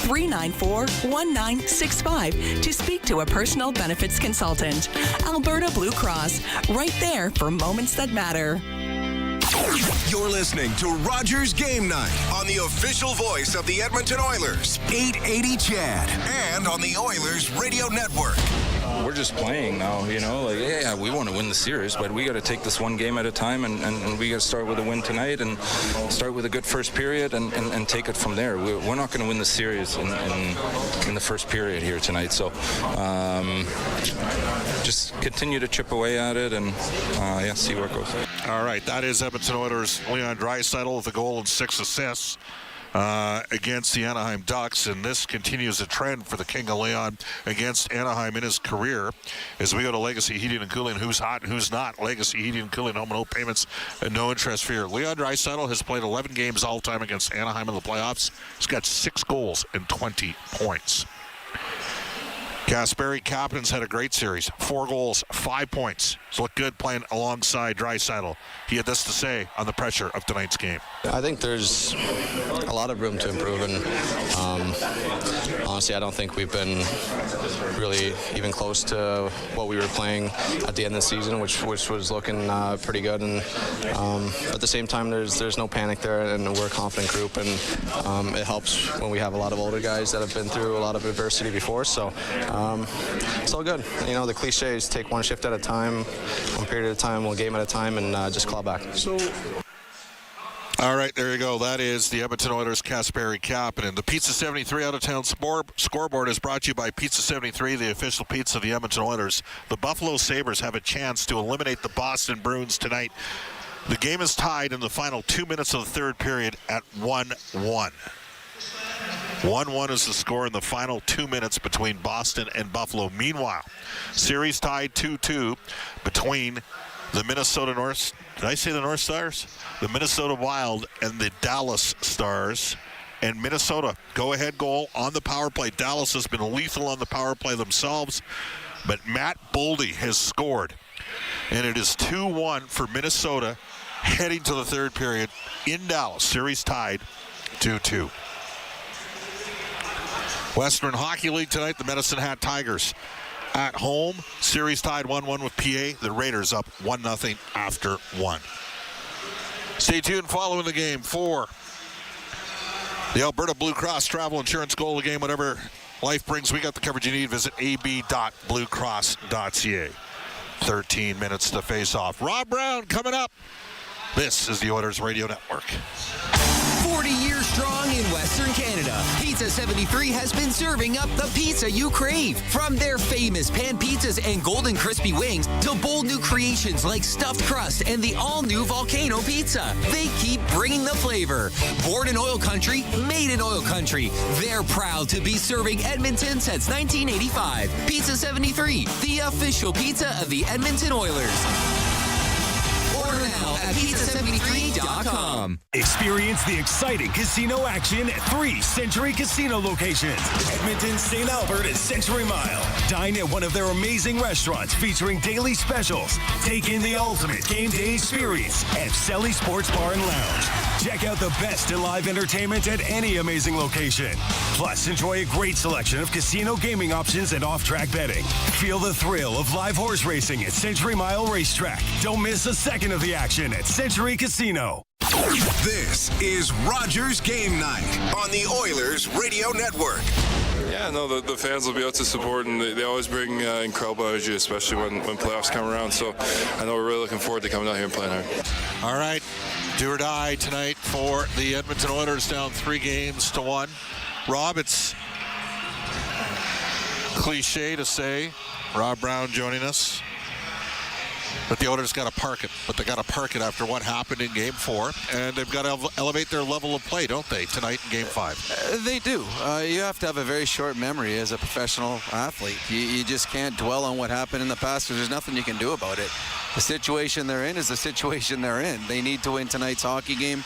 394-1965 to speak to a personal benefits consultant. Alberta Blue Cross, right there for moments that matter. You're listening to Rogers Game Night on the official voice of the Edmonton Oilers, 880 CHAD, and on the Oilers Radio Network. We're just playing now, you know, like, yeah, we want to win the series, but we got to take this one game at a time, and we got to start with a win tonight and start with a good first period and take it from there. We're not going to win the series in the first period here tonight, so just continue to chip away at it and, see where it goes. All right, that is Edmonton Oilers' Leon Draisaitl with a goal and 6 assists against the Anaheim Ducks, and this continues a trend for the King of Leon against Anaheim in his career. As we go to Legacy Heating and Cooling, who's hot and who's not. Legacy Heating and Cooling, home and no payments and no interest fear. Leon Draisaitl has played 11 games all time against Anaheim in the playoffs. He's got 6 goals and 20 points. Kasperi Kapanen's had a great series. 4 goals, 5 points. He's looked good playing alongside Draisaitl. He had this to say on the pressure of tonight's game. I think there's a lot of room to improve, and honestly, I don't think we've been really even close to what we were playing at the end of the season, which was looking pretty good. And at the same time, there's no panic there, and we're a confident group, and it helps when we have a lot of older guys that have been through a lot of adversity before. So it's all good. You know, the cliche is take one shift at a time, one period at a time, one game at a time, and just claw back. All right, there you go. That is the Edmonton Oilers' Kasperi Kapanen. The Pizza 73 out-of-town scoreboard is brought to you by Pizza 73, the official pizza of the Edmonton Oilers. The Buffalo Sabres have a chance to eliminate the Boston Bruins tonight. The game is tied in the final 2 minutes of the third period at 1-1. 1-1 is the score in the final 2 minutes between Boston and Buffalo. Meanwhile, series tied 2-2 between the Minnesota North... Did I say the North Stars? The Minnesota Wild and the Dallas Stars. And Minnesota, go-ahead goal on the power play. Dallas has been lethal on the power play themselves, but Matt Boldy has scored. And it is 2-1 for Minnesota heading to the third period in Dallas. Series tied 2-2. Western Hockey League tonight, the Medicine Hat Tigers at home. Series tied 1-1 with PA. The Raiders up 1-0 after 1. Stay tuned following the game for the Alberta Blue Cross Travel Insurance Goal of the Game. Whatever life brings, we got the coverage you need. Visit ab.bluecross.ca. 13 minutes to face off. Rob Brown coming up. This is the Oilers Radio Network. 40 years strong in Western Canada, Pizza 73 has been serving up the pizza you crave. From their famous pan pizzas and golden crispy wings to bold new creations like stuffed crust and the all-new volcano pizza, they keep bringing the flavor. Born in oil country, made in oil country, they're proud to be serving Edmonton since 1985. Pizza 73, the official pizza of the Edmonton Oilers. Order now at pizza73.com. Experience the exciting casino action at 3 Century Casino locations: Edmonton, St. Albert, and Century Mile. Dine at one of their amazing restaurants featuring daily specials. Take in the ultimate game day experience at Selly Sports Bar and Lounge. Check out the best in live entertainment at any amazing location. Plus, enjoy a great selection of casino gaming options and off-track betting. Feel the thrill of live horse racing at Century Mile Racetrack. Don't miss a second of the action at Century Casino. This is Rogers Game Night on the Oilers Radio Network. Yeah, no, the fans will be out to support, and they always bring incredible energy, especially when playoffs come around. So I know we're really looking forward to coming out here and playing hard. All right, do or die tonight for the Edmonton Oilers, down 3-1. Rob, it's cliche to say, Rob Brown joining us, but the Oilers got to park it. But they got to park it after what happened in Game 4, and they've got to elevate their level of play, don't they, tonight in Game 5? They do. You have to have a very short memory as a professional athlete. You just can't dwell on what happened in the past, because there's nothing you can do about it. The situation they're in is the situation they're in. They need to win tonight's hockey game.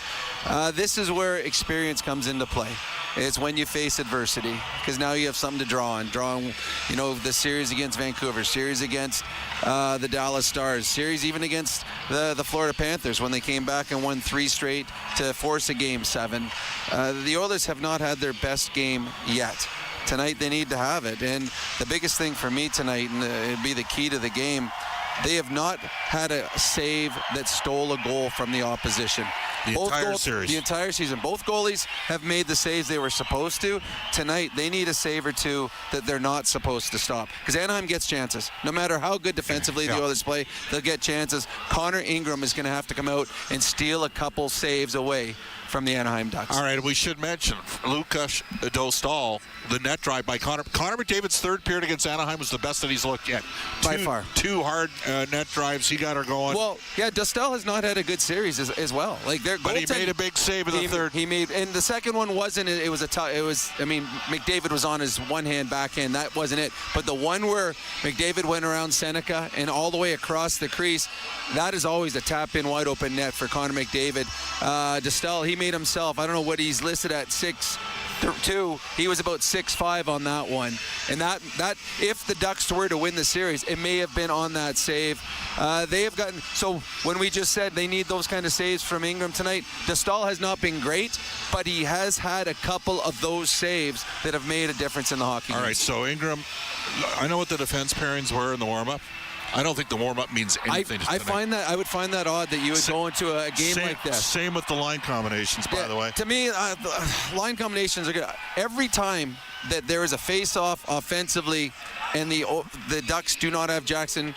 This is where experience comes into play. It's when you face adversity, because now you have something to draw on. The series against Vancouver, series against the Dallas Stars, series even against the Florida Panthers when they came back and won 3 straight to force a Game 7. The Oilers have not had their best game yet. Tonight they need to have it. And the biggest thing for me tonight, and it'd be the key to the game, they have not had a save that stole a goal from the opposition. The entire season. Both goalies have made the saves they were supposed to. Tonight, they need a save or two that they're not supposed to stop. Because Anaheim gets chances. No matter how good defensively the Oilers play, they'll get chances. Connor Ingram is going to have to come out and steal a couple saves away from the Anaheim Ducks. All right, we should mention Lukas Dostal, the net drive by Connor. Connor McDavid's third period against Anaheim was the best that he's looked yet. By far. 2 hard net drives. He got her going. Well, yeah, Dostal has not had a good series as well. But he made a big save in the third. He made, and the second one wasn't. It was McDavid was on his one-hand backhand. That wasn't it. But the one where McDavid went around Seneca and all the way across the crease, that is always a tap-in wide-open net for Connor McDavid. Dostal, he made himself, I don't know what he's listed at, 6'2". He was about 6'5" on that one. And that if the Ducks were to win the series, it may have been on that save. They have gotten, so when we just said they need those kind of saves from Ingram tonight, Dostal has not been great, but he has had a couple of those saves that have made a difference in the hockey game. All right, so Ingram, I know what the defense pairings were in the warm-up. I don't think the warm-up means anything. I would find that odd that you would go into a game like this. Same with the line combinations, by the way. To me, line combinations are good. Every time that there is a face-off offensively and the Ducks do not have Jackson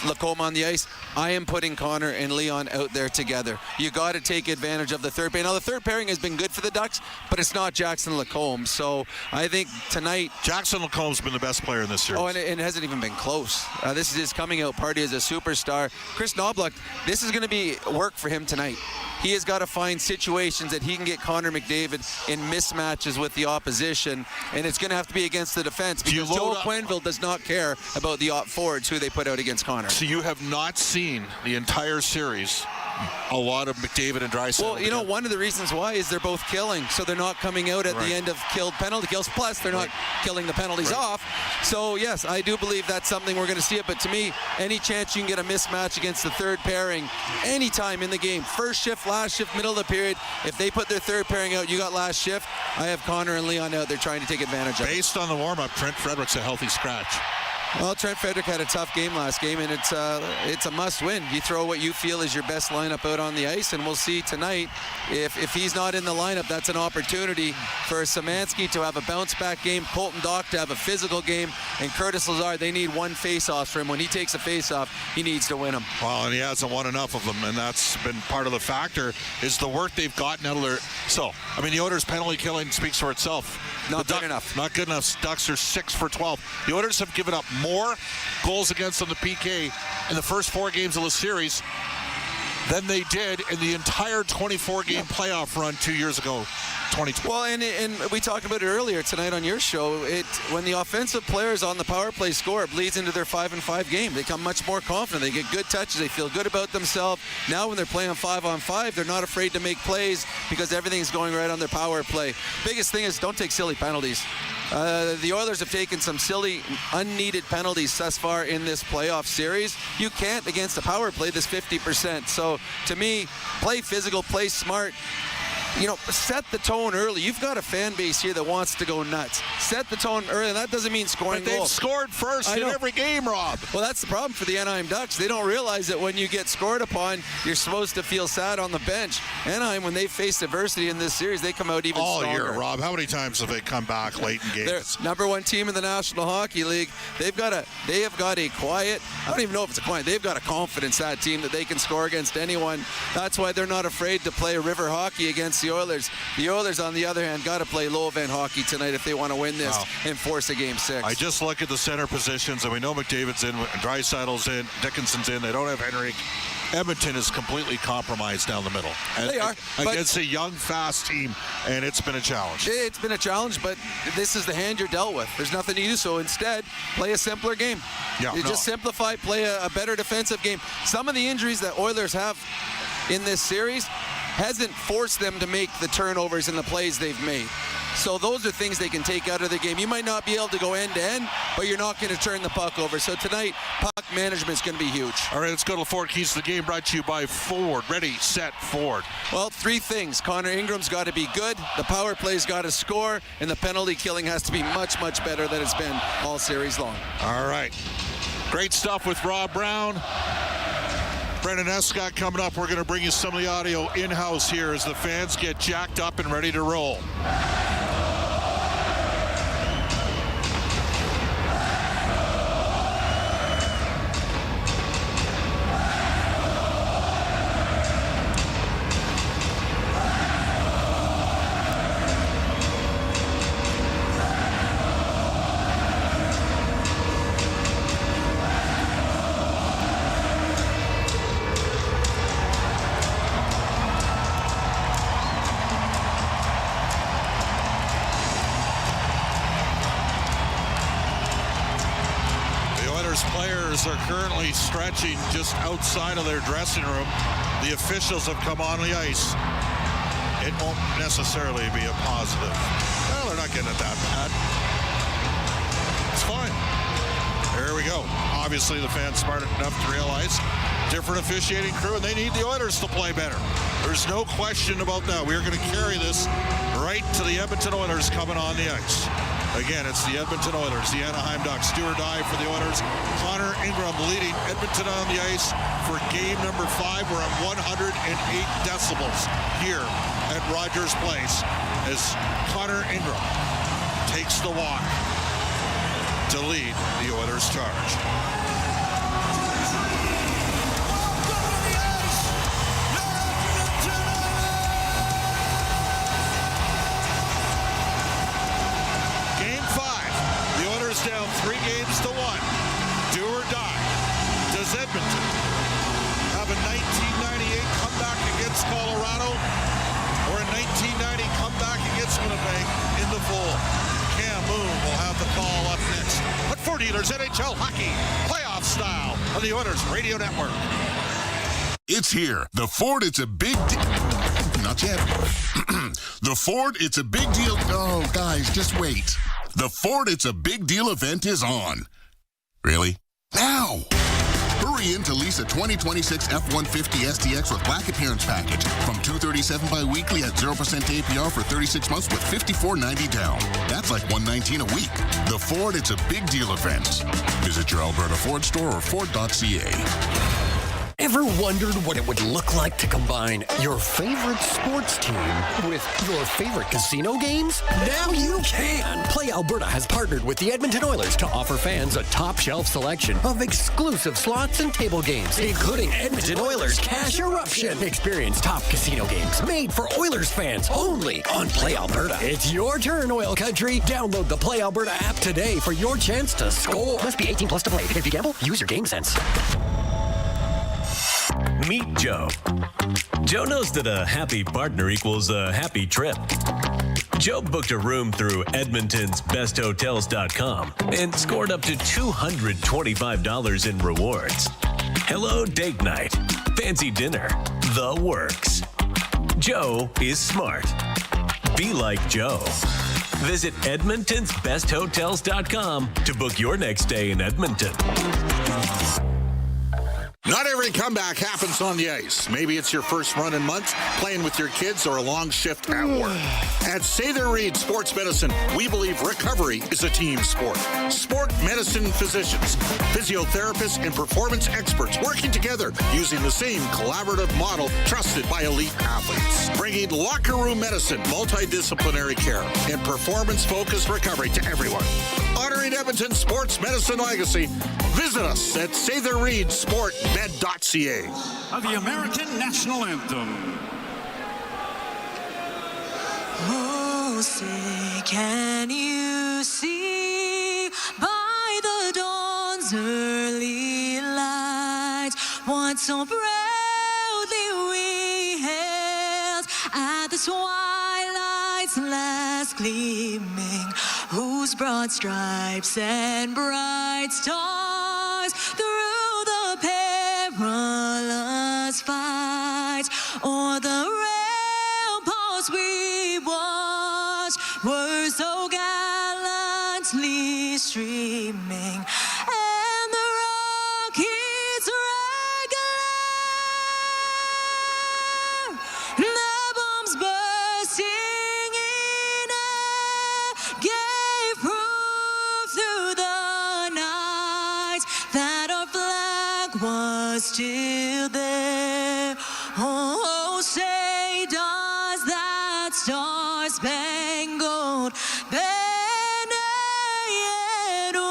Lacombe on the ice, I am putting Connor and Leon out there together. You got to take advantage of the third pairing. Now, the third pairing has been good for the Ducks, but it's not Jackson Lacombe. So I think tonight, Jackson Lacombe's been the best player in this series. Oh, and it hasn't even been close. This is his coming out party as a superstar. Chris Knoblauch, this is going to be work for him tonight. He has got to find situations that he can get Connor McDavid in mismatches with the opposition, and it's going to have to be against the defense because Joel Quenneville does not care about the forwards who they put out against Connor. So you have not seen the entire series a lot of McDavid and Draisaitl. Well, one of the reasons why is they're both killing, so they're not coming out at the end of killed penalty kills. Plus, they're not killing the penalties off. So, yes, I do believe that's something we're going to see it. But to me, any chance you can get a mismatch against the third pairing anytime in the game, first shift, last shift, middle of the period, if they put their third pairing out, you got last shift, I have Connor and Leon out there trying to take advantage of it. Based on the warm-up, Trent Frederick's a healthy scratch. Well, Trent Frederick had a tough game last game, and it's a must-win. You throw what you feel is your best lineup out on the ice, and we'll see tonight if he's not in the lineup, that's an opportunity for Szymanski to have a bounce-back game, Colton Dach to have a physical game, and Curtis Lazar, they need one face-off for him. When he takes a face-off, he needs to win them. Well, and he hasn't won enough of them, and that's been part of the factor, is the work they've gotten out of their... So, the Oilers' penalty killing speaks for itself. Not good enough. Not good enough. Ducks are 6 for 12. The Oilers have given up more goals against on the PK in the first 4 games of the series than they did in the entire 24-game playoff run 2 years ago. 2020. Well, and we talked about it earlier tonight on your show. When the offensive players on the power play score, it bleeds into their 5-on-5 game. They become much more confident. They get good touches. They feel good about themselves. Now when they're playing 5-on-5, they're not afraid to make plays because everything's going right on their power play. Biggest thing is don't take silly penalties. The Oilers have taken some silly, unneeded penalties thus far in this playoff series. You can't, against the power play, this 50%. So, to me, play physical, play smart. Set the tone early. You've got a fan base here that wants to go nuts. Set the tone early, and that doesn't mean scoring goals. But they've scored first in every game, Rob. Well, that's the problem for the Anaheim Ducks. They don't realize that when you get scored upon, you're supposed to feel sad on the bench. Anaheim, when they face adversity in this series, they come out even stronger. All year, Rob. How many times have they come back late in games? They're #1 team in the National Hockey League. They have got a quiet, I don't even know if it's a quiet, they've got a confidence, that team, that they can score against anyone. That's why they're not afraid to play river hockey against the Oilers. The Oilers, on the other hand, got to play low event hockey tonight if they want to win this and force a Game 6. I just look at the center positions, and we know McDavid's in, Draisaitl's in, Dickinson's in. They don't have Henrik. Edmonton is completely compromised down the middle. They are. Against a young, fast team, and it's been a challenge. It's been a challenge, but this is the hand you're dealt with. There's nothing to do, so instead, play a simpler game. Just simplify, play a better defensive game. Some of the injuries that Oilers have in this series, hasn't forced them to make the turnovers in the plays they've made. So those are things they can take out of the game. You might not be able to go end to end, but you're not going to turn the puck over. So tonight, puck management is going to be huge. All right, let's go to the Ford Keys to the game, brought to you by Ford. Ready, set, Ford. Well, three things. Connor Ingram's got to be good, the power play's got to score, and the penalty killing has to be much, much better than it's been all series long. All right. Great stuff with Rob Brown. Brendan Escott coming up. We're going to bring you some of the audio in-house here as the fans get jacked up and ready to roll. Players are currently stretching just outside of their dressing room. The officials have come on the ice. It won't necessarily be a positive. Well, they're not getting it that bad. It's fine. There we go. Obviously, the fans smart enough to realize different officiating crew, and they need the Oilers to play better. There's no question about that. We're going to carry this right to the Edmonton Oilers coming on the ice. Again, it's the Edmonton Oilers, the Anaheim Ducks. Do or die for the Oilers. Connor Ingram leading Edmonton on the ice for game number 5. We're at 108 decibels here at Rogers Place as Connor Ingram takes the walk to lead the Oilers charge. Down 3 games to 1. Do or die. Does Edmonton have a 1998 comeback against Colorado or a 1990 comeback against Winnipeg in the full? Cam Moon will have the call up next. But for Oilers NHL hockey, playoff style on the Oilers Radio Network. It's here. The Ford, it's a big not yet. The Ford, it's a big deal. Oh, guys, just wait. The Ford It's a Big Deal event is on. Really? Now! Hurry in to lease a 2026 F-150 STX with Black Appearance Package from $237 bi-weekly at 0% APR for 36 months with $54.90 down. That's like $119 a week. The Ford It's a Big Deal event. Visit your Alberta Ford store or Ford.ca. Ever wondered what it would look like to combine your favorite sports team with your favorite casino games? Now you can! Play Alberta has partnered with the Edmonton Oilers to offer fans a top-shelf selection of exclusive slots and table games, including Edmonton Oilers Cash Eruption. Experience top casino games made for Oilers fans only on Play Alberta. It's your turn, Oil Country. Download the Play Alberta app today for your chance to score. Must be 18 plus to play. If you gamble, use your game sense. Meet Joe. Joe knows that a happy partner equals a happy trip. Joe booked a room through Edmonton's besthotels.com and scored up to $225 in rewards. Hello date night, fancy dinner, the works. Joe is smart. Be like Joe. Visit edmontonsbesthotels.com to book your next stay in Edmonton. Not every comeback happens on the ice. Maybe it's your first run in months, playing with your kids, or a long shift at work. At Sather Reed Sports Medicine, we believe recovery is a team sport. Sport medicine physicians, physiotherapists, and performance experts working together using the same collaborative model trusted by elite athletes. Bringing locker room medicine, multidisciplinary care, and performance-focused recovery to everyone. Honoring Edmonton's sports medicine legacy, visit us at SatherReedSportMed.ca. The American National Anthem. Oh, say, can you see by the dawn's early light what so proudly we hailed at the twilight's last gleaming, whose broad stripes and bright stars through the perilous fight o'er the as we watch were so gallantly streaming, and the rockets regular, the bombs bursting in air gave proof through the night that our flag was still there. Oh, say does that star-spangled banner yet wave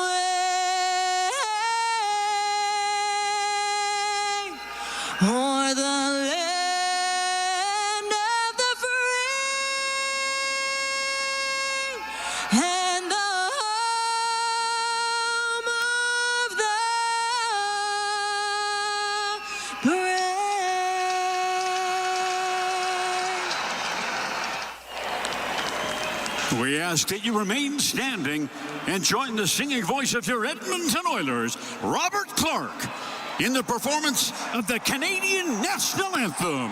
o'er the land of the free and the home of the brave? We ask that you remain standing and join the singing voice of your Edmonton Oilers, Robert Clark, in the performance of the Canadian National Anthem.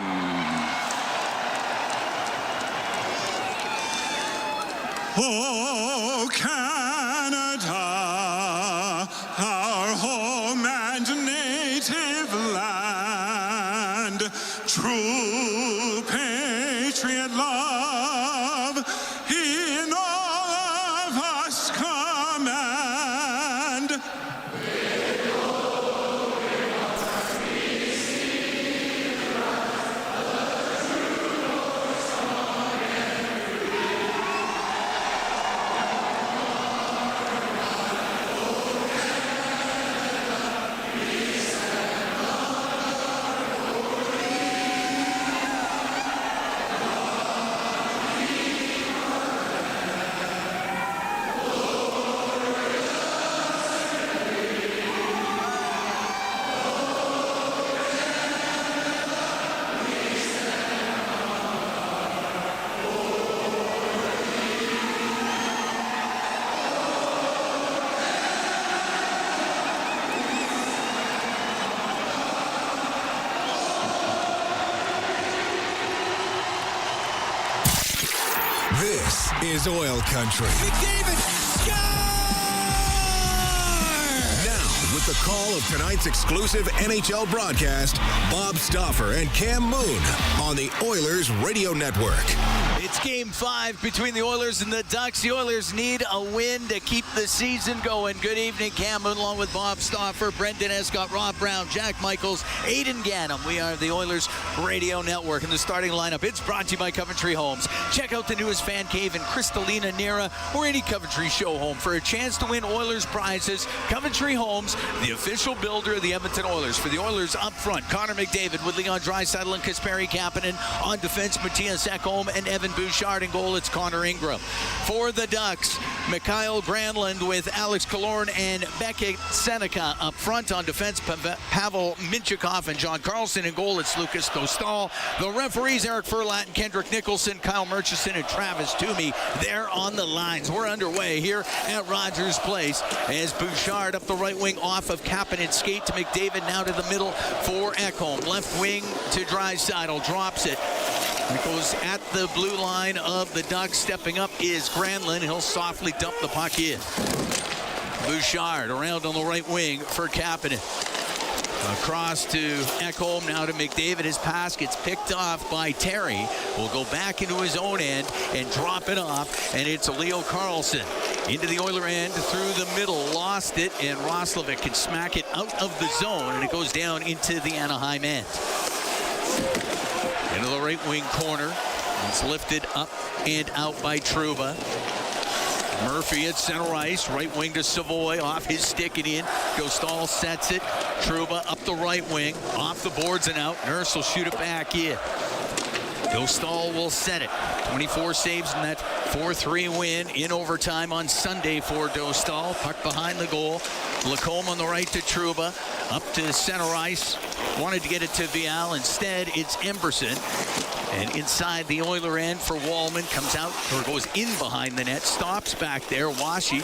Oh, Canada, our home and native land, true patriot love in all of us command. This is Oil Country. McDavid, Now, with the call of tonight's exclusive NHL broadcast, Bob Stauffer and Cam Moon on the Oilers Radio Network. It's Game 5 between the Oilers and the Ducks. The Oilers need a win to keep the season going. Good evening, Cam Moon, along with Bob Stauffer, Brendan Escott, Rob Brown, Jack Michaels, Aidan Gannam. We are the Oilers Radio Network. In the starting lineup, it's brought to you by Coventry Homes. Check out the newest fan cave in Kristalina Nera or any Coventry show home for a chance to win Oilers prizes. Coventry Homes, the official builder of the Edmonton Oilers. For the Oilers up front, Connor McDavid with Leon Draisaitl and Kasperi Kapanen. On defense, Matthias Ekholm and Evan Bouchard. In goal, it's Connor Ingram. For the Ducks, Mikhail Granlund with Alex Killorn and Beckett Seneca up front. On defense, Pavel Minchikov and John Carlson. In goal, it's Lucas Dostal. The referees, Eric Furlat and Kendrick Nicholson, Kyle Murchison and Travis Toomey. They're on the lines. We're underway here at Rogers Place as Bouchard up the right wing off of Kapanen's skate to McDavid, now to the middle for Ekholm. Left wing to Draisaitl, drops it. It goes at the blue line of the Ducks. Stepping up is Granlund. He'll softly dump the puck in. Bouchard around on the right wing for Kapanen. Across to Ekholm, now to McDavid. His pass gets picked off by Terry. Will go back into his own end and drop it off. And it's Leo Carlson into the Oiler end through the middle. Lost it, and Roslovic can smack it out of the zone, and it goes down into the Anaheim end. Into the right wing corner. It's lifted up and out by Trouba. Murphy at center ice, right wing to Savoy, off his stick and in. Dostal sets it. Trouba up the right wing, off the boards and out. Nurse will shoot it back in. Dostal will set it. 24 saves in that 4-3 win in overtime on Sunday for Dostal. Puck behind the goal. Lacombe on the right to Trouba. Up to center ice. Wanted to get it to Vial. Instead, it's Emberson. And inside the Oiler end for Wallman. Comes out, or goes in behind the net. Stops back there. Washi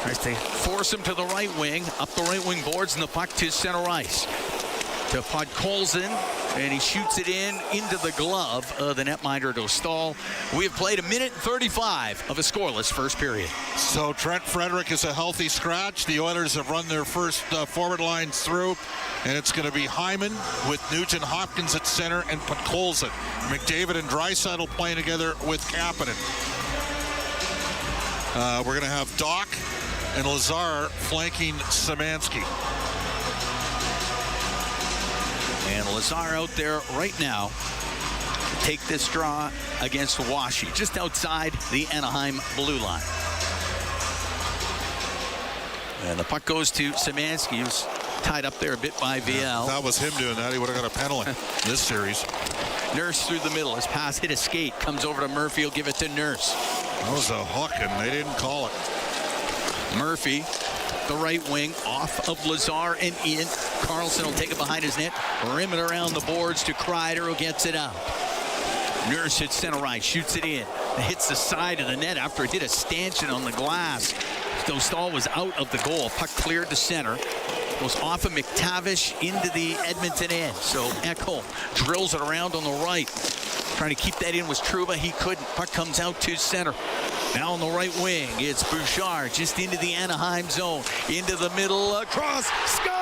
tries to force him to the right wing. Up the right wing boards, and the puck to center ice. to Podkolzin, and he shoots it into the glove of the netminder Dostal. We have played 1 minute and 35 of a scoreless first period. So Trent Frederick is a healthy scratch. The Oilers have run their first forward lines through, and it's going to be Hyman with Nugent Hopkins at center and Podkolzin. McDavid and Draisaitl playing together with Kapanen. We're going to have Doc and Lazar flanking Szymanski. And Lazar out there right now to take this draw against Washi, just outside the Anaheim blue line. And the puck goes to Szymanski, who's tied up there a bit by VL. Yeah, if that was him doing that, he would have got a penalty this series. Nurse through the middle. His pass hit a skate. Comes over to Murphy. He'll give it to Nurse. That was a hook, and they didn't call it. Murphy, the right wing, off of Lazar and in. Carlson will take it behind his net. Rim it around the boards to Kreider, who gets it out. Nurse hits center ice, shoots it in. It hits the side of the net after it hit a stanchion on the glass. Dostal was out of the goal. Puck cleared to center. Goes off of McTavish into the Edmonton end. So Ekholm drills it around on the right. Trying to keep that in was Trouba. He couldn't. Puck comes out to center. Now on the right wing, it's Bouchard just into the Anaheim zone. Into the middle, across, scores!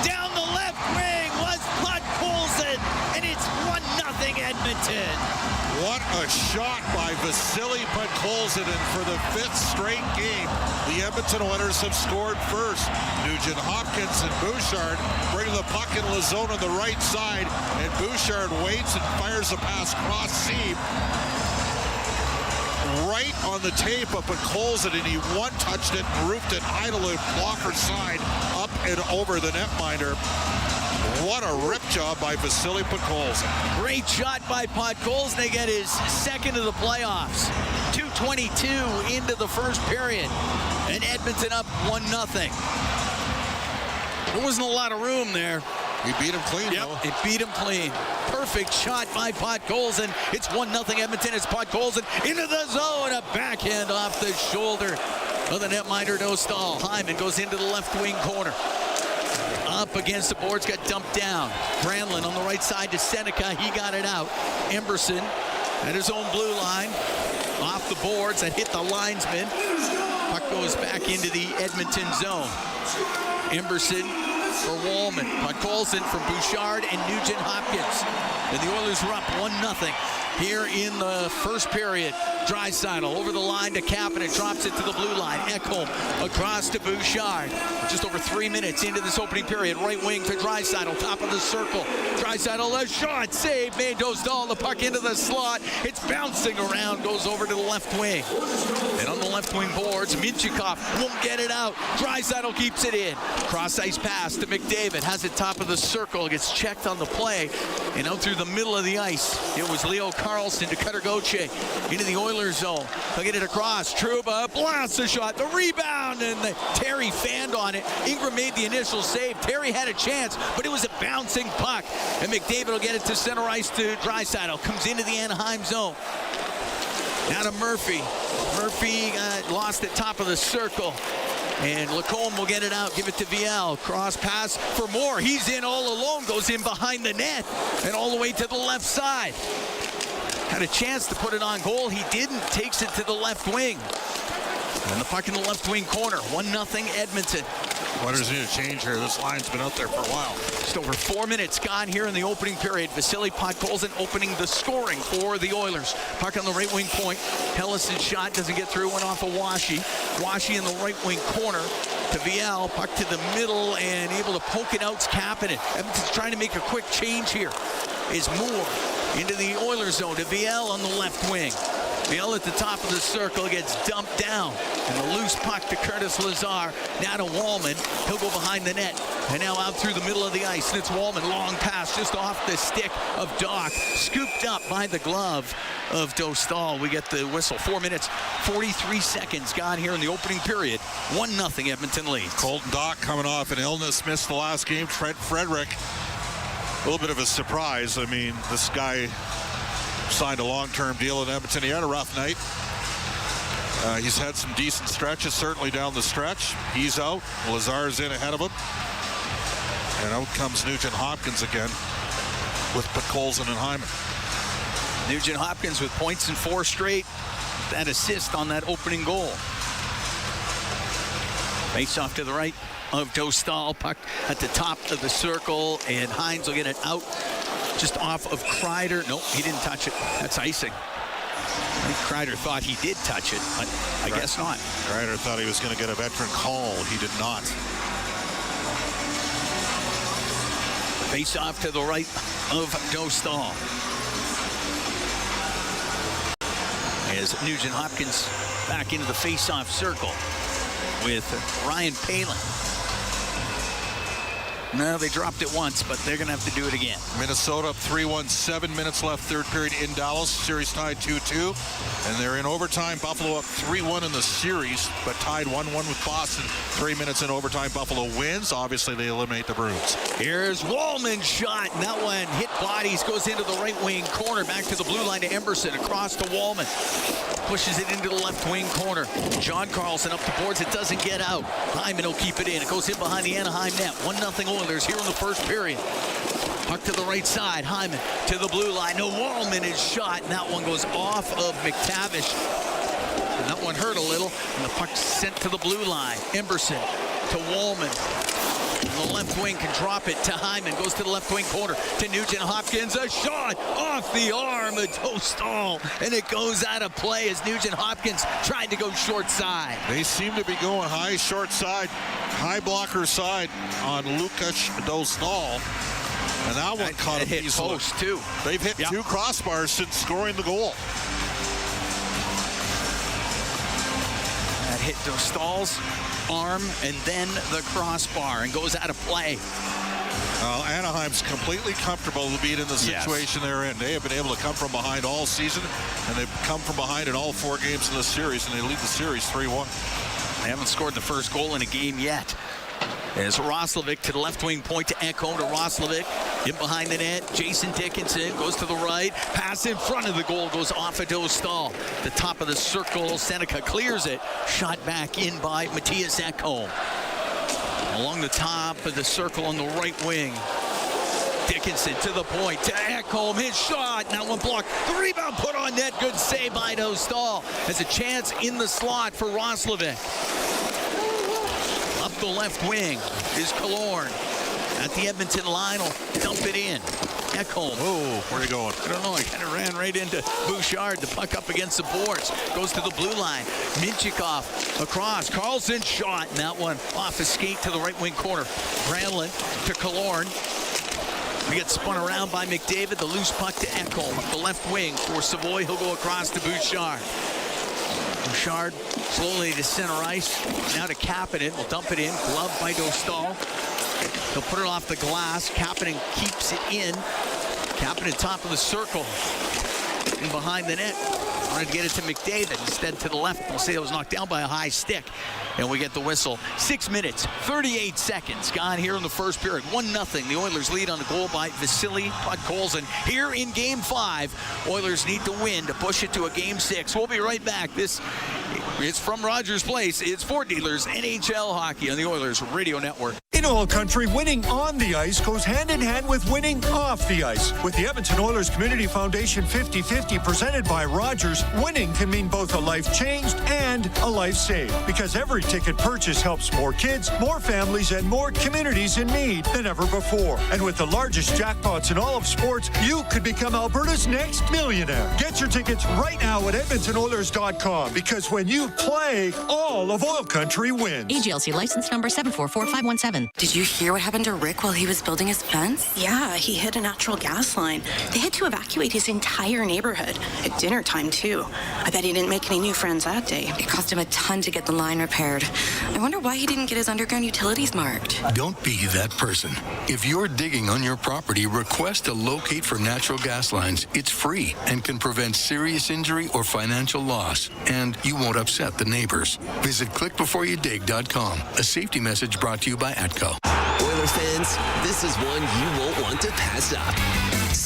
Down the left wing was Podkolzin, and it's 1-0 Edmonton. What a shot by Vasily Podkolzin, and for the 5th straight game, the Edmonton Oilers have scored first. Nugent Hopkins and Bouchard bring the puck in the zone on the right side, and Bouchard waits and fires a pass cross seam right on the tape of Podkolzin, and he one-touched it and roofed it idle to blocker side up and over the netminder. What a rip job by Vasily Podkolzin. Great shot by Podkolzin. They get his second of the playoffs. 2:22 into the first period. And Edmonton up 1-0. There wasn't a lot of room there. He beat him clean, though. It beat him clean. Perfect shot by Podkolzin. It's 1-0 Edmonton. It's Podkolzin into the zone. A backhand off the shoulder of the netminder Dostal. Hyman goes into the left wing corner. Up against the boards, got dumped down. Granlund on the right side to Seneca. He got it out. Emberson at his own blue line. Off the boards that hit the linesman. Puck goes back into the Edmonton zone. Emberson for Wallman. Podkolzin for Bouchard and Nugent Hopkins. And the Oilers are up 1-0 here in the first period. Draisaitl over the line to Kapanen, drops it to the blue line. Ekholm across to Bouchard. Just over 3 minutes into this opening period. Right wing to Draisaitl, top of the circle. Draisaitl, a shot, save, made Dostal, the puck into the slot. It's bouncing around, goes over to the left wing. And on the left wing boards, Minchikov won't get it out. Draisaitl keeps it in. Cross ice pass to McDavid, has it top of the circle, gets checked on the play, and out through the middle of the ice. It was Leo Carlson to Cutter Gauthier into the Oilers zone. They'll get it across. Trouba blasts the shot. The rebound, and Terry fanned on it. Ingram made the initial save. Terry had a chance, but it was a bouncing puck. And McDavid will get it to center ice to Draisaitl. Comes into the Anaheim zone. Now to Murphy. Murphy lost at top of the circle. And Lacombe will get it out, give it to VL. Cross pass for Moore. He's in all alone, goes in behind the net and all the way to the left side. Had a chance to put it on goal. He didn't. Takes it to the left wing. And the puck in the left wing corner. 1-0 Edmonton. Oilers need a change here. This line's been out there for a while. Just over 4 minutes gone here in the opening period. Vasily Podkolzin opening the scoring for the Oilers. Puck on the right wing point. Hellis's shot doesn't get through. Went off of Washi. Washi in the right wing corner to VL. Puck to the middle and able to poke it out. Kapanen. Edmonton's trying to make a quick change here. Is Moore into the Oilers zone to VL on the left wing. VL at the top of the circle gets dumped down. And the loose puck to Curtis Lazar. Now to Wallman. He'll go behind the net. And now out through the middle of the ice. And it's Wallman. Long pass just off the stick of Doc. Scooped up by the glove of Dostal. We get the whistle. 4 minutes, 43 seconds gone here in the opening period. 1-0 Edmonton leads. Colton Doc coming off an illness. Missed the last game. Trent Frederick. A little bit of a surprise. I mean, this guy signed a long-term deal in Edmonton. He had a rough night. He's had some decent stretches, certainly down the stretch. He's out. Lazar's in ahead of him. And out comes Nugent Hopkins again with Podkolzin and Hyman. Nugent Hopkins with points in 4 straight. That assist on that opening goal. Face off to the right of Dostal. Puck at the top of the circle, and Hines will get it out just off of Kreider. Nope, he didn't touch it. That's icing. I think Kreider thought he did touch it, but I guess not. Kreider thought he was going to get a veteran call. He did not. Face off to the right of Dostal. As Nugent Hopkins back into the face-off circle with Ryan Palin. No, they dropped it once, but they're going to have to do it again. Minnesota up 3-1, 7 minutes left, third period in Dallas. Series tied 2-2, and they're in overtime. Buffalo up 3-1 in the series, but tied 1-1 with Boston. 3 minutes in overtime, Buffalo wins. Obviously, they eliminate the Bruins. Here's Wallman's shot, and that one hit bodies, goes into the right wing corner, back to the blue line to Emberson, across to Wallman. Pushes it into the left wing corner. John Carlson up the boards. It doesn't get out. Hyman will keep it in. It goes in behind the Anaheim net. 1-0 Oilers here in the first period. Puck to the right side. Hyman to the blue line. No, Wallman is shot, and that one goes off of McTavish. And that one hurt a little, and the puck sent to the blue line. Emberson to Wallman. And the left wing can drop it to Hyman. Goes to the left wing corner to Nugent Hopkins. A shot off the arm of Dostal. And it goes out of play as Nugent Hopkins tried to go short side. They seem to be going high, short side, high blocker side on Lukas Dostal. And that one caught a piece of post too. They've hit 2 crossbars since scoring the goal. That hit Dostal's arm and then the crossbar and goes out of play. Anaheim's completely comfortable being in the situation they're in. They have been able to come from behind all season, and they've come from behind in all 4 games in the series, and they lead the series 3-1. They haven't scored the first goal in a game yet. As Roslovic to the left wing point to Ekholm to Roslovic. In behind the net, Jason Dickinson goes to the right. Pass in front of the goal goes off of Dostal. The top of the circle, Seneca clears it. Shot back in by Matthias Ekholm. Along the top of the circle on the right wing. Dickinson to the point to Ekholm. His shot. Now one blocked. The rebound put on net. Good save by Dostal. Has a chance in the slot for Roslovic. Up the left wing is Killorn. At the Edmonton line, will dump it in. Ekholm. Oh, where are you going? I don't know. He kind of ran right into Bouchard. The puck up against the boards. Goes to the blue line. Minchikov across. Carlson shot. And that one off a skate to the right wing corner. Granlund to Killorn. We get spun around by McDavid. The loose puck to Ekholm. Up the left wing for Savoy. He'll go across to Bouchard. Bouchard slowly to center ice. Now to Kapanen. Will dump it in. Glove by Dostal. He'll put it off the glass. Kapanen keeps it in. Kapanen top of the circle. And behind the net. Wanted to get it to McDavid. Instead to the left. We'll say it was knocked down by a high stick. And we get the whistle. 6 minutes, 38 seconds gone here in the first period. 1-0. The Oilers lead on the goal by Vasily Podkolzin. Here in Game 5, Oilers need to win to push it to a Game 6. We'll be right back. This is from Rogers Place. It's for Dealers NHL Hockey on the Oilers Radio Network. In Oil Country, winning on the ice goes hand in hand with winning off the ice. With the Edmonton Oilers Community Foundation 50-50 presented by Rogers, winning can mean both a life changed and a life saved. Because every ticket purchase helps more kids, more families, and more communities in need than ever before. And with the largest jackpots in all of sports, you could become Alberta's next millionaire. Get your tickets right now at EdmontonOilers.com, because when you play, all of Oil Country wins. AGLC license number 744517. Did you hear what happened to Rick while he was building his fence? Yeah, he hit a natural gas line. They had to evacuate his entire neighborhood at dinner time, too. I bet he didn't make any new friends that day. It cost him a ton to get the line repaired. I wonder why he didn't get his underground utilities marked. Don't be that person. If you're digging on your property, request a locate for natural gas lines. It's free and can prevent serious injury or financial loss. And you won't upset the neighbors. Visit clickbeforeyoudig.com. A safety message brought to you by ATCO. Oilers fans, this is one you won't want to pass up.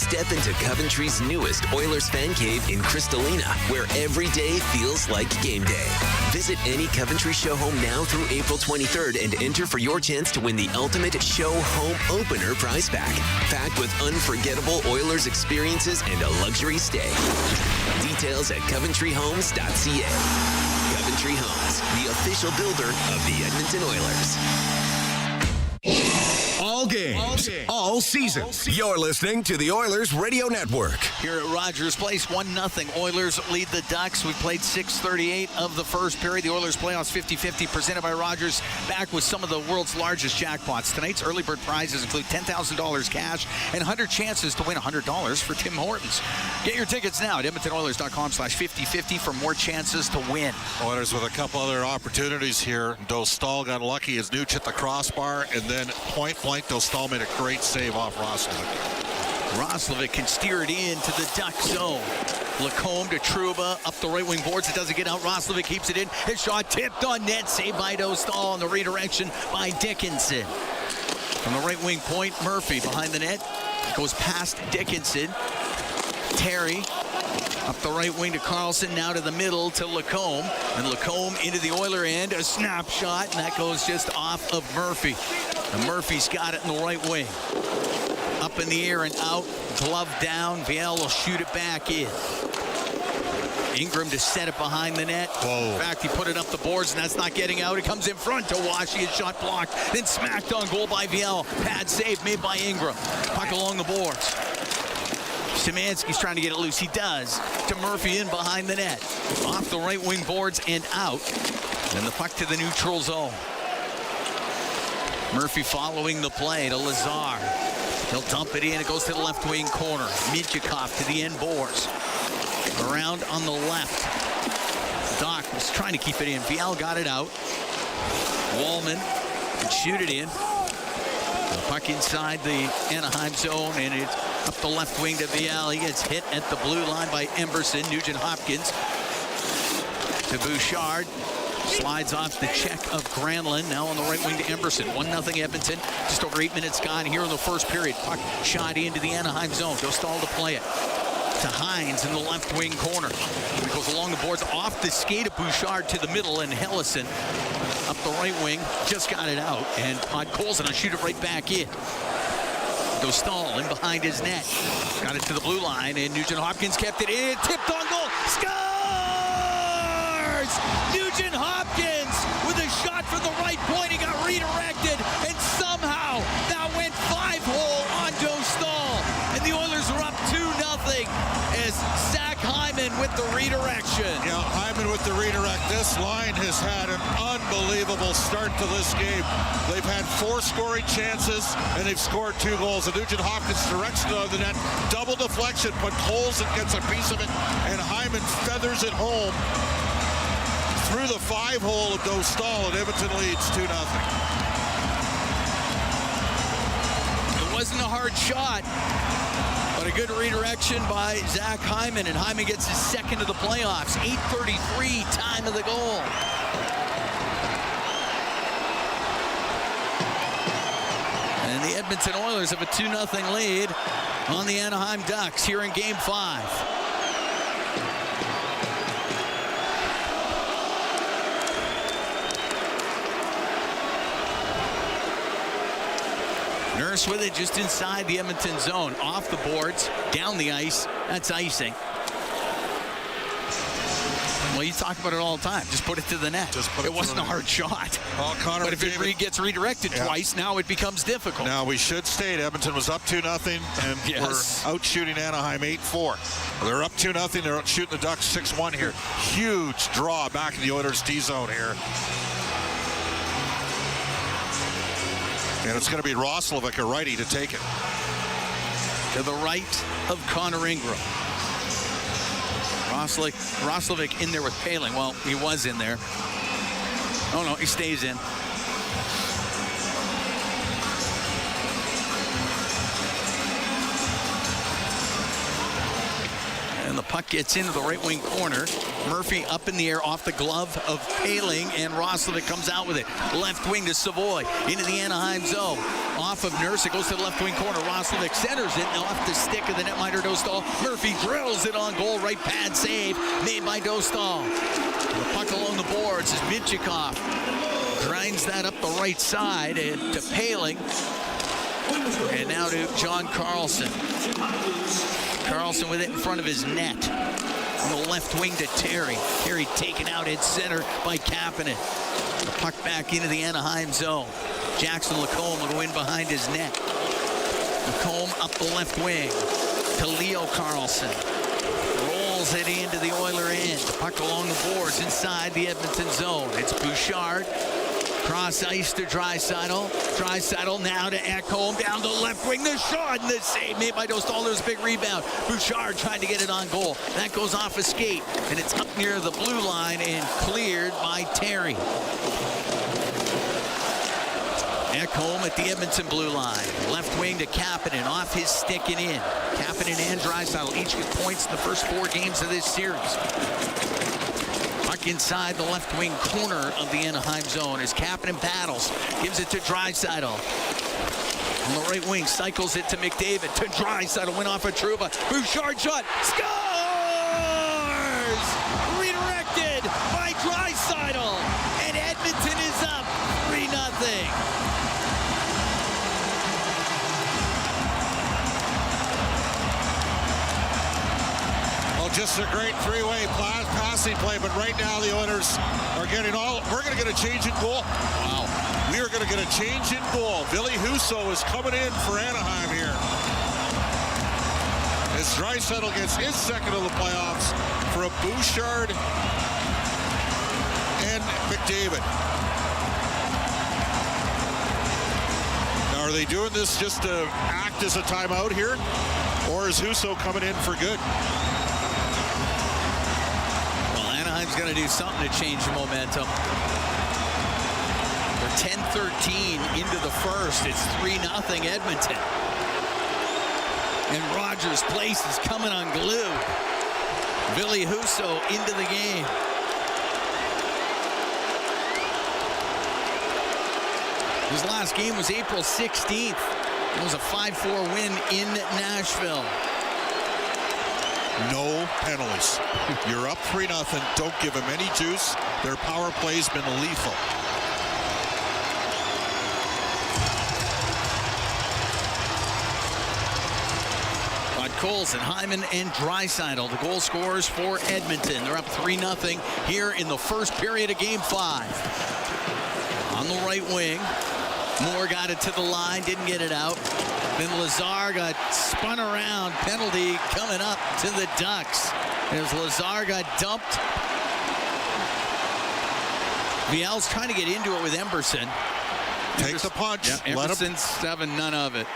Step into Coventry's newest Oilers fan cave in Crystalina, where every day feels like game day. Visit any Coventry show home now through April 23rd and enter for your chance to win the ultimate show home opener prize pack, packed with unforgettable Oilers experiences and a luxury stay. Details at coventryhomes.ca. Coventry Homes, the official builder of the Edmonton Oilers. All games, all season. You're listening to the Oilers Radio Network. Here at Rogers Place, 1-0. Oilers lead the Ducks. We played 6:38 of the first period. The Oilers playoffs 50-50 presented by Rogers, back with some of the world's largest jackpots. Tonight's early bird prizes include $10,000 cash and 100 chances to win $100 for Tim Hortons. Get your tickets now at EdmontonOilers.com/5050 for more chances to win. Oilers with a couple other opportunities here. Dostal got lucky as Nuge hit the crossbar, and then point blank, Dostal made a great save off Roslovic. Roslovic can steer it into the Duck zone. Lacombe to Trouba, up the right wing boards. It doesn't get out. Roslovic keeps it in. His shot tipped on net. Saved by Dostal, and the redirection by Dickinson. From the right wing point, Murphy behind the net. Goes past Dickinson. Terry up the right wing to Carlson, now to the middle to Lacombe. And Lacombe into the Oiler end. A snapshot, and that goes just off of Murphy. And Murphy's got it in the right wing. Up in the air and out, glove down. Viel will shoot it back in. Ingram to set it behind the net. Whoa. In fact, he put it up the boards, and that's not getting out. It comes in front to Washi. His shot blocked, then smacked on goal by Viel. Pad save made by Ingram. Puck along the boards. Szymanski's trying to get it loose. He does. To Murphy in behind the net. Off the right wing boards and out. And the puck to the neutral zone. Murphy following the play to Lazar. He'll dump it in. It goes to the left wing corner. Minchikov to the end boards. Around on the left. Doc was trying to keep it in. Viel got it out. Wallman can shoot it in. The puck inside the Anaheim zone, and it's up the left wing to Viel. He gets hit at the blue line by Emberson. Nugent Hopkins to Bouchard. Slides off the check of Granlund. Now on the right wing to Emberson. 1-0 Edmonton. Just over 8 minutes gone here in the first period. Puck shot into the Anaheim zone. Dostal to play it. To Hines in the left wing corner. He goes along the boards off the skate of Bouchard to the middle, and Hellison up the right wing. Just got it out. And Podkolzin will shoot it right back in. Dostal in behind his net. Got it to the blue line, and Nugent Hopkins kept it in. Tipped on goal. Scores! Nugent Hopkins with a shot from the right point. He got redirected, and somehow that went 5-hole on Dostal. And the Oilers are up 2-0 as Zach Hyman with the redirection. Yeah, Hyman with the redirect. This line has had an unbelievable start to this game. They've had 4 scoring chances, and they've scored 2 goals. And Nugent Hopkins directs it on the net. Double deflection, but Colson gets a piece of it, and Hyman feathers it home through the 5-hole of Dostal, and Edmonton leads 2-0. It wasn't a hard shot, but a good redirection by Zach Hyman, and Hyman gets his second of the playoffs. 8:33 time of the goal. And the Edmonton Oilers have a 2-0 lead on the Anaheim Ducks here in Game 5. Nurse with it just inside the Edmonton zone. Off the boards, down the ice. That's icing. Well, you talk about it all the time. Just put it to the net. It wasn't a hard shot. Well, Connor but if it gets redirected twice, now it becomes difficult. Now, we should state Edmonton was up 2-0, and we're out shooting Anaheim 8-4. They're up 2-0. They're out shooting the Ducks 6-1 here. Huge draw back in the Oilers' D zone here. And it's going to be Roslovic, a righty, to take it. To the right of Connor Ingram. Roslovic in there with Paling. Well, he was in there. Oh, no, he stays in. And The puck gets into the right wing corner. Murphy up in the air off the glove of Paling, and Roslovic comes out with it. Left wing to Savoy into the Anaheim zone. Off of Nurse, it goes to the left wing corner. Roslovic centers it off the stick of the netminder Dostal. Murphy drills it on goal. Right pad save made by Dostal. The puck along the boards is Mitchikov. Grinds that up the right side to Paling. And now to John Carlson. Carlson with it in front of his net. On the left wing to Terry. Terry taken out at center by Kapanen. The puck back into the Anaheim zone. Jackson Lacombe would win behind his net. Lacombe up the left wing to Leo Carlson. Rolls it into the Oiler end. Puck along the boards inside the Edmonton zone. It's Bouchard. Cross ice to Draisaitl. Draisaitl now to Ekholm down the left wing. The shot and the save made by Dostal. There's a big rebound. Bouchard tried to get it on goal. That goes off a skate, and it's up near the blue line and cleared by Terry. Ekholm at the Edmonton blue line. Left wing to Kapanen, off his stick and in. Kapanen and Draisaitl each with points in the first 4 games of this series. Puck inside the left wing corner of the Anaheim zone as Kapanen battles. Gives it to Draisaitl. On the right wing, cycles it to McDavid. To Draisaitl, went off a Trouba. Bouchard shot. Scores! Redirected by Draisaitl. And Edmonton is up 3-0. Just a great three-way passing play, but right now the Oilers are getting we're going to get a change in goal. Wow. We are going to get a change in goal. Billy Husso is coming in for Anaheim here. As Draisaitl gets his second of the playoffs for a Bouchard and McDavid. Now, are they doing this just to act as a timeout here? Or is Husso coming in for good? Anaheim's going to do something to change the momentum. We're 10-13 into the first. It's 3-0 Edmonton. And Rogers' Place is coming unglued. Billy Husso into the game. His last game was April 16th. It was a 5-4 win in Nashville. No penalties. You're up 3-0. Don't give them any juice. Their power play's been lethal. Colson, Hyman, and Draisaitl, the goal scorers for Edmonton. They're up 3-0 here in the first period of Game 5. On the right wing, Moore got it to the line, didn't get it out. Then Lazar got spun around. Penalty coming up to the Ducks. As Lazar got dumped. Viel's trying to get into it with Emberson. Take the punch. Yeah, Emberson's 7, none of it.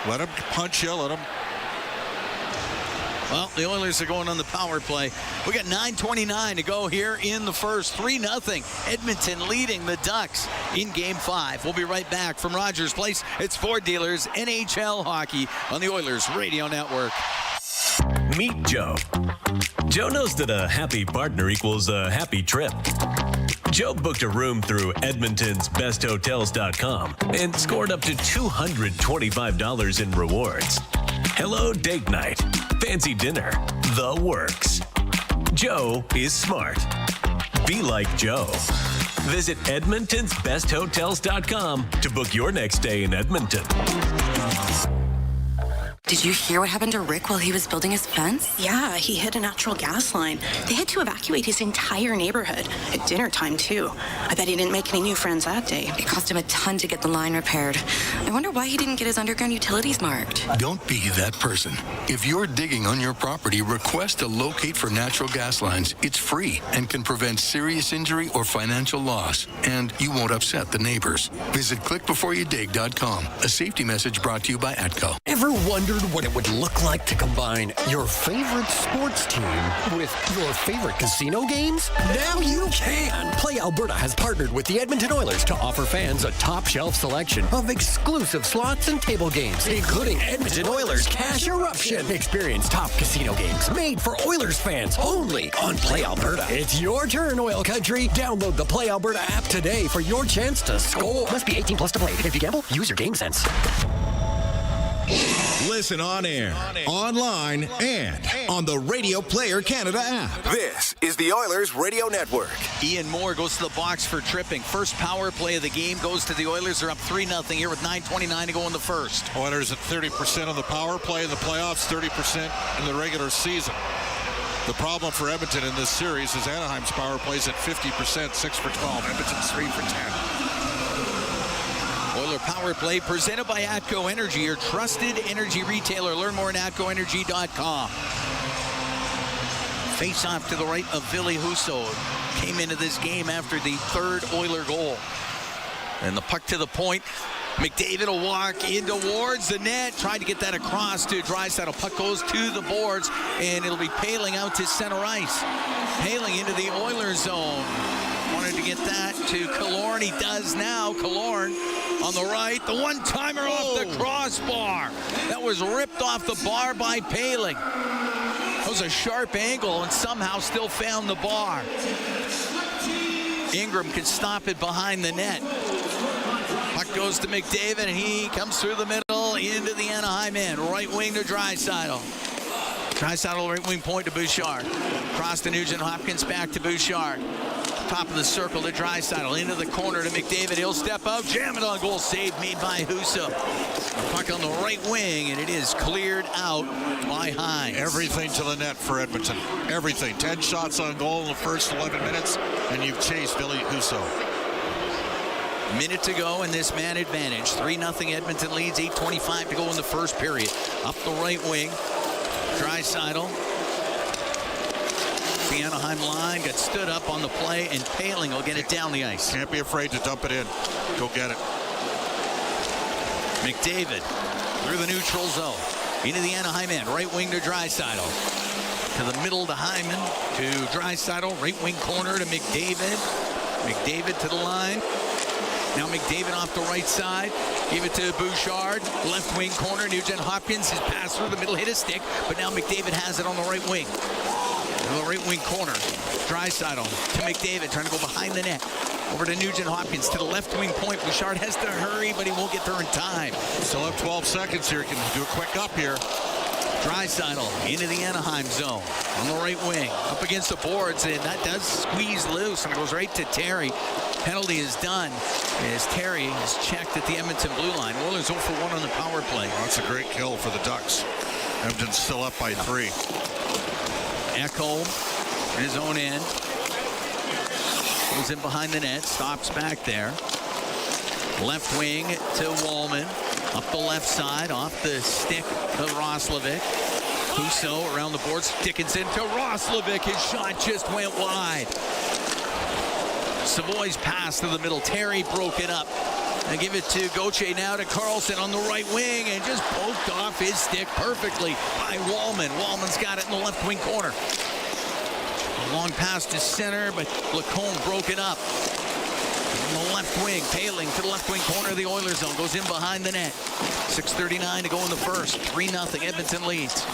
Let him punch you. Let him. Well, the Oilers are going on the power play. We got 9:29 to go here in the first. 3-0. Edmonton leading the Ducks in Game 5. We'll be right back from Rogers Place. It's Ford Dealers NHL Hockey on the Oilers Radio Network. Meet Joe. Joe knows that a happy partner equals a happy trip. Joe booked a room through Edmonton's besthotels.com and scored up to $225 in rewards. Hello date night, fancy dinner, the works. Joe is smart. Be like Joe. Visit EdmontonsBestHotels.com to book your next stay in Edmonton. Did you hear what happened to Rick while he was building his fence? Yeah, he hit a natural gas line. They had to evacuate his entire neighborhood at dinner time, too. I bet he didn't make any new friends that day. It cost him a ton to get the line repaired. I wonder why he didn't get his underground utilities marked. Don't be that person. If you're digging on your property, request a locate for natural gas lines. It's free and can prevent serious injury or financial loss. And you won't upset the neighbors. Visit clickbeforeyoudig.com. A safety message brought to you by ATCO. Ever wondered what it would look like to combine your favorite sports team with your favorite casino games? Now you can! Play Alberta has partnered with the Edmonton Oilers to offer fans a top-shelf selection of exclusive slots and table games, including Edmonton Oilers Cash Eruption. Experience top casino games made for Oilers fans only on Play Alberta. It's your turn, Oil Country. Download the Play Alberta app today for your chance to score. Must be 18 plus to play. If you gamble, use your game sense. Listen on air, online, and on the Radio Player Canada app. This is the Oilers Radio Network. Ian Moore goes to the box for tripping. First power play of the game goes to the Oilers. They're up 3-0 here with 9:29 to go in the first. Oilers at 30% on the power play in the playoffs, 30% in the regular season. The problem for Edmonton in this series is Anaheim's power plays at 50%, 6 for 12. Edmonton's 3 for 10. Oiler Power Play presented by ATCO Energy, your trusted energy retailer. Learn more at atcoenergy.com. Face off to the right of Ville Husso. Came into this game after the third Oiler goal. And the puck to the point. McDavid will walk in towards the net. Tried to get that across to Draisaitl. Puck goes to the boards, and it'll be Paling out to center ice. Paling into the Oilers zone. Wanted to get that to Killorn. He does now. Killorn on the right. The one-timer off the crossbar. That was ripped off the bar by Paling. That was a sharp angle and somehow still found the bar. Ingram could stop it behind the net. Puck goes to McDavid, and he comes through the middle into the Anaheim end. Right wing to Draisaitl. Draisaitl right wing point to Bouchard. Cross to Nugent-Hopkins, back to Bouchard. Top of the circle to Draisaitl, into the corner to McDavid. He'll step out, jam it on goal, save made by Husso. Puck on the right wing, and it is cleared out by Hines. Everything to the net for Edmonton. Everything. 10 shots on goal in the first 11 minutes, and you've chased Ville Husso. Minute to go in this man advantage. 3-0 Edmonton leads, 8:25 to go in the first period. Up the right wing, Draisaitl. The Anaheim line got stood up on the play, and Paling will get it down the ice. Can't be afraid to dump it in. Go get it. McDavid through the neutral zone. Into the Anaheim end. Right wing to Draisaitl. To the middle to Hyman. To Draisaitl. Right wing corner to McDavid. McDavid to the line. Now McDavid off the right side. Give it to Bouchard. Left wing corner. Nugent-Hopkins. His pass through the middle hit a stick. But now McDavid has it on the right wing. In the right wing corner. Draisaitl to McDavid. Trying to go behind the net. Over to Nugent-Hopkins to the left wing point. Bouchard has to hurry, but he won't get there in time. Still have 12 seconds here. Can do a quick up here. Draisaitl into the Anaheim zone. On the right wing. Up against the boards, and that does squeeze loose, and it goes right to Terry. Penalty is done as Terry is checked at the Edmonton blue line. Oilers 0 for 1 on the power play. Well, that's a great kill for the Ducks. Edmonton's still up by 3. Ekholm in his own end. Goes in behind the net. Stops back there. Left wing to Wallman. Up the left side. Off the stick of Roslovic. Husso around the boards. Dickinson to Roslovic. His shot just went wide. Savoy's pass to the middle. Terry broke it up. And give it to Gauthier now to Carlson on the right wing, and just poked off his stick perfectly by Wallman. Wallman's got it in the left wing corner. A long pass to center, but Lacombe broke it up. On the left wing, Paling to the left wing corner of the Oilers zone. Goes in behind the net. 6:39 to go in the first. 3-0 Edmonton leads.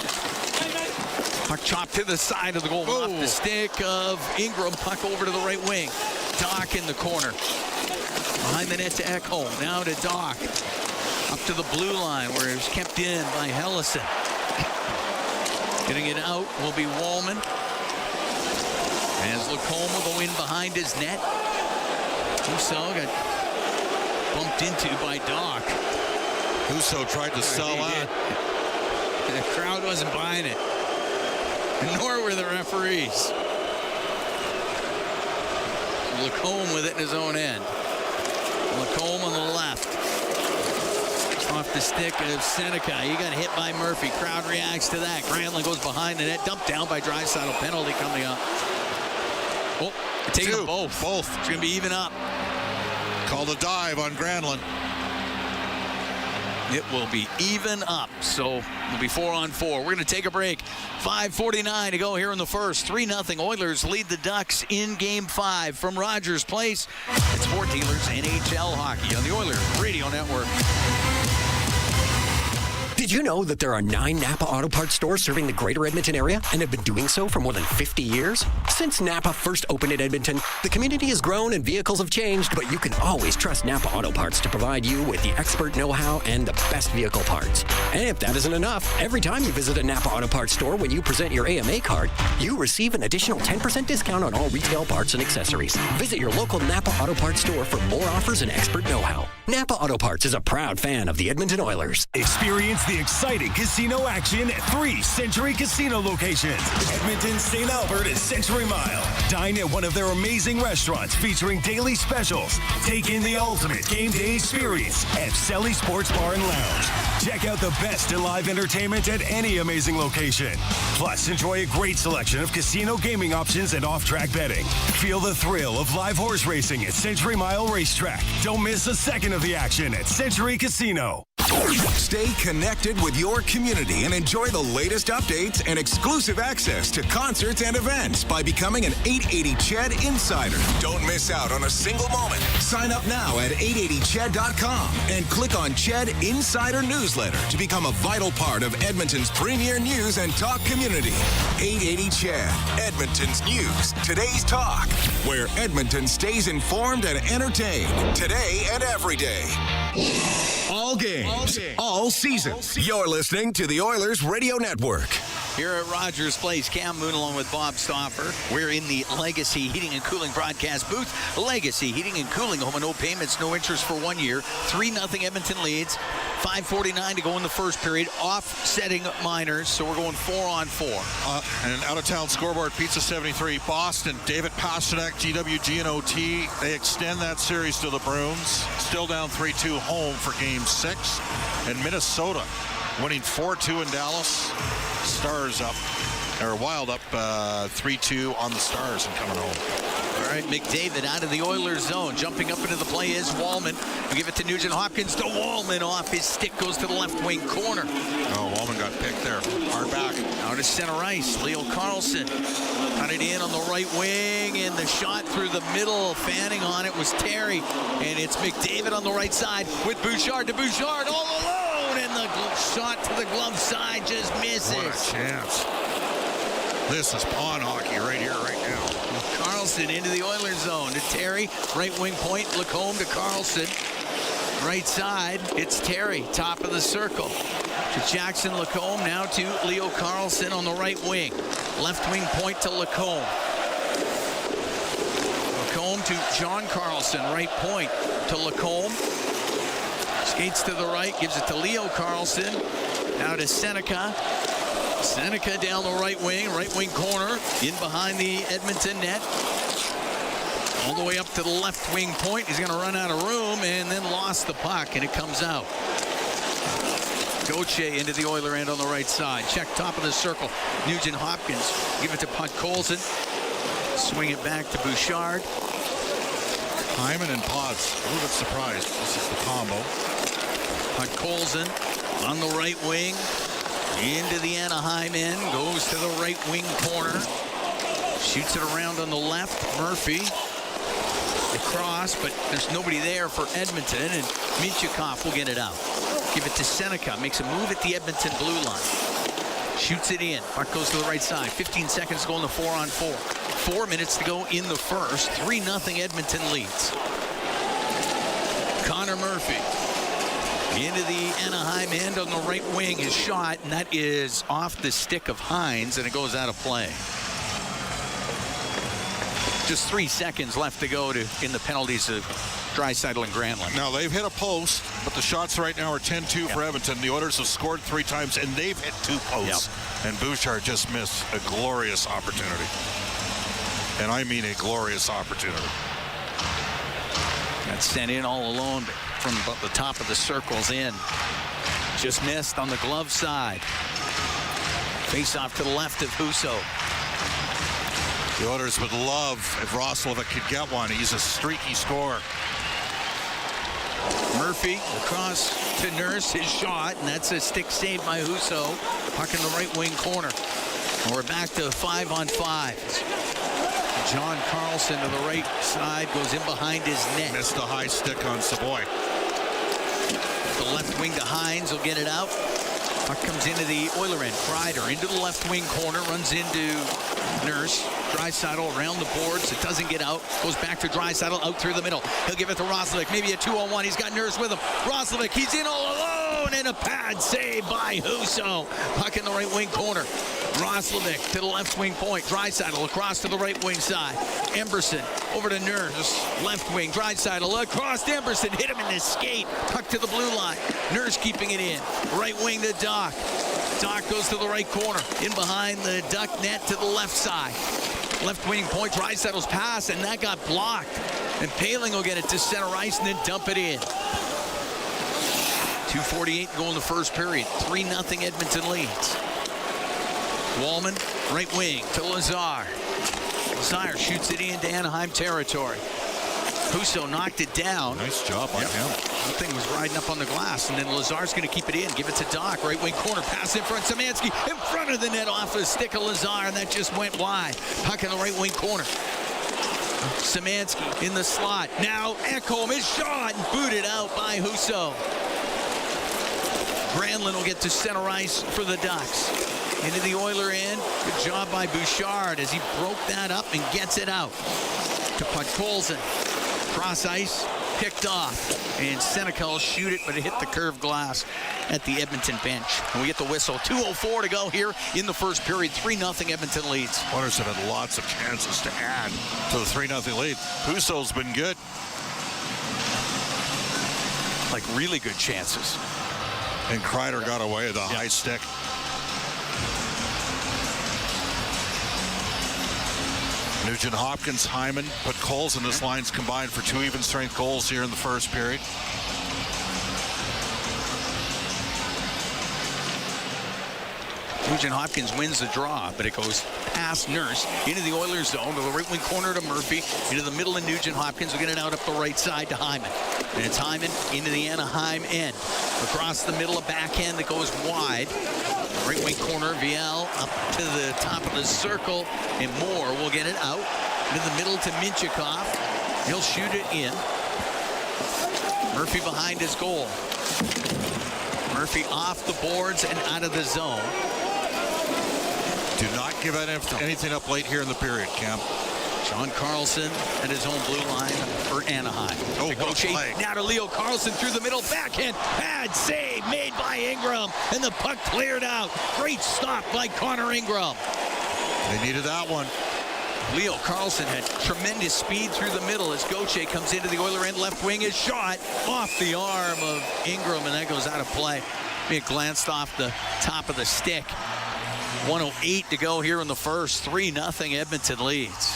Puck chopped to the side of the goal. Off the stick of Ingram. Puck over to the right wing. Doc in the corner. Behind the net to Ekholm. Now to Doc. Up to the blue line where it was kept in by Hellison. Getting it out will be Wallman. As Lacombe will go in behind his net. Husso got bumped into by Doc. Husso tried to sell out. The crowd wasn't buying it. Nor were the referees. Lacombe with it in his own end. Lacombe on the left. Off the stick of Seneca. He got hit by Murphy. Crowd reacts to that. Granlund goes behind the net. Dumped down by Draisaitl. Penalty coming up. Oh, taking them both. Both. It's going to be even up. Called a dive on Granlund. It will be even up, so it'll be 4-on-4. We're going to take a break. 5:49 to go here in the first. 3-0 Oilers lead the Ducks in Game 5 from Rogers Place. It's Fort Dealers NHL Hockey on the Oilers Radio Network. Did you know that there are 9 Napa Auto Parts stores serving the greater Edmonton area and have been doing so for more than 50 years? Since Napa first opened in Edmonton, the community has grown and vehicles have changed, but you can always trust Napa Auto Parts to provide you with the expert know-how and the best vehicle parts. And if that isn't enough, every time you visit a Napa Auto Parts store when you present your AMA card, you receive an additional 10% discount on all retail parts and accessories. Visit your local Napa Auto Parts store for more offers and expert know-how. Napa Auto Parts is a proud fan of the Edmonton Oilers. Experience the exciting casino action at 3 Century Casino locations. Edmonton, St. Albert, and Century Mile. Dine at one of their amazing restaurants featuring daily specials. Take in the ultimate game day experience at Selly Sports Bar and Lounge. Check out the best in live entertainment at any amazing location. Plus, enjoy a great selection of casino gaming options and off-track betting. Feel the thrill of live horse racing at Century Mile Racetrack. Don't miss a second of the action at Century Casino. Stay connected with your community and enjoy the latest updates and exclusive access to concerts and events by becoming an 880 CHED Insider. Don't miss out on a single moment. Sign up now at 880ched.com and click on CHED Insider Newsletter to become a vital part of Edmonton's premier news and talk community. 880 CHED, Edmonton's news, today's talk, where Edmonton stays informed and entertained today and every day. All games, all season. You're listening to the Oilers Radio Network. Here at Rogers Place, Cam Moon along with Bob Stauffer. We're in the Legacy Heating and Cooling broadcast booth. Legacy Heating and Cooling, home of no payments, no interest for 1 year. 3-0 Edmonton leads. 5:49 to go in the first period. Offsetting minors, so we're going 4-on-4. And out-of-town scoreboard, Pizza 73, Boston, David Pastrnak, GWG and OT. They extend that series to the Bruins. Still down 3-2 home for Game 6. And Minnesota winning 4-2 in Dallas. Stars up, or Wild up 3-2 on the Stars and coming home. All right, McDavid out of the Oilers zone. Jumping up into the play is Wallman. We give it to Nugent Hopkins to Wallman. Off his stick goes to the left wing corner. Oh, Wallman got picked there. Hard back. Out of center ice, Leo Carlson. Cut it in on the right wing, and the shot through the middle. Fanning on it was Terry. And it's McDavid on the right side with Bouchard to Bouchard all alone. And the shot to the glove side just misses. What a chance. This is pawn hockey right here, right now. Carlson into the Oilers zone to Terry. Right wing point, Lacombe to Carlson. Right side, it's Terry, top of the circle. To Jackson Lacombe, now to Leo Carlson on the right wing. Left wing point to Lacombe. Lacombe to John Carlson, right point to Lacombe. Skates to the right, gives it to Leo Carlson. Now to Seneca. Seneca down the right wing corner, in behind the Edmonton net. All the way up to the left wing point. He's going to run out of room and then lost the puck, and it comes out. Gauthier into the Oiler end on the right side. Check top of the circle. Nugent Hopkins. Give it to Podkolzin. Swing it back to Bouchard. Hyman and Potts. A little bit surprised. This is the combo. Podkolzin on the right wing. Into the Anaheim end. Goes to the right wing corner. Shoots it around on the left. Murphy. Across, but there's nobody there for Edmonton, and Minchikov will get it out. Give it to Seneca. Makes a move at the Edmonton blue line. Shoots it in. Puck goes to the right side. 15 seconds to go in the 4-on-4. 4 minutes to go in the first. 3-0 Edmonton leads. Connor Murphy into the Anaheim end on the right wing. His shot, and that is off the stick of Hines, and it goes out of play. Just 3 seconds left to go in the penalties of Draisaitl and Granlund. Now, they've hit a post, but the shots right now are 10-2 for Edmonton. The Oilers have scored 3 times, and they've hit 2 posts. And Bouchard just missed a glorious opportunity. And I mean a glorious opportunity. Got sent in all alone from the top of the circles in. Just missed on the glove side. Face off to the left of Husso. The Oilers would love if Roslovic could get one. He's a streaky scorer. Murphy across to Nurse, his shot, and that's a stick save by Husso. Puck in the right wing corner. And we're back to 5-on-5. John Carlson to the right side, goes in behind his net. Missed the high stick on Savoy. The left wing to Hines will get it out. Puck comes into the Oiler end. Kreider into the left wing corner, runs into Nurse. Draisaitl around the boards. It doesn't get out. Goes back to Draisaitl out through the middle. He'll give it to Roslovic. Maybe a 2-on-1. He's got Nurse with him. Roslovic, he's in all alone, and a pad save by Husso. Puck in the right wing corner. Roslovic to the left wing point. Draisaitl across to the right wing side. Emberson over to Nurse. Left wing. Draisaitl across to Emberson. Hit him in the skate. Puck to the blue line. Nurse keeping it in. Right wing to Doc. Doc goes to the right corner. In behind the Duck net to the left side. Left wing point. Draisaitl's pass, and that got blocked. And Paling will get it to center ice and then dump it in. 2:48 to go in the first period. 3-0 Edmonton leads. Wallman, right wing to Lazar. Lazar shoots it into Anaheim territory. Husso knocked it down. Nice job by him. That thing was riding up on the glass, and then Lazar's going to keep it in. Give it to Doc, right wing corner, pass in front. Szymanski in front of the net off a stick of Lazar, and that just went wide. Puck in the right wing corner. Szymanski in the slot. Now Ekholm is shot and booted out by Husso. Granlund will get to center ice for the Ducks. Into the Oiler end. Good job by Bouchard as he broke that up and gets it out. To Podkolzin. Cross ice. Picked off. And Seneca will shoot it, but it hit the curved glass at the Edmonton bench. And we get the whistle. 2:04 to go here in the first period. 3-0 Edmonton leads. Oilers have had lots of chances to add to the 3-0 lead. Husso's been good. Like really good chances. And Kreider got away with a high stick. Nugent Hopkins, Hyman, put Coles in this line's combined for 2 even strength goals here in the first period. Nugent Hopkins wins the draw, but it goes past Nurse into the Oilers zone to the right wing corner to Murphy, into the middle of Nugent Hopkins will get it out up the right side to Hyman. And it's Hyman into the Anaheim end. Across the middle, a backhand that goes wide. Right wing corner, Viel up to the top of the circle, and Moore will get it out into the middle to Minchikov. He'll shoot it in. Murphy behind his goal. Murphy off the boards and out of the zone. Do not give anything up late here in the period, Cam. John Carlson at his own blue line for Anaheim. Now to Leo Carlson through the middle, backhand, pad save made by Ingram, and the puck cleared out. Great stop by Connor Ingram. They needed that one. Leo Carlson had tremendous speed through the middle as Gauthier comes into the Oiler end. Left wing is shot off the arm of Ingram, and that goes out of play. It glanced off the top of the stick. 1:08 to go here in the first. 3-0 Edmonton leads.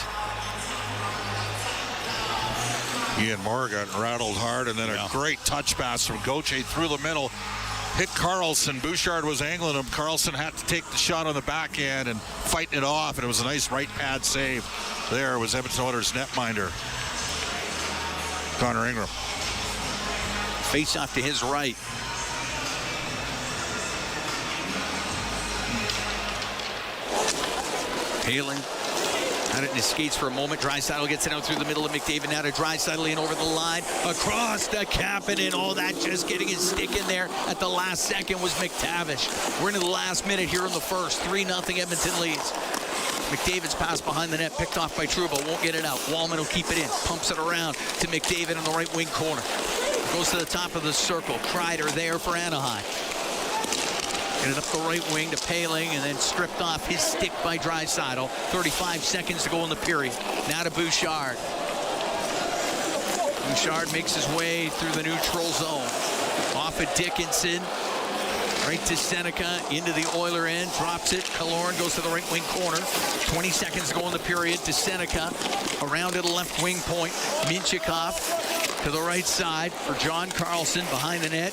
Ian Moore got rattled hard, and then a great touch pass from Gauthier through the middle. Hit Carlson. Bouchard was angling him. Carlson had to take the shot on the backhand and fighting it off, and it was a nice right pad save. There was Edmonton Oilers netminder Connor Ingram. Face off to his right. Paling out it in his skates for a moment. Draisaitl gets it out through the middle of McDavid. Now to Draisaitl in over the line. Across the Kapanen. Oh, that just getting his stick in there at the last second was McTavish. We're into the last minute here in the first. 3-0 Edmonton leads. McDavid's pass behind the net, picked off by Trouba. Won't get it out. Wallman will keep it in. Pumps it around to McDavid in the right wing corner. Goes to the top of the circle. Kreider there for Anaheim. Get it up the right wing to Paling, and then stripped off his stick by Draisaitl. 35 seconds to go in the period. Now to Bouchard. Bouchard makes his way through the neutral zone. Off of Dickinson. Right to Seneca, into the Oiler end, drops it. Killorn goes to the right wing corner. 20 seconds to go in the period to Seneca. Around to the left wing point. Minchikov to the right side for John Carlson behind the net.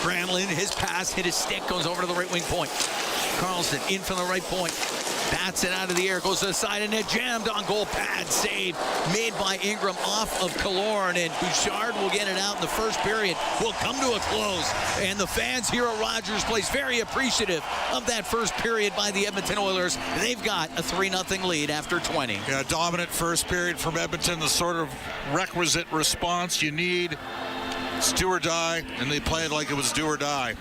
Granlund, his pass hit his stick, goes over to the right wing point. Carlson in from the right point. Bats it out of the air, goes to the side, and it jammed on goal. Pad save made by Ingram off of Killorn, and Bouchard will get it out in the first period. Will come to a close, and the fans here at Rogers Place very appreciative of that first period by the Edmonton Oilers. They've got a 3-0 lead after 20. Yeah, dominant first period from Edmonton, the sort of requisite response you need. It's do or die, and they played like it was do or die.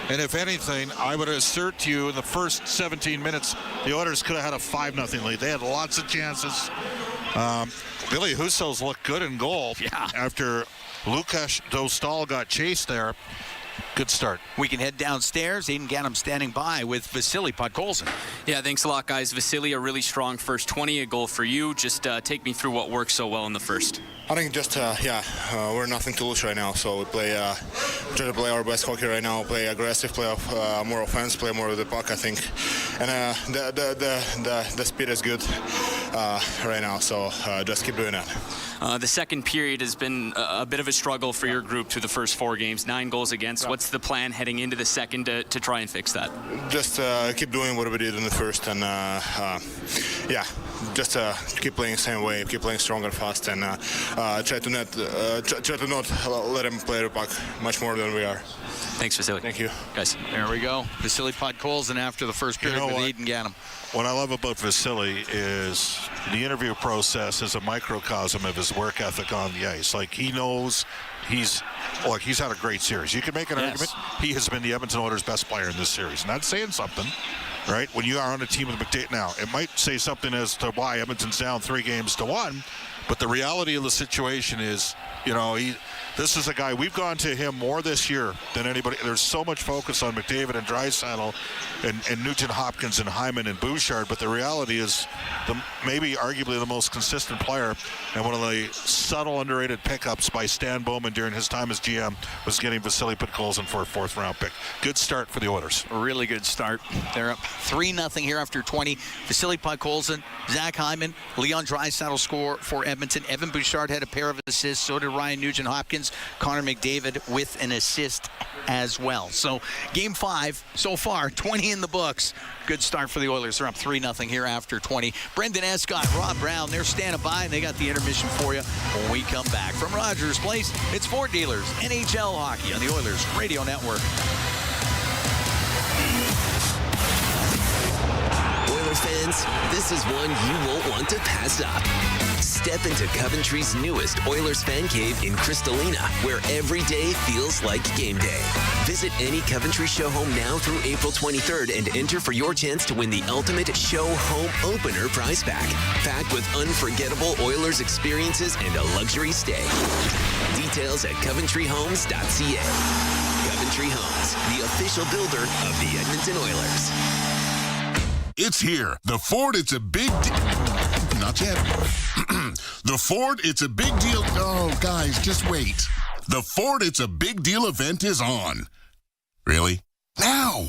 And if anything, I would assert to you in the first 17 minutes, the Oilers could have had a 5-0 lead. They had lots of chances. Billy Husso's looked good in goal after Lukas Dostal got chased there. Good start. We can head downstairs. Aiden Gannum standing by with Vasily Podkolzin. Yeah, thanks a lot, guys. Vasily, a really strong first 20, a goal for you. Just take me through what worked so well in the first. I think just, we're nothing to lose right now. So we play, try to play our best hockey right now, play aggressive, play more offense, play more with the puck, I think. And the speed is good right now, so just keep doing that. The second period has been a bit of a struggle for your group through the first 4 games, 9 goals against. What's the plan heading into the second to try and fix that? Just keep doing what we did in the first, and just keep playing the same way, keep playing stronger, fast, and try to not let him play the puck much more than we are. Thanks, Vasily. Thank you, guys. There we go. Vasily Podkolzin after the first period with Aiden Gannum. What I love about Vasily is the interview process is a microcosm of his work ethic on the ice. Like, he knows he's had a great series. You can make an argument he has been the Edmonton Oilers' best player in this series, and that's saying something, right? When you are on a team with McDavid now, it might say something as to why Edmonton's down 3-1, but the reality of the situation is, this is a guy, we've gone to him more this year than anybody. There's so much focus on McDavid and Draisaitl and Nugent Hopkins and Hyman and Bouchard, but the reality is maybe arguably the most consistent player and one of the subtle underrated pickups by Stan Bowman during his time as GM was getting Vasily Podkolzin for a 4th-round pick. Good start for the Oilers. A really good start. They're up 3-0 here after 20. Vasily Podkolzin, Zach Hyman, Leon Draisaitl score for Edmonton. Evan Bouchard had a pair of assists. So did Ryan Nugent Hopkins. Connor McDavid with an assist as well. So game 5 so far, 20 in the books. Good start for the Oilers. They're up 3-0 here after 20. Brendan Escott, Rob Brown, they're standing by, and they got the intermission for you when we come back. From Rogers Place, it's Ford Dealers, NHL Hockey on the Oilers Radio Network. Oilers fans, this is one you won't want to pass up. Step into Coventry's newest Oilers fan cave in Crystalina, where every day feels like game day. Visit any Coventry show home now through April 23rd and enter for your chance to win the ultimate show home opener prize pack, packed with unforgettable Oilers experiences and a luxury stay. Details at coventryhomes.ca. Coventry Homes, the official builder of the Edmonton Oilers. It's here. The Ford, it's a big not yet. The Ford, it's a big deal. Oh, guys, just wait. The Ford, it's a big deal event is on. Really? Now!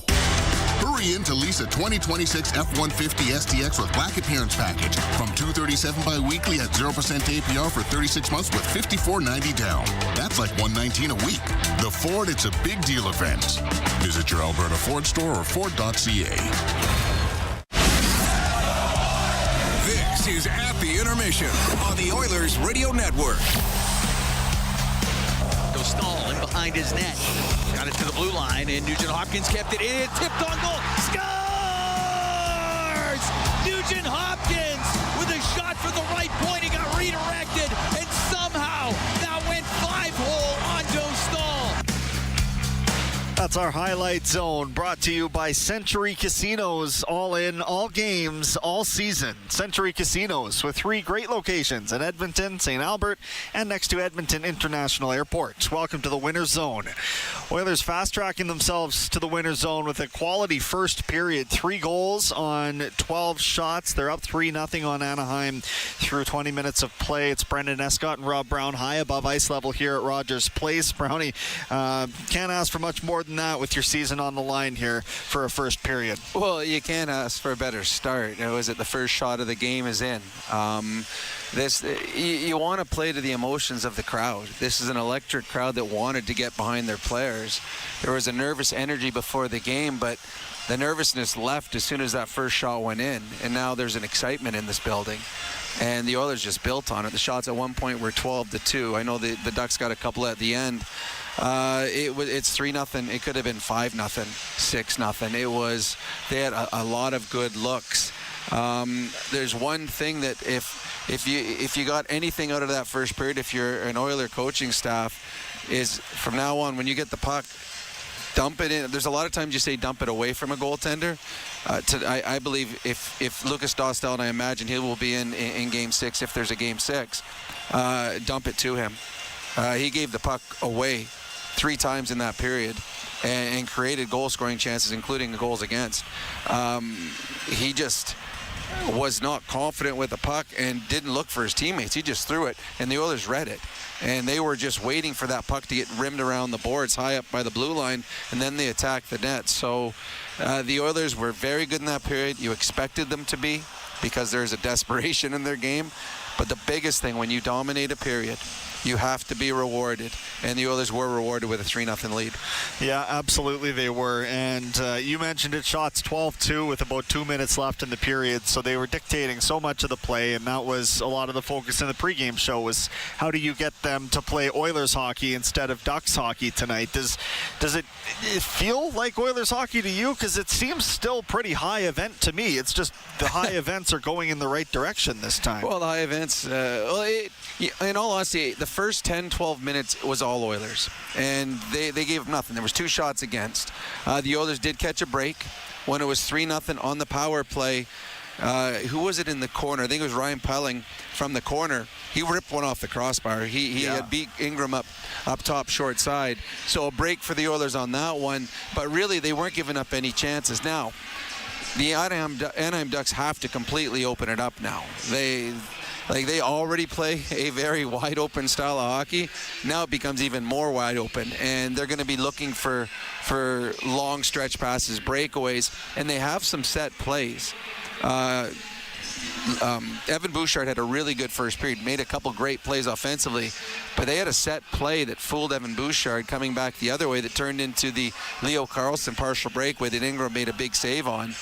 Hurry in to lease a 2026 F-150 STX with black appearance package from $237 bi-weekly at 0% APR for 36 months with $54.90 down. That's like $119 a week. The Ford, it's a big deal event. Visit your Alberta Ford store or Ford.ca. This is At the Intermission on the Oilers Radio Network. Dostal in behind his net. Got it to the blue line, and Nugent Hopkins kept it in. Tipped on goal. Scores! Nugent Hopkins with a shot from the right point. He got redirected, and somehow that went 5-hole on Dostal. That's our highlight zone, brought to you by Century Casinos. All in, all games, all season. Century Casinos with 3 great locations in Edmonton, St. Albert, and next to Edmonton International Airport. Welcome to the winner's zone. Oilers fast-tracking themselves to the winner's zone with a quality first period. 3 goals on 12 shots. They're up 3-0 on Anaheim through 20 minutes of play. It's Brendan Escott and Rob Brown high above ice level here at Rogers Place. Brownie, can't ask for much more than that with your season on the line here for a first period. Well, you can't ask for a better start. Was it the first shot of the game is in? You want to play to the emotions of the crowd. This is an electric crowd that wanted to get behind their players. There was a nervous energy before the game, but the nervousness left as soon as that first shot went in, and now there's an excitement in this building. And the Oilers just built on it. The shots at one point were 12-2. I know the Ducks got a couple at the end. It's 3-0. It could have been 5-0, 6-0. They had a lot of good looks. There's one thing that if you got anything out of that first period, if you're an Oiler coaching staff, is from now on when you get the puck, dump it in. There's a lot of times you say dump it away from a goaltender. I believe if Lucas Dostal, and I imagine he will be in Game 6 if there's a Game 6, dump it to him. He gave the puck away 3 times in that period and created goal-scoring chances, including the goals against. He just was not confident with the puck and didn't look for his teammates. He just threw it, and the Oilers read it. And they were just waiting for that puck to get rimmed around the boards high up by the blue line, and then they attacked the net. So the Oilers were very good in that period. You expected them to be because there's a desperation in their game. But the biggest thing, when you dominate a period, you have to be rewarded. And the Oilers were rewarded with a 3-0 lead. Yeah, absolutely they were. And you mentioned it, shots 12-2 with about 2 minutes left in the period. So they were dictating so much of the play, and that was a lot of the focus in the pregame show was how do you get them to play Oilers hockey instead of Ducks hockey tonight? Does it feel like Oilers hockey to you? Because it seems still pretty high event to me. It's just the high events are going in the right direction this time. Well, the high events, in all honesty, the first 10-12 minutes was all Oilers, and they gave up nothing. There was 2 shots against. The Oilers did catch a break when it was 3-0 on the power play. Who was it in the corner? I think it was Ryan Pelling from the corner. He ripped one off the crossbar. He had beat Ingram up top short side. So a break for the Oilers on that one, but really they weren't giving up any chances. Now, the Anaheim Ducks have to completely open it up now. They already play a very wide open style of hockey. Now it becomes even more wide open, and they're going to be looking for long stretch passes, breakaways, and they have some set plays. Evan Bouchard had a really good first period, made a couple great plays offensively, but they had a set play that fooled Evan Bouchard coming back the other way that turned into the Leo Carlsson partial breakaway that Ingram made a big save on.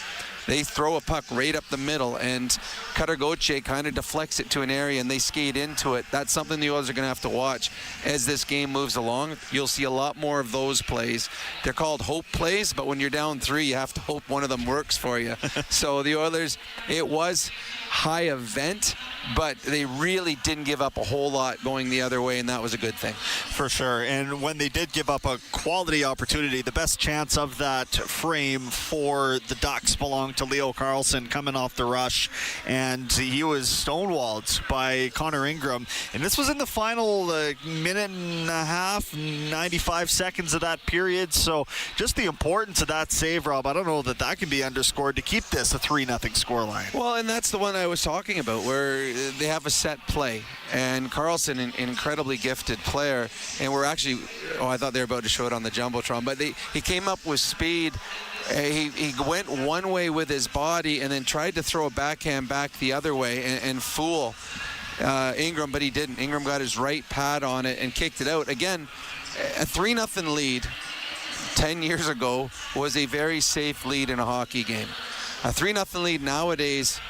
They throw a puck right up the middle, and Cutter Gauthier kind of deflects it to an area, and they skate into it. That's something the Oilers are going to have to watch as this game moves along. You'll see a lot more of those plays. They're called hope plays, but when you're down 3, you have to hope one of them works for you. So the Oilers, it was high event, but they really didn't give up a whole lot going the other way, and that was a good thing. For sure. And when they did give up a quality opportunity, the best chance of that frame for the Ducks belonged to Leo Carlsson coming off the rush, and he was stonewalled by Connor Ingram. And this was in the final minute and a half, 95 seconds of that period. So just the importance of that save, Rob, I don't know that can be underscored to keep this a 3-0 scoreline. Well, and that's the one I was talking about, where they have a set play, and Carlsson, an incredibly gifted player, and we're actually, I thought they were about to show it on the Jumbotron, but he came up with speed. He went one way with his body and then tried to throw a backhand back the other way and fool Ingram, but he didn't. Ingram got his right pad on it and kicked it out. Again, a 3-0 lead 10 years ago was a very safe lead in a hockey game. A 3-0 lead nowadays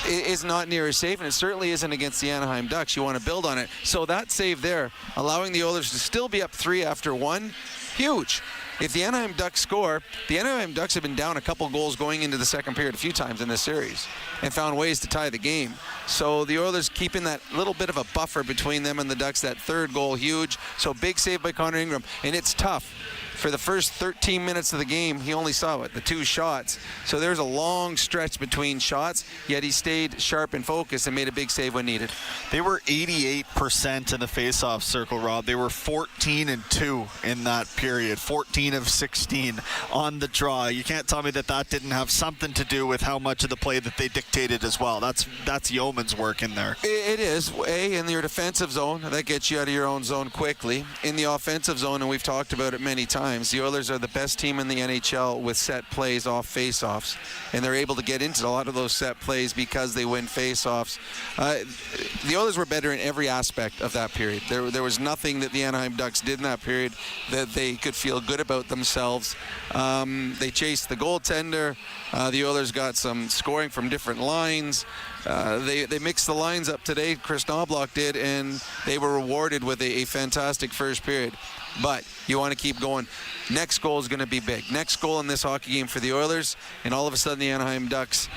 is not near as safe, and it certainly isn't against the Anaheim Ducks. You want to build on it. So that save there, allowing the Oilers to still be up 3 after 1, huge. If the Anaheim Ducks score, the Anaheim Ducks have been down a couple goals going into the second period a few times in this series and found ways to tie the game. So the Oilers keeping that little bit of a buffer between them and the Ducks, that third goal, huge. So big save by Connor Ingram, and it's tough. For the first 13 minutes of the game, he only saw the 2 shots. So there's a long stretch between shots, yet he stayed sharp and focused and made a big save when needed. They were 88% in the face-off circle, Rob. They were 14-2 in that period, 14 of 16 on the draw. You can't tell me that didn't have something to do with how much of the play that they dictated as well. That's yeoman's work in there. It is. In your defensive zone, that gets you out of your own zone quickly. In the offensive zone, and we've talked about it many times, the Oilers are the best team in the NHL with set plays off face-offs, and they're able to get into a lot of those set plays because they win face-offs. The Oilers were better in every aspect of that period. There was nothing that the Anaheim Ducks did in that period that they they could feel good about themselves. They chased the goaltender. The Oilers got some scoring from different lines. They mixed the lines up today, Chris Knobloch did, and they were rewarded with a fantastic first period. But you want to keep going. Next goal is going to be big. Next goal in this hockey game for the Oilers, and all of a sudden the Anaheim Ducks,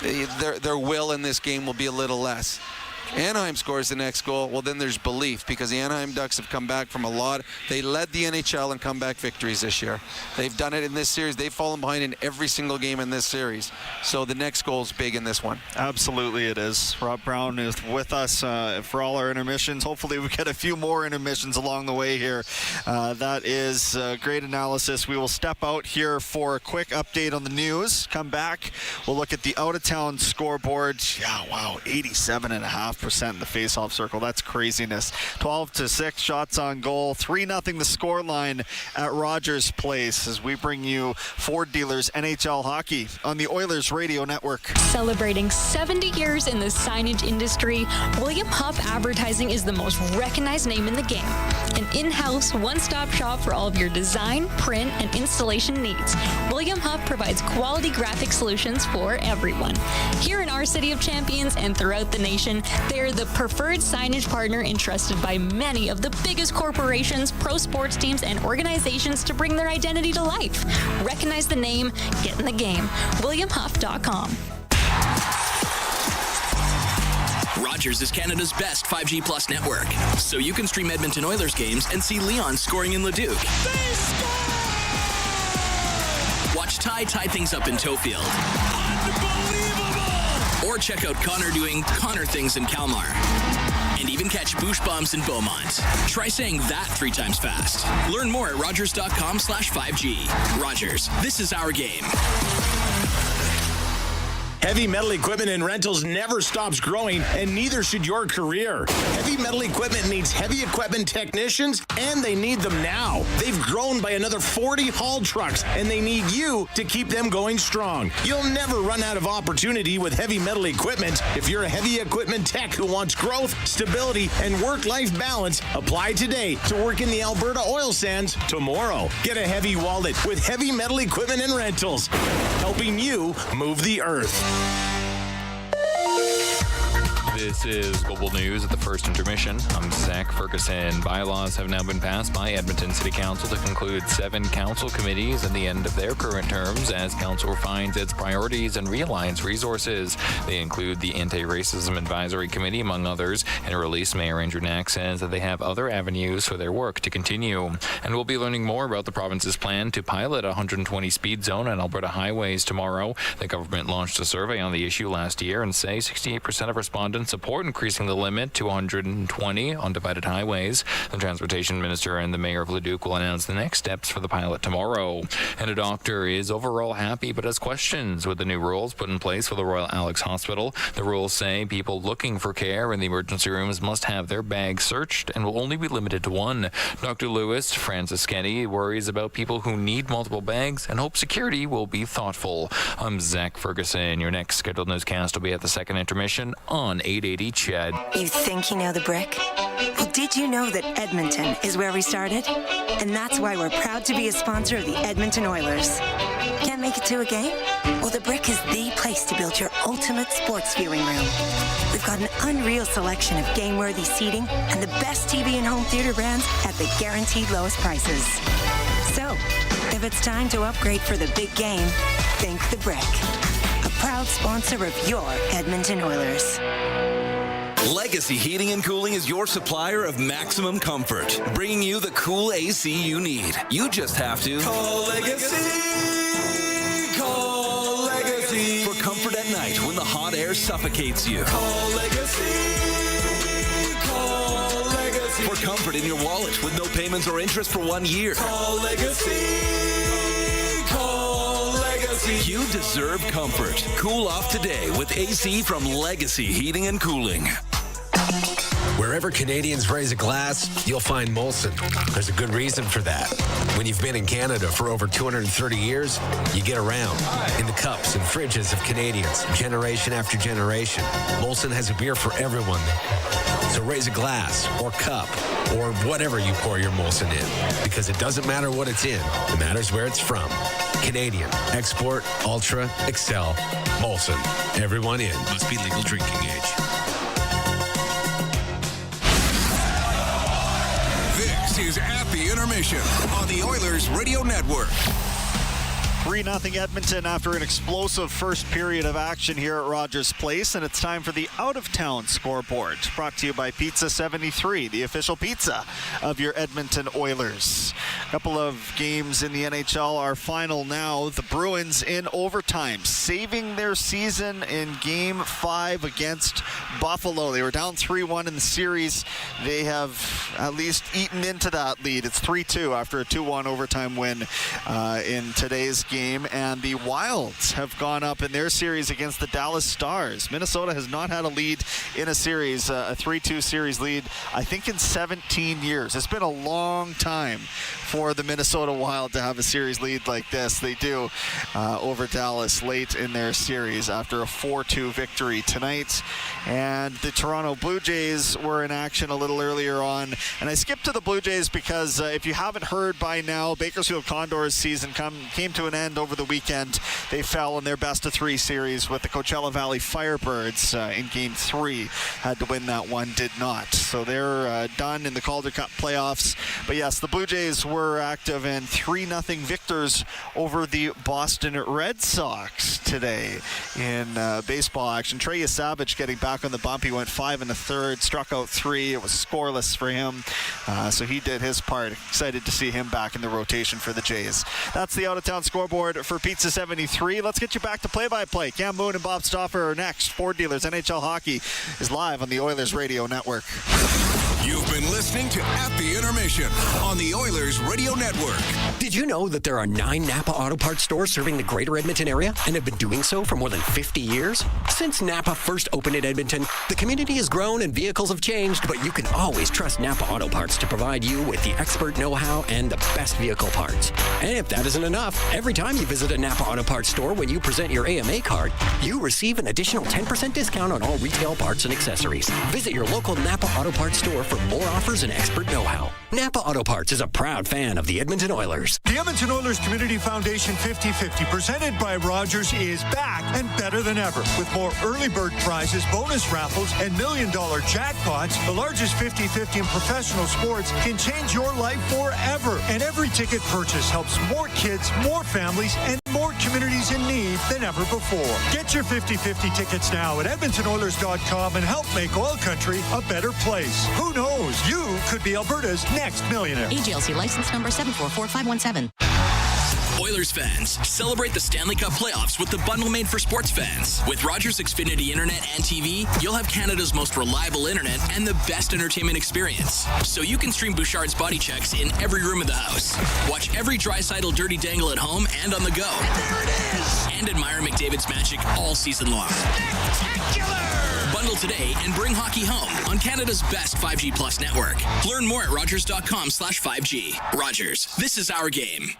their will in this game will be a little less. Anaheim scores the next goal, well, then there's belief, because the Anaheim Ducks have come back from a lot. They led the NHL in comeback victories this year. They've done it in this series. They've fallen behind in every single game in this series. So the next goal is big in this one. Absolutely it is. Rob Brown is with us for all our intermissions. Hopefully we get a few more intermissions along the way here. That is great analysis. We will step out here for a quick update on the news. Come back. We'll look at the out-of-town scoreboard. Yeah, wow, 87.5% in the face-off circle. That's craziness. 12-6 shots on goal. 3-0 the score line at Rogers Place as we bring you Ford Dealers NHL hockey on the Oilers Radio Network. Celebrating 70 years in the signage industry, William Huff Advertising is the most recognized name in the game. An in-house, one-stop shop for all of your design, print, and installation needs. William Huff provides quality graphic solutions for everyone. Here in our City of Champions and throughout the nation, they are the preferred signage partner entrusted by many of the biggest corporations, pro sports teams, and organizations to bring their identity to life. Recognize the name, get in the game. WilliamHuff.com. Rogers is Canada's best 5G Plus network, so you can stream Edmonton Oilers games and see Leon scoring in Leduc. Watch Ty tie things up in Tofield. Or check out Connor doing Connor things in Kalmar. And even catch Boosh Bombs in Beaumont. Try saying that 3 times fast. Learn more at rogers.com/5G. Rogers, this is our game. Heavy metal equipment and rentals never stops growing, and neither should your career. Heavy metal equipment needs heavy equipment technicians, and they need them now. They've grown by another 40 haul trucks, and they need you to keep them going strong. You'll never run out of opportunity with heavy metal equipment. If you're a heavy equipment tech who wants growth, stability, and work-life balance, apply today to work in the Alberta oil sands tomorrow. Get a heavy wallet with heavy metal equipment and rentals, helping you move the earth. This is Global News at the first intermission. I'm Zach Ferguson. Bylaws have now been passed by Edmonton City Council to conclude 7 council committees at the end of their current terms as council refines its priorities and realigns resources. They include the Anti-Racism Advisory Committee, among others. In a release, Mayor Andrew Knack says that they have other avenues for their work to continue. And we'll be learning more about the province's plan to pilot a 120 speed zone on Alberta highways tomorrow. The government launched a survey on the issue last year and say 68% of respondents support increasing the limit to 120 on divided highways. The Transportation Minister and the Mayor of Leduc will announce the next steps for the pilot tomorrow. And a doctor is overall happy but has questions with the new rules put in place for the Royal Alex Hospital. The rules say people looking for care in the emergency rooms must have their bags searched and will only be limited to one. Dr. Lewis Franciscetti worries about people who need multiple bags and hopes security will be thoughtful. I'm Zach Ferguson. Your next scheduled newscast will be at the second intermission on 880 CHED. You think you know the Brick? Well, did you know that Edmonton is where we started? And that's why we're proud to be a sponsor of the Edmonton Oilers. Can't make it to a game? Well, the Brick is the place to build your ultimate sports viewing room. We've got an unreal selection of game-worthy seating and the best TV and home theater brands at the guaranteed lowest prices. So, if it's time to upgrade for the big game, think the Brick. A proud sponsor of your Edmonton Oilers. Legacy Heating and Cooling is your supplier of maximum comfort, bringing you the cool AC you need. You just have to call Legacy. Call Legacy for comfort at night when the hot air suffocates you. Call Legacy. Call Legacy for comfort in your wallet with no payments or interest for 1 year. Call Legacy. Call Legacy. You deserve comfort. Cool off today with AC from Legacy Heating and Cooling. Wherever Canadians raise a glass, you'll find Molson. There's a good reason for that. When you've been in Canada for over 230 years, you get around in the cups and fridges of Canadians, generation after generation. Molson has a beer for everyone. So raise a glass or cup or whatever you pour your Molson in, because it doesn't matter what it's in. It matters where it's from. Canadian, export, ultra, excel, Molson. Everyone in. Must be legal drinking age. This is At the Intermission on the Oilers Radio Network. 3-0 Edmonton after an explosive first period of action here at Rogers Place, and it's time for the out-of-town scoreboard. Brought to you by Pizza 73, the official pizza of your Edmonton Oilers. A couple of games in the NHL are final now. The Bruins in overtime, saving their season in Game 5 against Buffalo. They were down 3-1 in the series. They have at least eaten into that lead. It's 3-2 after a 2-1 overtime win in today's game. And the Wilds have gone up in their series against the Dallas Stars. Minnesota has not had a lead in a series, a 3-2 series lead, I think in 17 years. It's been a long time for the Minnesota Wild to have a series lead like this. They do over Dallas late in their series after a 4-2 victory tonight. And the Toronto Blue Jays were in action a little earlier on. And I skipped to the Blue Jays because if you haven't heard by now, Bakersfield Condors season came to an end over the weekend. They fell in their best-of-3 series with the Coachella Valley Firebirds in Game 3. Had to win that one, did not. So they're done in the Calder Cup playoffs. But yes, the Blue Jays were active in 3-0 victors over the Boston Red Sox today in baseball action. Trey Savage getting back on the bump. He went 5 1/3, struck out 3. It was scoreless for him. So he did his part. Excited to see him back in the rotation for the Jays. That's the out-of-town scoreboard for Pizza 73. Let's get you back to play-by-play. Cam Moon and Bob Stauffer are next. Ford Dealers NHL Hockey is live on the Oilers Radio Network. You've been listening to At the Intermission on the Oilers Radio Network. Did you know that there are 9 Napa Auto Parts stores serving the greater Edmonton area and have been doing so for more than 50 years? Since Napa first opened in Edmonton, the community has grown and vehicles have changed, but you can always trust Napa Auto Parts to provide you with the expert know-how and the best vehicle parts. And if that isn't enough, every time you visit a Napa Auto Parts store when you present your AMA card, you receive an additional 10% discount on all retail parts and accessories. Visit your local Napa Auto Parts store for more offers and expert know-how. Napa Auto Parts is a proud fan of the Edmonton Oilers. The Edmonton Oilers Community Foundation 50-50, presented by Rogers, is back and better than ever. With more early bird prizes, bonus raffles, and $1 million jackpots, the largest 50-50 in professional sports can change your life forever. And every ticket purchase helps more kids, more families, and more communities in need than ever before. Get your 50-50 tickets now at EdmontonOilers.com and help make Oil Country a better place. Who knows? You could be Alberta's next millionaire. AGLC license number 744517. Oilers fans, celebrate the Stanley Cup playoffs with the bundle made for sports fans. With Rogers Xfinity Internet and TV, you'll have Canada's most reliable internet and the best entertainment experience. So you can stream Bouchard's Body Checks in every room of the house. Watch every Draisaitl Dirty Dangle at home and on the go. And there it is! And admire McDavid's magic all season long. Spectacular! Bundle today and bring hockey home on Canada's best 5G Plus network. Learn more at Rogers.com/5G. Rogers, this is our game.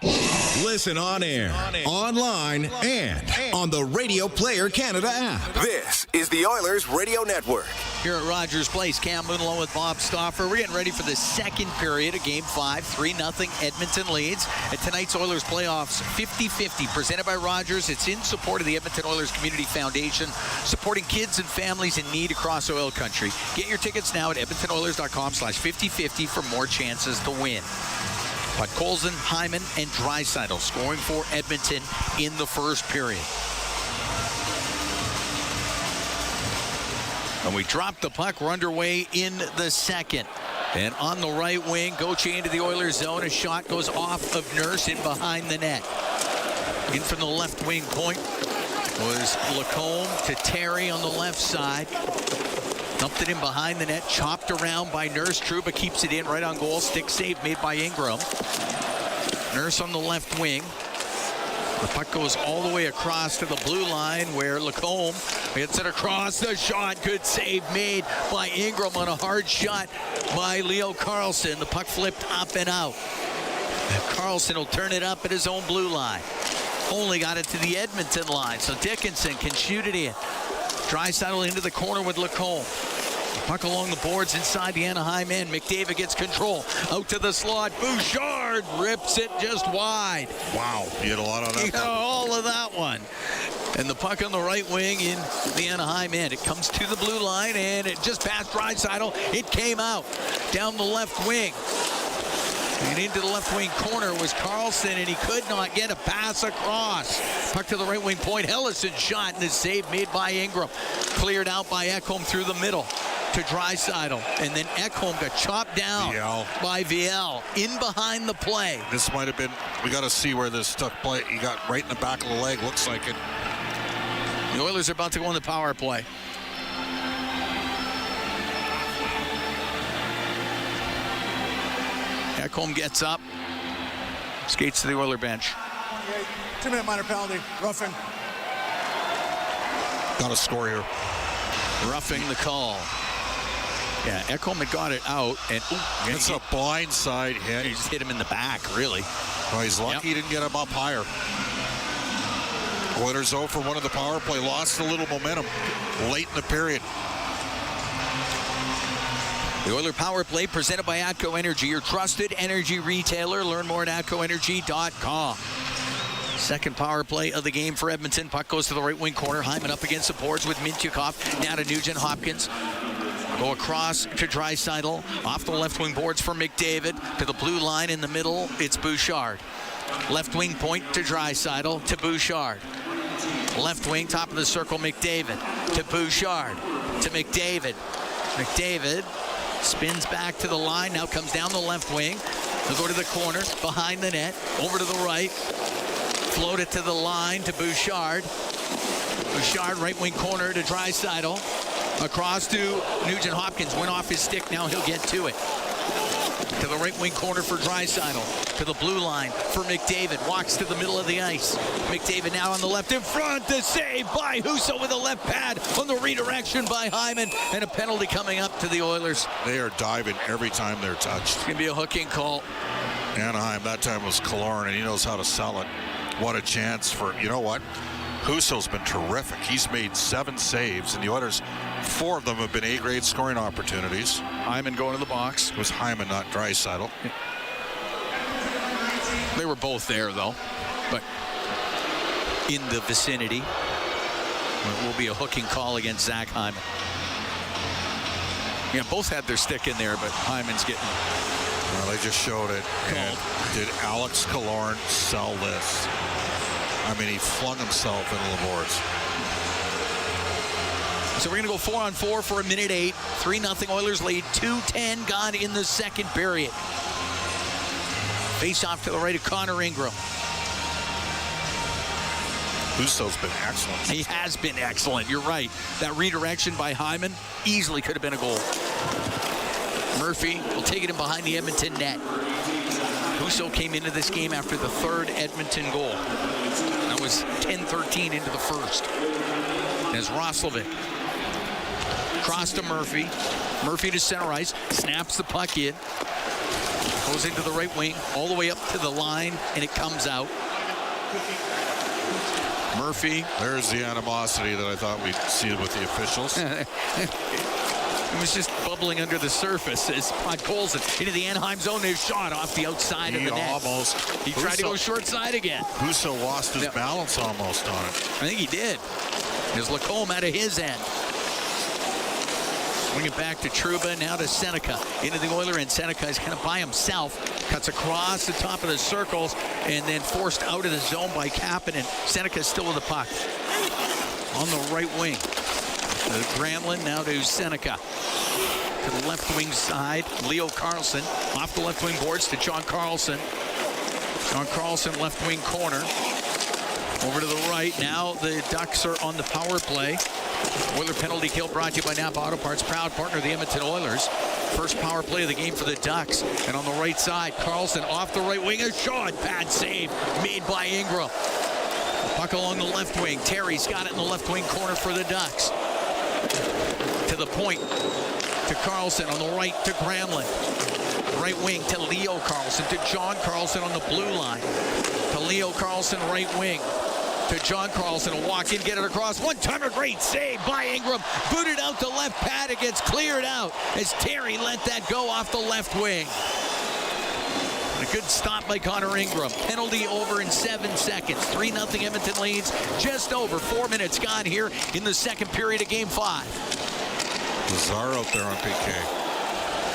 Listen on air, online, and on the Radio Player Canada app. This is the Oilers Radio Network. Here at Rogers Place, Cam Moon along with Bob Stauffer. We're getting ready for the second period of Game 5. 3-0 Edmonton leads. At tonight's Oilers playoffs, 50-50, presented by Rogers. It's in support of the Edmonton Oilers Community Foundation, supporting kids and families in need across oil country. Get your tickets now at EdmontonOilers.com/50-50 for more chances to win. But Colson, Hyman, and Draisaitl scoring for Edmonton in the first period. And we dropped the puck. We're underway in the second. And on the right wing, Gauthier into the Oilers zone. A shot goes off of Nurse in behind the net. In from the left wing point was Lacombe to Terry on the left side. Dumped it in behind the net, chopped around by Nurse. Trouba keeps it in right on goal. Stick save made by Ingram. Nurse on the left wing. The puck goes all the way across to the blue line where Lacombe gets it across. The shot, good save made by Ingram on a hard shot by Leo Carlson. The puck flipped up and out. Carlson will turn it up at his own blue line. Only got it to the Edmonton line, so Dickinson can shoot it in. Draisaitl into the corner with Lacombe. Puck along the boards inside the Anaheim end. McDavid gets control. Out to the slot. Bouchard rips it just wide. Wow, you had a lot on that. He got all of that one. And the puck on the right wing in the Anaheim end. It comes to the blue line, and it just passed Draisaitl. It came out down the left wing. And into the left wing corner was Carlson, and he could not get a pass across. Puck to the right wing point. Hellison's shot, and the save made by Ingram. Cleared out by Ekholm through the middle to Draisaitl. And then Ekholm got chopped down by Viel in behind the play. This might have been, we got to see where this took play. He got right in the back of the leg, looks like it. The Oilers are about to go on the power play. Ekholm gets up, skates to the Oiler bench. 2-minute minor penalty, roughing. Got a score here. Roughing the call. Yeah, Ekholm had got it out, and it's a blindside hit. He just hit him in the back, really. Well, he's lucky he didn't get him up higher. Oilers 0 for 1 of the power play. Lost a little momentum late in the period. The Oiler power play presented by ATCO Energy, your trusted energy retailer. Learn more at atcoenergy.com. Second power play of the game for Edmonton. Puck goes to the right wing corner. Hyman up against the boards with Mintyukov. Now to Nugent Hopkins. Go across to Draisaitl. Off the left wing boards for McDavid. To the blue line in the middle, it's Bouchard. Left wing point to Draisaitl to Bouchard. Left wing, top of the circle, McDavid. To Bouchard. To McDavid. McDavid spins back to the line. Now comes down the left wing. They'll go to the corner, behind the net, over to the right. Float it to the line to Bouchard. Bouchard, right wing corner to Draisaitl. Across to Nugent Hopkins. Went off his stick. Now he'll get to it. To the right wing corner for Draisaitl. To the blue line for McDavid. Walks to the middle of the ice. McDavid now on the left in front. The save by Husso with a left pad on the redirection by Hyman. And a penalty coming up to the Oilers. They are diving every time they're touched. It's going to be a hooking call. Anaheim, that time was Killorn, and he knows how to sell it. What a chance for, you know what? Husso's been terrific. He's made 7 saves, and the Oilers, 4 of them have been A-grade scoring opportunities. Hyman going to the box. It was Hyman, not Draisaitl. They were both there, though, but in the vicinity. It will be a hooking call against Zach Hyman. Yeah, both had their stick in there, but Hyman's getting... Well, they just showed it. And did Alex Killorn sell this? I mean, he flung himself into the boards. So we're going to go 4-on-4 for a minute 8. 3-0 Oilers lead. 2:10 gone in the second period. Face off to the right of Connor Ingram. Husso's been excellent. He has been excellent. You're right. That redirection by Hyman easily could have been a goal. Murphy will take it in behind the Edmonton net. Husso came into this game after the 3rd Edmonton goal. That was 10-13 into the first. As Roslovic cross to Murphy. Murphy to center ice. Snaps the puck in. Goes into the right wing. All the way up to the line. And it comes out. Murphy. There's the animosity that I thought we'd see with the officials. It was just bubbling under the surface as Pod Colson into the Anaheim zone. They've shot off the outside of the net. He tried to go short side again. Husso lost his balance almost on it. I think he did. There's Lacombe out of his end. Swing it back to Trouba, now to Seneca. Into the Oiler end. Seneca is kind of by himself. Cuts across the top of the circles and then forced out of the zone by Kapanen. Seneca still with the puck. On the right wing. Granlund now to Seneca. To the left wing side, Leo Carlson. Off the left wing boards to John Carlson. John Carlson, left wing corner. Over to the right. Now the Ducks are on the power play. Oiler penalty kill brought to you by Napa Auto Parts, proud partner of the Edmonton Oilers. First power play of the game for the Ducks. And on the right side, Carlson off the right wing. A shot. Bad save made by Ingram. Puck along the left wing. Terry's got it in the left wing corner for the Ducks. To the point. To Carlson on the right to Granlund. Right wing to Leo Carlson. To John Carlson on the blue line. To Leo Carlson, right wing. to John Carlson. A walk in, get it across. One-timer, great save by Ingram. Booted out the left pad. It gets cleared out as Terry let that go off the left wing. A good stop by Connor Ingram. Penalty over in 7 seconds. 3-0 Edmonton leads. Just over 4 minutes gone here in the second period of Game 5. Lazar out there on PK.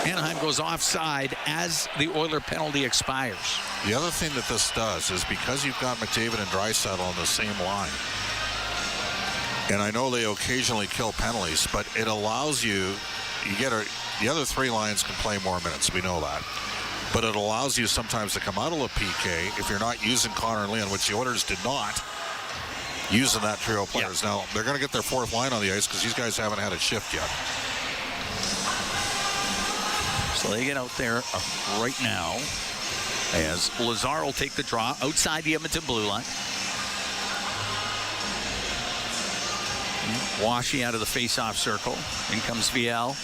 Anaheim goes offside as the Oiler penalty expires. The other thing that this does is because you've got McDavid and Draisaitl on the same line, and I know they occasionally kill penalties, but it allows you get the other three lines can play more minutes. We know that. But it allows you sometimes to come out of a PK if you're not using Connor and Leon, which the Oilers did not, using that trio of players. Yeah. Now, they're going to get their fourth line on the ice because these guys haven't had a shift yet. So they get out there right now as Lazar will take the draw outside the Edmonton blue line. Washy out of the face-off circle. In comes VL.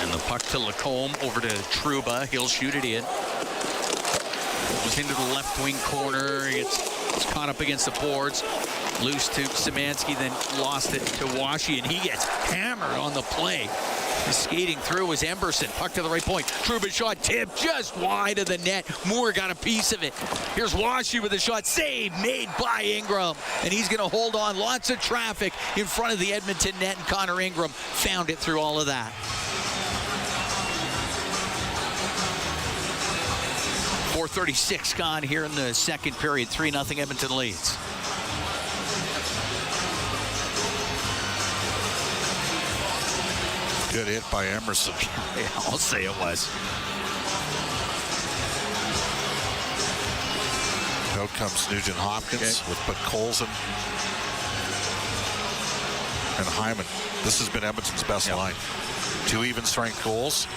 And the puck to Lacombe, over to Trouba. He'll shoot it in. Goes into the left wing corner. It's caught up against the boards. Loose to Szymanski, then lost it to Washy, and he gets hammered on the play. Skating through was Emberson. Puck to the right point. Trouba shot tipped just wide of the net. Moore got a piece of it. Here's Washy with a shot. Save made by Ingram. And he's going to hold on. Lots of traffic in front of the Edmonton net, and Connor Ingram found it through all of that. .436 gone here in the second period. 3-0 Edmonton leads. Good hit by Emerson. Yeah, I'll say it was. Out comes Nugent Hopkins with Colson and Hyman. This has been Edmonton's best line. 2 even strength goals.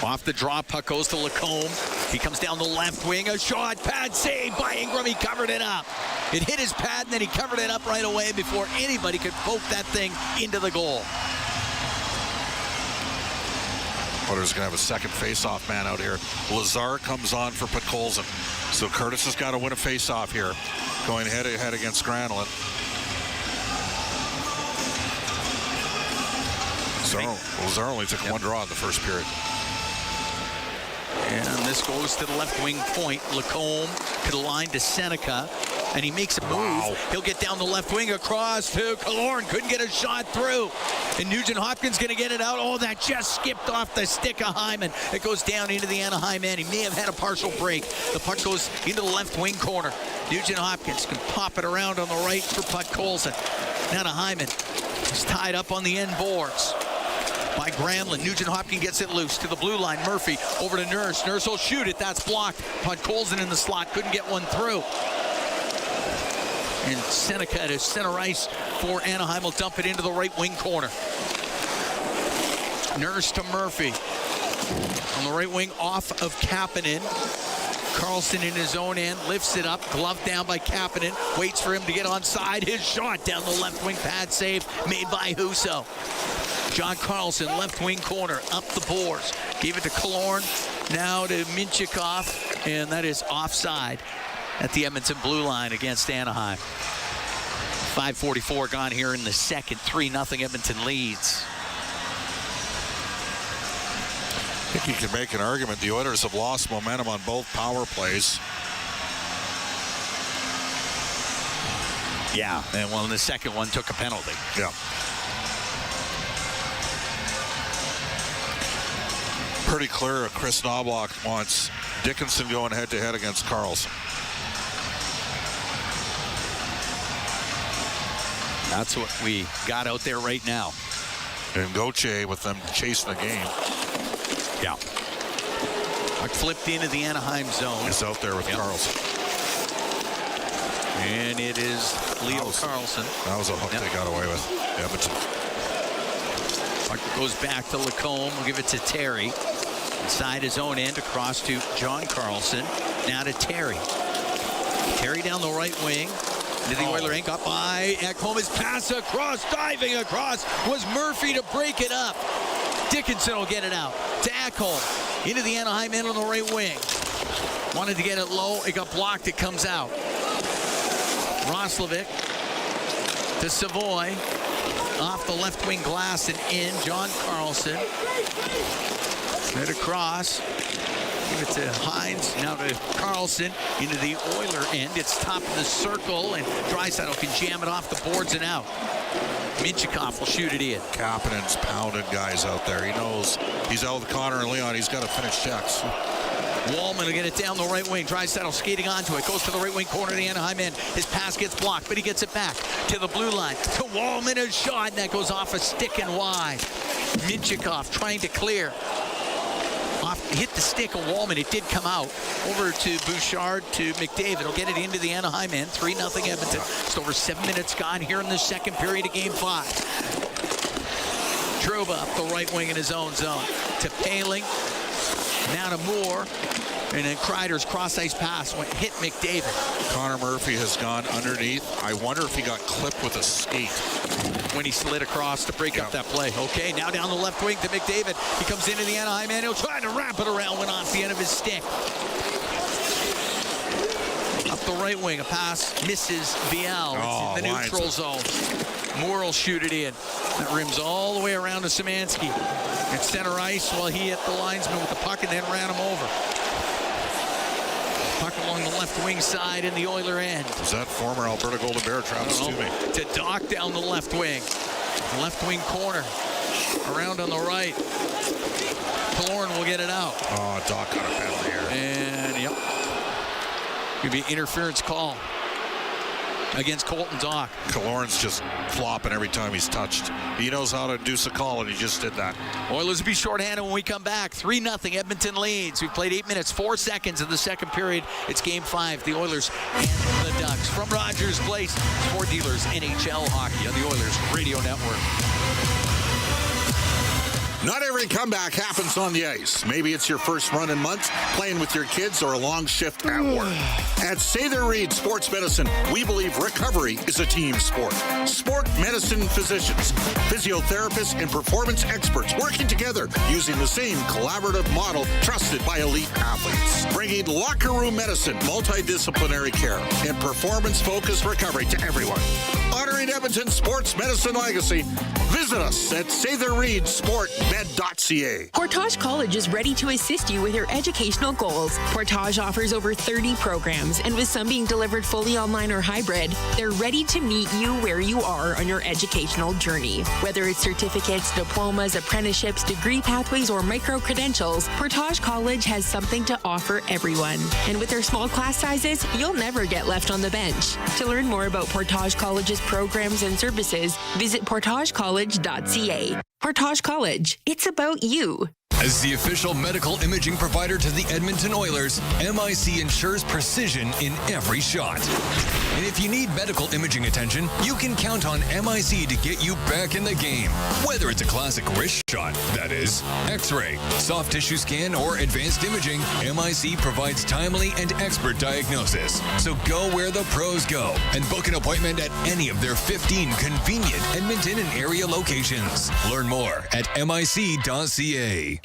Off the draw, puck goes to Lacombe. He comes down the left wing. A shot, pad save by Ingram. He covered it up. It hit his pad, and then he covered it up right away before anybody could poke that thing into the goal. Oilers going to have a second face-off man out here. Lazar comes on for Podkolzin. So Curtis has got to win a face-off here, going head-to-head against Granlund. Lazar only took one draw in the first period. And this goes to the left wing point. Lacombe to the line to Seneca, and he makes a move. Wow. He'll get down the left wing across to Killorn. Couldn't get a shot through. And Nugent Hopkins going to get it out. Oh, that just skipped off the stick of Hyman. It goes down into the Anaheim end. He may have had a partial break. The puck goes into the left wing corner. Nugent Hopkins can pop it around on the right for Podkolzin. Now to Hyman. He's tied up on the end boards by Granlund. Nugent Hopkins gets it loose to the blue line. Murphy over to Nurse. Nurse will shoot it. That's blocked. Podkolzin in the slot. Couldn't get one through. And Seneca to center ice for Anaheim will dump it into the right wing corner. Nurse to Murphy. On the right wing off of Kapanen. Carlson in his own end, lifts it up, glove down by Kapanen, waits for him to get onside. His shot down the left wing, pad save made by Husso. John Carlson, left wing corner, up the boards. Gave it to Killorn, now to Minchikov, and that is offside at the Edmonton blue line against Anaheim. 5:44 gone here in the second. 3-0 Edmonton leads. I think you can make an argument the Oilers have lost momentum on both power plays. Yeah, and well, the second one took a penalty. Yeah. Pretty clear Chris Knobloch wants Dickinson going head-to-head against Carlson. That's what we got out there right now. And Gauthier with them chasing the game. Yeah. Puck flipped into the Anaheim zone. He's out there with Carlson. And it is Leo Carlson. That was a hook they got away with. Edmonton. Puck goes back to Lacombe. We'll give it to Terry. Inside his own end, across to John Carlson. Now to Terry. Terry down the right wing. Into the Oiler end, got by Ekholm. His pass across, diving across was Murphy to break it up. Dickinson will get it out to Ekholm. into the Anaheim end on the right wing. Wanted to get it low. It got blocked. It comes out. Roslovic to Savoy. Off the left wing glass and in. John Carlson. Straight across. Give it to Hines. Now to Carlson into the Oiler end. It's top of the circle, and Draisaitl can jam it off the boards and out. Minchikov will shoot it in. Kapanen's pounding guys out there. He knows he's out with Connor and Leon. He's got to finish checks. Wallman will get it down the right wing. Draisaitl skating onto it. Goes to the right wing corner of the Anaheim end. His pass gets blocked, but he gets it back to the blue line. To Wallman, a shot, and that goes off a stick and wide. Minchikov trying to clear. Hit the stick of Wallman. It did come out. Over to Bouchard, to McDavid. He'll get it into the Anaheim end. 3-0 Edmonton. Just over 7 minutes gone here in the second period of Game 5. Trouba up the right wing in his own zone. To Paling. Now to Moore. And then Kreider's cross-ice pass hit McDavid. Connor Murphy has gone underneath. I wonder if he got clipped with a skate. When he slid across to break up that play. Okay, now down the left wing to McDavid. He comes into the Anaheim end. He'll try to wrap it around. Went off the end of his stick. Up the right wing. A pass misses Viel. It's in the neutral zone. Moore will shoot it in. That rims all the way around to Szymanski. At center ice while he hit the linesman with the puck and then ran him over. Puck along the left wing side in the Oiler end. Is that former Alberta Golden Bear Travis Toomey? To Doc down the left wing. Left wing corner. Around on the right. Killorn will get it out. Oh, Doc got a penalty here. And, yep. Could be interference call against Colton Doc. Killorn's just flopping every time he's touched. He knows how to induce a call, and he just did that. Oilers will be shorthanded when we come back. 3-0 Edmonton leads. We've played 8 minutes, 4 seconds of the second period. It's Game 5, the Oilers and the Ducks. From Rogers Place, Sport Dealers, NHL Hockey on the Oilers Radio Network. Not every comeback happens on the ice. Maybe it's your first run in months, playing with your kids, or a long shift at work. At Sather Reed Sports Medicine, we believe recovery is a team sport. Sport medicine physicians, physiotherapists, and performance experts working together using the same collaborative model trusted by elite athletes. Bringing locker room medicine, multidisciplinary care, and performance-focused recovery to everyone. Honoring Edmonton's sports medicine legacy, visit us at SatherReedSportMed.ca. Portage College is ready to assist you with your educational goals. Portage offers over 30 programs, and with some being delivered fully online or hybrid, they're ready to meet you where you are on your educational journey. Whether it's certificates, diplomas, apprenticeships, degree pathways, or micro-credentials, Portage College has something to offer everyone. And with their small class sizes, you'll never get left on the bench. To learn more about Portage College's programs and services, visit portagecollege.ca. Portage College, it's about you. As the official medical imaging provider to the Edmonton Oilers, MIC ensures precision in every shot. And if you need medical imaging attention, you can count on MIC to get you back in the game. Whether it's a classic wrist shot, that is, X-ray, soft tissue scan, or advanced imaging, MIC provides timely and expert diagnosis. So go where the pros go and book an appointment at any of their 15 convenient Edmonton and area locations. Learn more at mic.ca.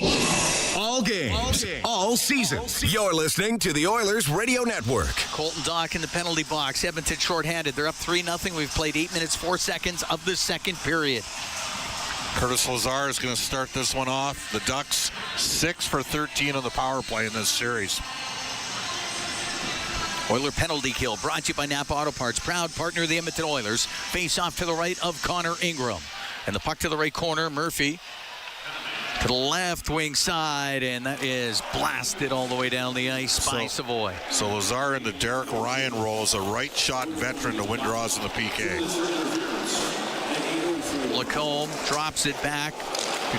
All games, all season. You're listening to the Oilers Radio Network. Colton Dock in the penalty box. Edmonton shorthanded. They're up 3-0. We've played 8 minutes, 4 seconds of the second period. Curtis Lazar is going to start this one off. The Ducks 6 for 13 on the power play in this series. Oiler penalty kill brought to you by Napa Auto Parts, proud partner of the Edmonton Oilers. Face off to the right of Connor Ingram. And the puck to the right corner, Murphy. To the left wing side, and that is blasted all the way down the ice by Savoy. So Lazar in the Derek Ryan role as a right shot veteran to win draws in the PK. Lacombe drops it back.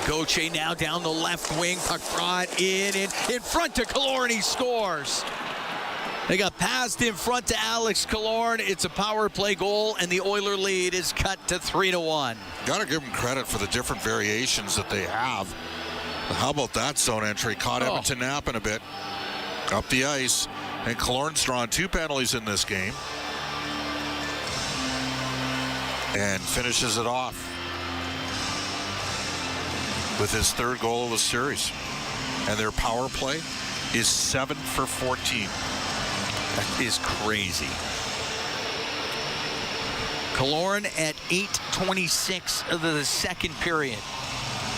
Gauthier now down the left wing. Puck brought in front to Killorn. He scores. They got passed in front to Alex Killorn. It's a power play goal, and the Oiler lead is cut to 3-1. Got to give them credit for the different variations that they have. How about that zone entry? Caught Edmonton napping a bit. Up the ice. And Killorn's drawn 2 penalties in this game. And finishes it off with his 3rd goal of the series. and their power play is 7 for 14. That is crazy. Killorn at 8:26 of the second period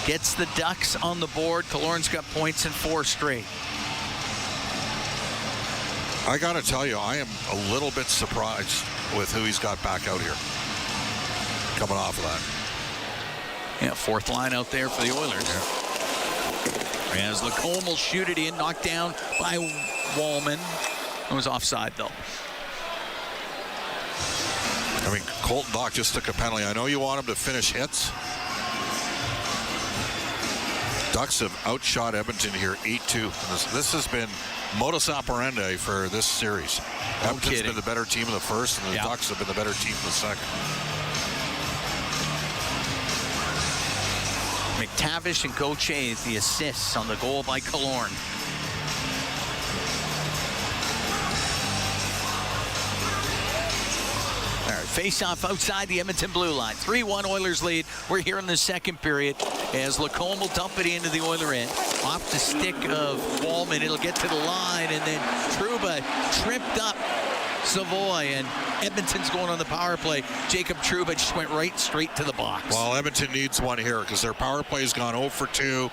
gets the Ducks on the board. Killorn's got points in 4 straight. I got to tell you, I am a little bit surprised with who he's got back out here coming off of that. Yeah, fourth line out there for the Oilers. Yeah. As Lacombe will shoot it in, knocked down by Wallman. It was offside, though. I mean, Colton Dach just took a penalty. I know you want him to finish hits. Ducks have outshot Edmonton here 8-2. This has been modus operandi for this series. Edmonton's been the better team in the first, and the Ducks have been the better team in the second. McTavish and Gauthier, the assists on the goal by Killorn. Face-off outside the Edmonton blue line. 3-1 Oilers lead. We're here in the second period as Lacombe will dump it into the Oiler end. Off the stick of Wallman. It'll get to the line, and then Trouba tripped up Savoy, and Edmonton's going on the power play. Jacob Trouba just went right straight to the box. Well, Edmonton needs one here because their power play's gone 0 for 2.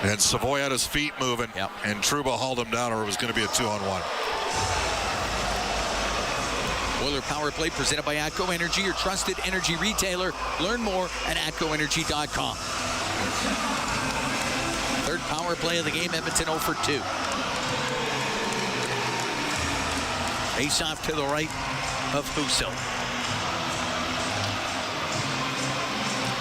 And Savoy had his feet moving, and Trouba hauled him down, or it was going to be a 2-on-1. Oiler Power Play presented by ATCO Energy, your trusted energy retailer. Learn more at atcoenergy.com. Third power play of the game, Edmonton 0 for 2. Face off to the right of Husso.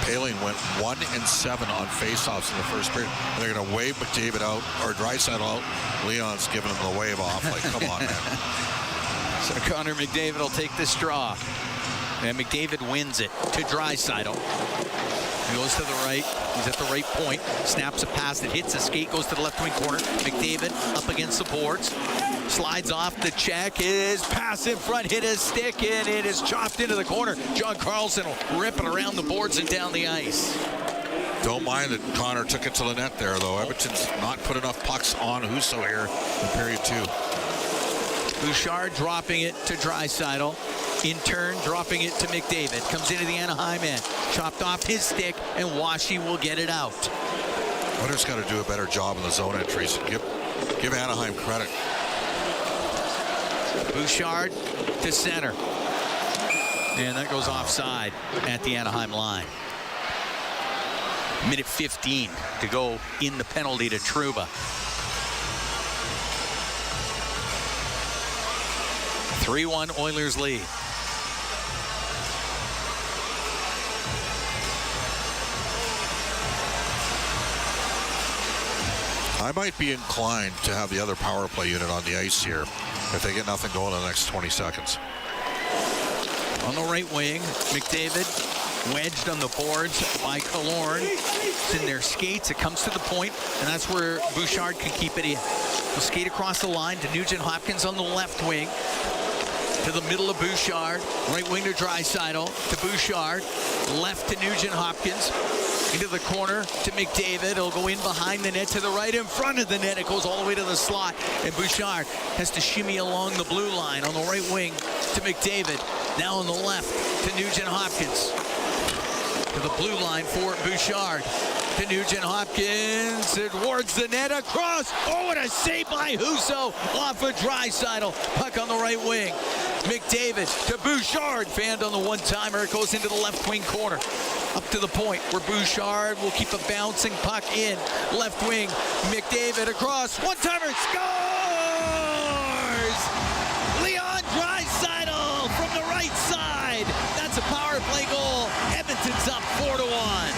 Paling went 1-7 on faceoffs in the first period. They're going to wave McDavid out, or Draisaitl out. Leon's giving him the wave off. Like, come on, man. So Connor McDavid will take this draw. And McDavid wins it to Draisaitl. He goes to the right. He's at the right point. Snaps a pass that hits a skate, goes to the left wing corner. McDavid up against the boards. Slides off the check. His pass in front hit his stick, and it is chopped into the corner. John Carlson will rip it around the boards and down the ice. Don't mind that Connor took it to the net there, though. Edmonton's not put enough pucks on Husso here in period 2. Bouchard dropping it to Draisaitl. In turn, dropping it to McDavid. Comes into the Anaheim end. Chopped off his stick, and Washi will get it out. Oilers got to do a better job in the zone entries. Give Anaheim credit. Bouchard to center. And that goes offside at the Anaheim line. Minute 15 to go in the penalty to Trouba. 3-1 Oilers lead. I might be inclined to have the other power play unit on the ice here if they get nothing going in the next 20 seconds. On the right wing, McDavid wedged on the boards by Killorn. It's in their skates. It comes to the point, and that's where Bouchard can keep it in. He'll skate across the line to Nugent Hopkins on the left wing. To the middle of Bouchard. Right wing to Draisaitl. To Bouchard. Left to Nugent Hopkins. Into the corner to McDavid. It'll go in behind the net to the right. In front of the net. It goes all the way to the slot. And Bouchard has to shimmy along the blue line on the right wing to McDavid. Now on the left to Nugent Hopkins. To the blue line for Bouchard. To Nugent Hopkins. Towards the net. Across. Oh, what a save by Husso. Off of Draisaitl. Puck on the right wing. McDavid to Bouchard. Fanned on the one-timer. It goes into the left wing corner. Up to the point where Bouchard will keep a bouncing puck in. Left wing. McDavid across. One-timer. Scores! Leon Draisaitl from the right side. That's a power play goal. Edmonton's up 4-1.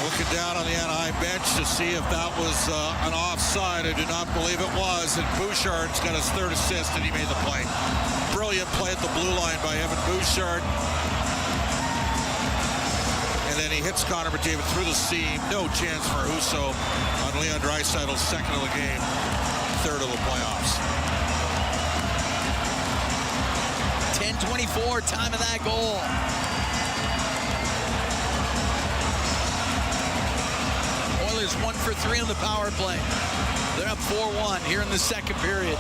Looking down on the Anaheim bench to see if that was an offside. I do not believe it was. And Bouchard's got his third assist, and he made the play. Brilliant play at the blue line by Evan Bouchard. And then he hits Connor McDavid through the seam. No chance for Husso on Leon Draisaitl's second of the game, third of the playoffs. 10:24, time of that goal. Oilers 1 for 3 on the power play. They're up 4-1 here in the second period.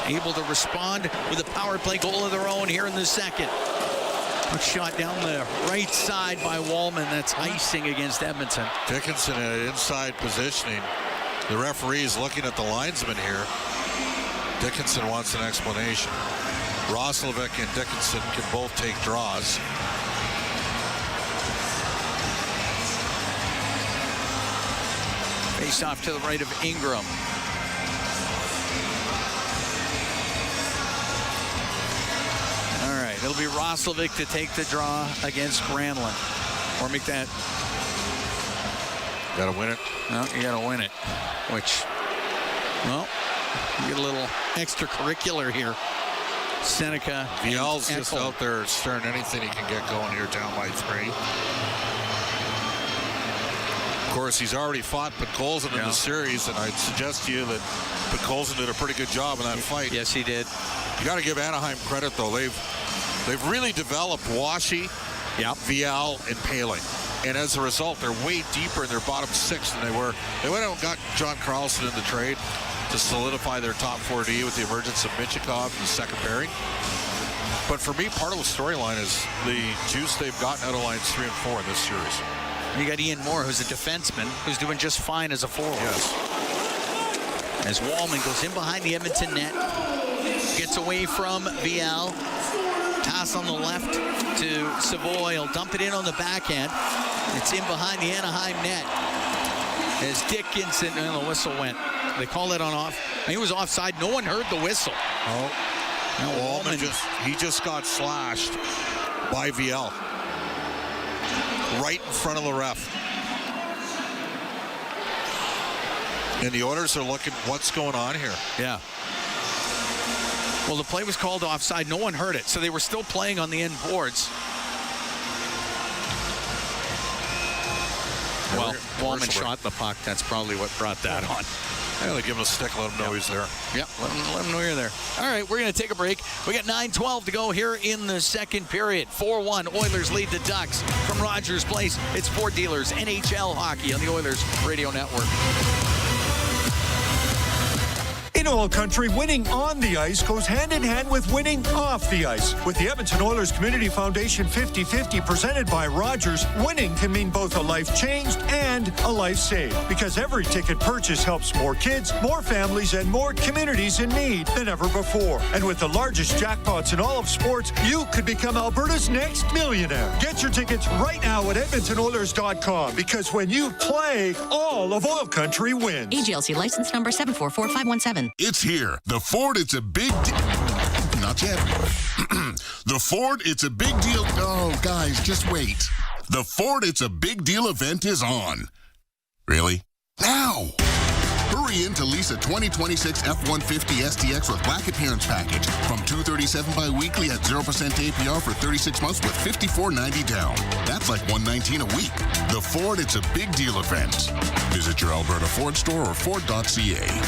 Able to respond with a power play goal of their own here in the second. A shot down the right side by Wallman. That's icing against Edmonton. Dickinson at inside positioning. The referee is looking at the linesman here. Dickinson wants an explanation. Roslovic and Dickinson can both take draws. Face off to the right of Ingram. All right, it'll be Roslovic to take the draw against Granlund. Or make that. Got to win it. No, you got to win it. Which, well, you get a little extracurricular here. Seneca. Viel's just out there stirring anything he can get going here, down by 3. Of course, he's already fought Podkolzin in the series, and I'd suggest to you that Podkolzin did a pretty good job in that fight. Yes, he did. You got to give Anaheim credit, though. They've really developed Washi, Viel, and Paling. And as a result, they're way deeper in their bottom 6 than they were. They went out and got John Carlson in the trade to solidify their top 4D with the emergence of Michikov in the second pairing. But for me, part of the storyline is the juice they've gotten out of lines 3 and 4 in this series. You got Ian Moore, who's a defenseman, who's doing just fine as a forward. Yes. As Wallman goes in behind the Edmonton net, gets away from Viel. Pass on the left to Savoy. He'll dump it in on the backhand. It's in behind the Anaheim net. As Dickinson, and the whistle went. They called it on off. He was offside. No one heard the whistle. Oh. Wallman just got slashed by Viel. Right in front of the ref. And the Oilers are looking, what's going on here? Yeah. Well, the play was called offside. No one heard it, so they were still playing on the end boards. Well, Wallman shot the puck. That's probably what brought that on. Yeah, they give him a stick, let him know he's there. Yep, let him know you're there. All right, we're going to take a break. We got 9:12 to go here in the second period. 4-1, Oilers lead the Ducks from Rogers Place. It's Ford Dealers NHL Hockey on the Oilers Radio Network. In oil country, winning on the ice goes hand in hand with winning off the ice. With the Edmonton Oilers Community Foundation 50-50 presented by Rogers, winning can mean both a life changed and a life saved. Because every ticket purchase helps more kids, more families, and more communities in need than ever before. And with the largest jackpots in all of sports, you could become Alberta's next millionaire. Get your tickets right now at EdmontonOilers.com. Because when you play, all of oil country wins. AGLC license number 744517. It's here. The Ford, it's a big not yet. The Ford, it's a big deal. Oh, guys, just wait. The Ford, it's a big deal event is on. Really? Now! Hurry in to lease a 2026 F-150 STX with Black Appearance Package from $237 bi-weekly at 0% APR for 36 months with $54.90 down. That's like $119 a week. The Ford, it's a big deal event. Visit your Alberta Ford store or Ford.ca.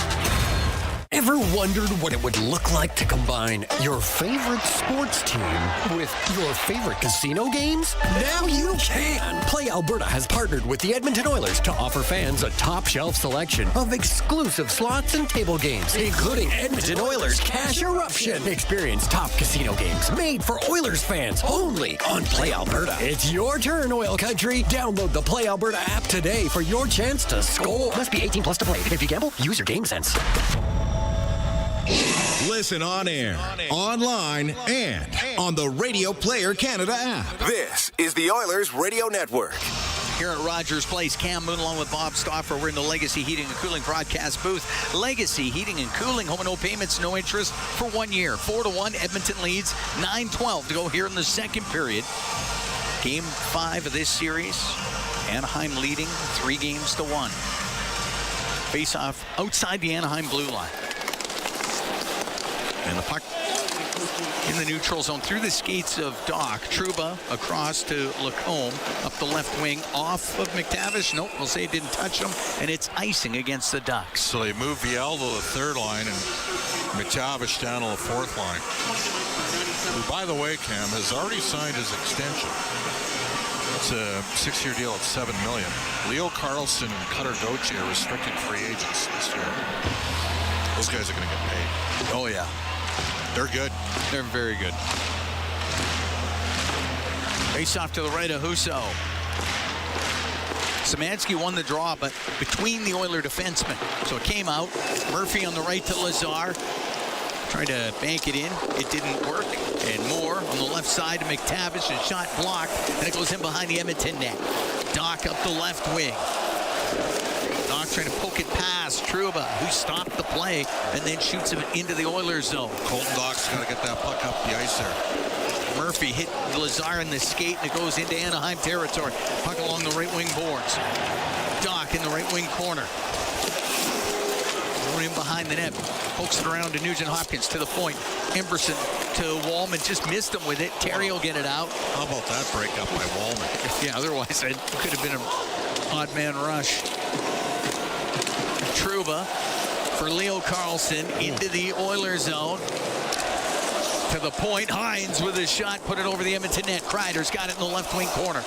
Ever wondered what it would look like to combine your favorite sports team with your favorite casino games? Now you can! Play Alberta has partnered with the Edmonton Oilers to offer fans a top-shelf selection of exclusive slots and table games, including Edmonton Oilers Cash Eruption. Experience top casino games made for Oilers fans only on Play Alberta. It's your turn, Oil Country. Download the Play Alberta app today for your chance to score. Must be 18 plus to play. If you gamble, use your game sense. Listen on air, online, and on the Radio Player Canada app. This is the Oilers Radio Network. Here at Rogers Place, Cam Moon along with Bob Stauffer. We're in the Legacy Heating and Cooling broadcast booth. Legacy Heating and Cooling, home and no payments, no interest for 1 year. 4-1, Edmonton leads. 9:12 to go here in the second period. Game 5 of this series. Anaheim leading 3-1. Face-off outside the Anaheim blue line. And the puck in the neutral zone through the skates of Doc. Trouba across to Lacombe, up the left wing, off of McTavish. Nope, we'll say it didn't touch him, and it's icing against the Ducks. So they move Viel to the third line and McTavish down to the fourth line. Who, by the way, Cam, has already signed his extension. It's a 6-year deal at $7 million. Leo Carlson and Cutter Gauthier are restricted free agents this year. Those guys are going to get paid. Oh, yeah. They're good. They're very good. Face off to the right of Husso. Szymanski won the draw, but between the Oiler defensemen. So it came out. Murphy on the right to Lazar. Tried to bank it in. It didn't work. And Moore on the left side to McTavish. A shot blocked. And it goes in behind the Edmonton net. Doc up the left wing. Doc trying to poke it past Trouba, who stopped the play and then shoots him into the Oilers zone. Colton Doc's got to get that puck up the ice there. Murphy hit Lazar in the skate, and it goes into Anaheim territory. Puck along the right wing boards. Doc in the right wing corner. Going in behind the net. Pokes it around to Nugent Hopkins to the point. Emberson to Wallman. Just missed him with it. Terry will get it out. How about that breakup by Wallman? Yeah, otherwise it could have been an odd man rush. Trouba for Leo Carlson into the Oilers zone. To the point. Hines with a shot. Put it over the Edmonton net. Kreider's got it in the left wing corner.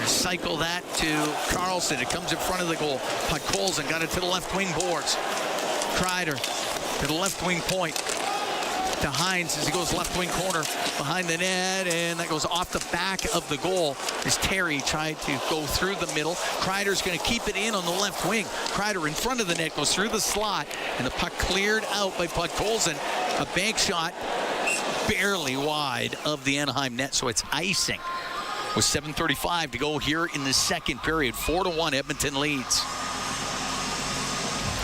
Cycle that to Carlson. It comes in front of the goal. Podkolzin got it to the left wing boards. Kreider to the left wing point. To Hines as he goes left wing corner behind the net, and that goes off the back of the goal as Terry tried to go through the middle. Kreider's going to keep it in on the left wing. Kreider in front of the net goes through the slot, and the puck cleared out by Podkolzin. A bank shot barely wide of the Anaheim net, so it's icing. With 7:35 to go here in the second period. 4-1 Edmonton leads.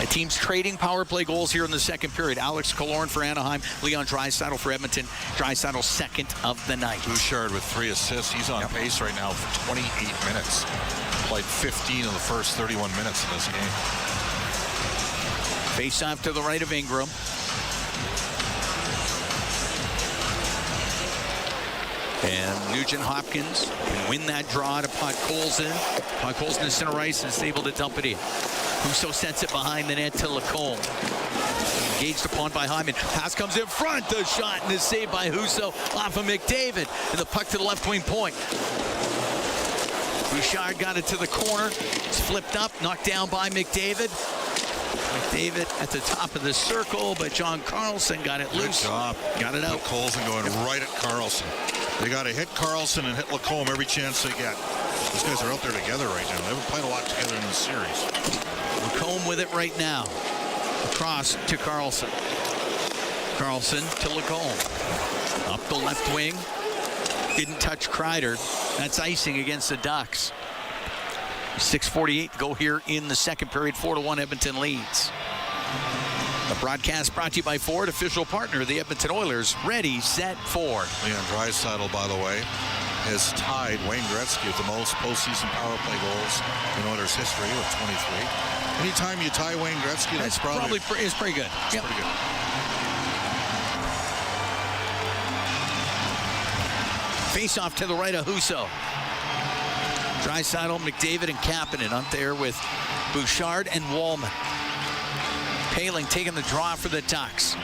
The team's trading power play goals here in the second period. Alex Killorn for Anaheim, Leon Draisaitl for Edmonton. Draisaitl second of the night. Bouchard with 3 assists. He's on pace right now for 28 minutes. Played 15 of the first 31 minutes in this game. Face off to the right of Ingram. And Nugent Hopkins can win that draw to Podkolzin. Podkolzin is center ice and is able to dump it in. Husso sets it behind the net to Lacombe. Engaged upon by Hyman. Pass comes in front. The shot and is saved by Husso off of McDavid. And the puck to the left wing point. Bouchard got it to the corner. It's flipped up, knocked down by McDavid. McDavid at the top of the circle, but John Carlson got it loose. Good job. Got it out. Colson going right at Carlson. They got to hit Carlson and hit Lacombe every chance they get. These guys are out there together right now. They haven't played a lot together in this series. Lacombe with it right now. Across to Carlson. Carlson to Lacombe. Up the left wing. Didn't touch Kreider. That's icing against the Ducks. 6:48 to go here in the second period. 4-1 Edmonton leads. The broadcast brought to you by Ford, official partner of the Edmonton Oilers. Ready, set, Ford. Leon Draisaitl, by the way, has tied Wayne Gretzky with the most postseason power play goals in Oilers history with 23. Anytime you tie Wayne Gretzky, that's probably it's pretty good. It's pretty good. Face off to the right of Husso. Draisaitl, McDavid, and Kapanen up there with Bouchard and Wallman. Paling taking the draw for the Ducks.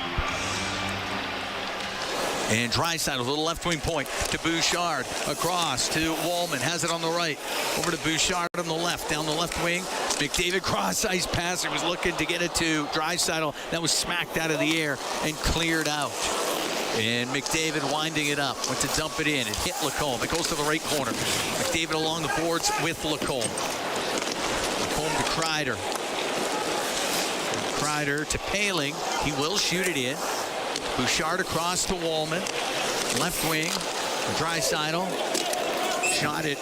And Draisaitl to the left wing point to Bouchard. Across to Wallman. Has it on the right. Over to Bouchard on the left. Down the left wing. McDavid cross-ice passer was looking to get it to Draisaitl. That was smacked out of the air and cleared out. And McDavid winding it up. Went to dump it in. It hit Lacombe. It goes to the right corner. McDavid along the boards with Lacombe. Lacombe to Kreider. Kreider to Paling. He will shoot it in. Bouchard across to Wallman. Left wing. Draisaitl. Shot it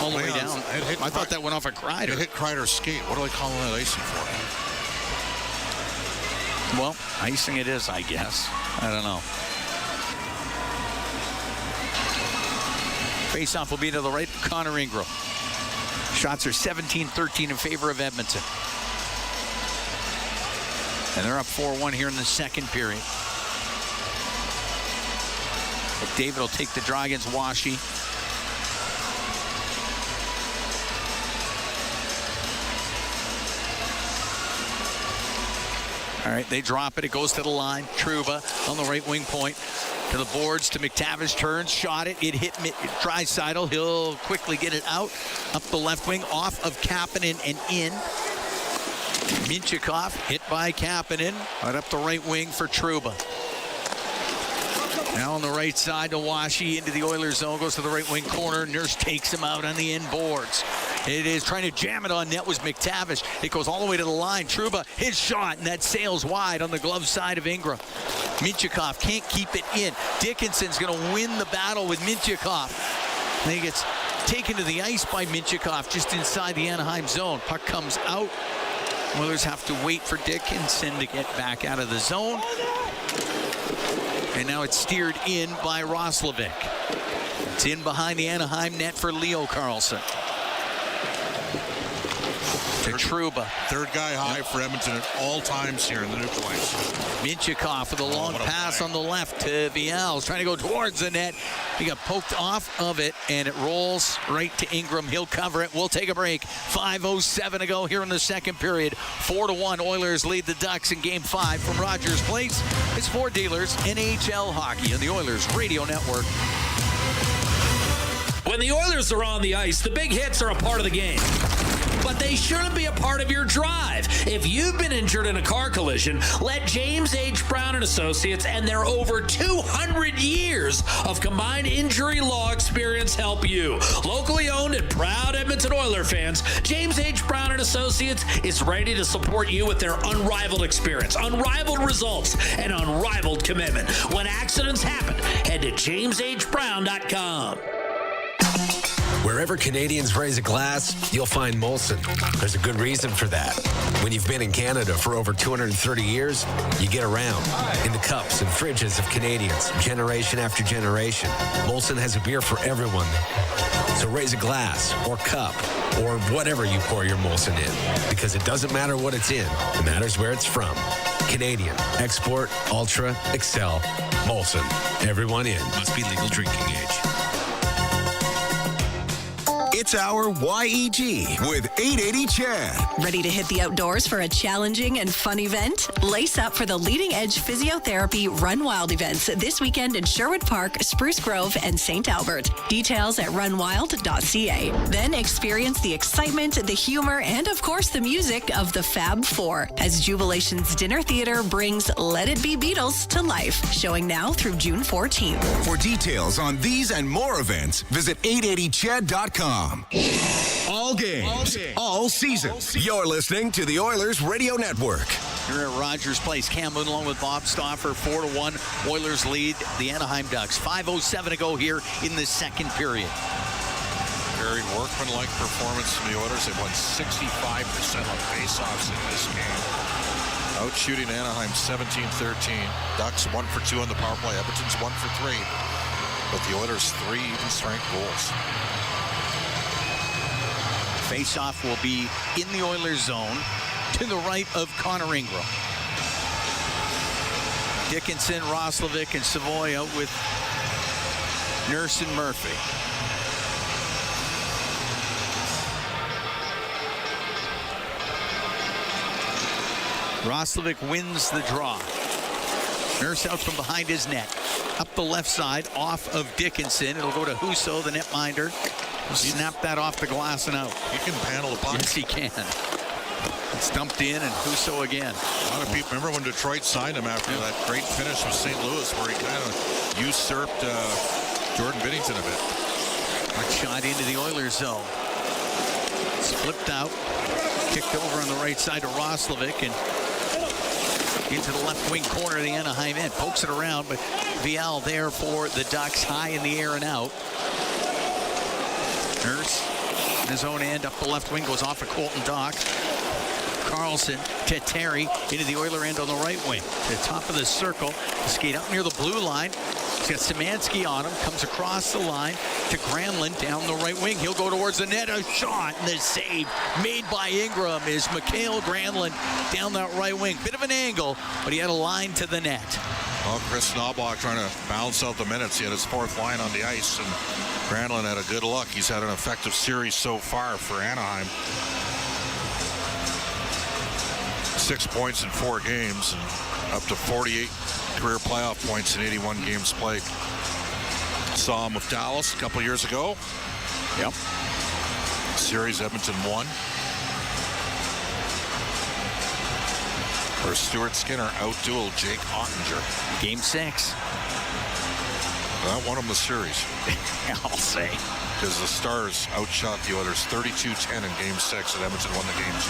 all the way down. I thought that went off a Kreider. It hit Kreider's skate. What are they calling that icing for? Well, icing it is, I guess. I don't know. Face-off will be to the right of Connor Ingram. Shots are 17-13 in favor of Edmonton. And they're up 4-1 here in the second period. David will take the draw against Washi. All right, they drop it. It goes to the line. Trouba on the right wing point. To the boards, to McTavish, turns, shot it. It hit Draisaitl. He'll quickly get it out. Up the left wing, off of Kapanen and in. Minchikov hit by Kapanen. Right up the right wing for Trouba. Now on the right side to Washi into the Oilers zone. Goes to the right wing corner. Nurse takes him out on the end boards. It is trying to jam it on net was McTavish. It goes all the way to the line. Trouba, his shot, and that sails wide on the glove side of Ingram. Minchikov can't keep it in. Dickinson's going to win the battle with Minchikov. And he gets taken to the ice by Minchikov just inside the Anaheim zone. Puck comes out. Oilers have to wait for Dickinson to get back out of the zone. And now it's steered in by Roslovic. It's in behind the Anaheim net for Leo Carlson. To Trouba. Third guy high for Edmonton at all times here in the new place. Minchikov with a long pass on the left to Vial. Trying to go towards the net. He got poked off of it, and it rolls right to Ingram. He'll cover it. We'll take a break. 5:07 to go here in the second period. 4-1. Oilers lead the Ducks in Game 5 from Rogers Place. It's Ford Dealers NHL Hockey on the Oilers Radio Network. When the Oilers are on the ice, the big hits are a part of the game. But they shouldn't be a part of your drive. If you've been injured in a car collision, let James H. Brown & Associates and their over 200 years of combined injury law experience help you. Locally owned and proud Edmonton Oiler fans, James H. Brown & Associates is ready to support you with their unrivaled experience, unrivaled results, and unrivaled commitment. When accidents happen, head to jameshbrown.com. Wherever Canadians raise a glass, you'll find Molson. There's a good reason for that. When you've been in Canada for over 230 years, you get around in the cups and fridges of Canadians, generation after generation. Molson has a beer for everyone. So raise a glass or cup or whatever you pour your Molson in, because it doesn't matter what it's in. It matters where it's from. Canadian, Export, Ultra, Excel, Molson. Everyone in. Must be legal drinking age. It's our YEG with 880 Chad. Ready to hit the outdoors for a challenging and fun event? Lace up for the Leading Edge Physiotherapy Run Wild events this weekend in Sherwood Park, Spruce Grove, and St. Albert. Details at runwild.ca. Then experience the excitement, the humor, and of course the music of the Fab Four as Jubilation's Dinner Theater brings Let It Be Beatles to life. Showing now through June 14th. For details on these and more events, visit 880chad.com. All games, all season. You're listening to the Oilers Radio Network. Here at Rogers Place, Cam Moon along with Bob Stauffer, 4-1. Oilers lead the Anaheim Ducks. 5:07 to go here in the second period. Very workmanlike performance from the Oilers. They won 65% on faceoffs in this game. Out shooting Anaheim 17-13. Ducks 1 for 2 on the power play. Edmonton's 1 for 3. But the Oilers 3 even strength goals. Face-off will be in the Oilers zone to the right of Connor Ingram. Dickinson, Roslovic, and Savoy out with Nurse and Murphy. Roslovic wins the draw. Nurse out from behind his net. Up the left side, off of Dickinson. It'll go to Husso, the netminder. Snap that off the glass and out. He can panel the puck. Yes, he can. It's dumped in, and Husso again. A lot of people remember when Detroit signed him after that great finish with St. Louis, where he kind of usurped Jordan Binnington a bit. A shot into the Oilers zone. It's flipped out. Kicked over on the right side to Roslovic, and into the left wing corner of the Anaheim end. Pokes it around, but Vial there for the Ducks, high in the air and out. Nurse in his own end, up the left wing, goes off of Colton Dock. Carlson to Terry into the Oiler end on the right wing. To the top of the circle, skate up near the blue line. He's got Szymanski on him, comes across the line to Granlund down the right wing. He'll go towards the net. A shot, and the save made by Ingram is Mikael Granlund down that right wing. Bit of an angle, but he had a line to the net. Well, Chris Knobloch trying to balance out the minutes. He had his fourth line on the ice, and Granlund had a good look. He's had an effective series so far for Anaheim. 6 points in 4 games and up to 48 career playoff points in 81 games played. Saw him with Dallas a couple years ago. Yep. Series Edmonton won. Where Stuart Skinner outdueled Jake Ottinger. Game 6. That won him the series. I'll say. Because the Stars outshot the Oilers 32-10 in Game 6, and Edmonton won the game 2-1.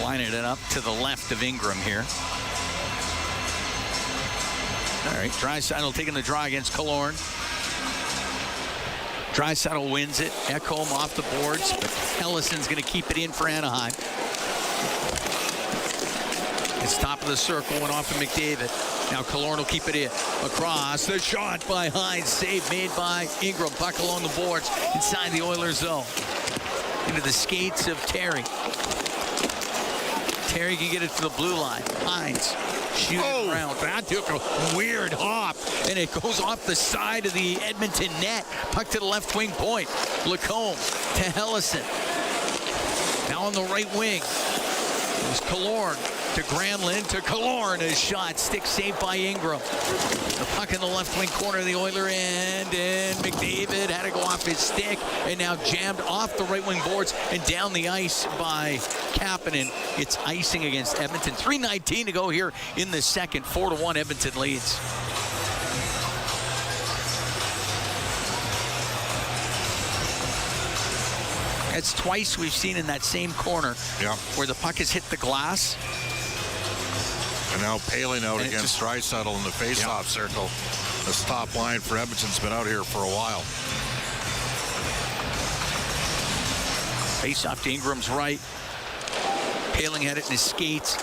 Lining it up to the left of Ingram here. All right, Draisaitl taking the draw against Killorn. Draisaitl wins it. Ekholm off the boards, but Ellison's going to keep it in for Anaheim. It's top of the circle, went off of McDavid. Now Killorn will keep it in. Across, the shot by Hines, save made by Ingram. Puck along the boards, inside the Oilers zone. Into the skates of Terry. Terry can get it to the blue line. Hines shooting around. That took a weird hop, and it goes off the side of the Edmonton net. Puck to the left wing point. Lacombe to Hellison. Now on the right wing. There's Killorn to Granlund to Killorn. A shot, stick saved by Ingram. The puck in the left wing corner of the Oiler end, and McDavid had to go off his stick, and now jammed off the right wing boards and down the ice by Kapanen. It's icing against Edmonton. 3:19 to go here in the second. 4-1 Edmonton leads. It's twice we've seen in that same corner where the puck has hit the glass. And now Palin out against Draisaitl in the face-off circle. This top line for Edmonton's been out here for a while. Face-off to Ingram's right. Palin had it in his skates.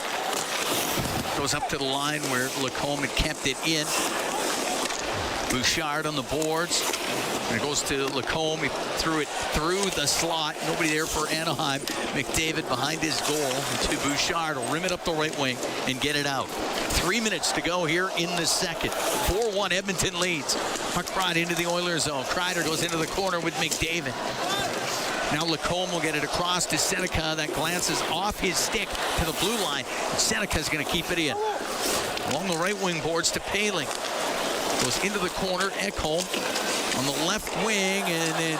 Goes up to the line where Lacombe had kept it in. Bouchard on the boards. And it goes to Lacombe. He threw it through the slot. Nobody there for Anaheim. McDavid behind his goal. To Bouchard will rim it up the right wing and get it out. 3 minutes to go here in the second. 4-1 Edmonton leads. Puck brought into the Oilers zone. Kreider goes into the corner with McDavid. Now Lacombe will get it across to Seneca. That glances off his stick to the blue line. Seneca's going to keep it in. Along the right wing boards to Palin. Goes into the corner. Ekholm on the left wing, and then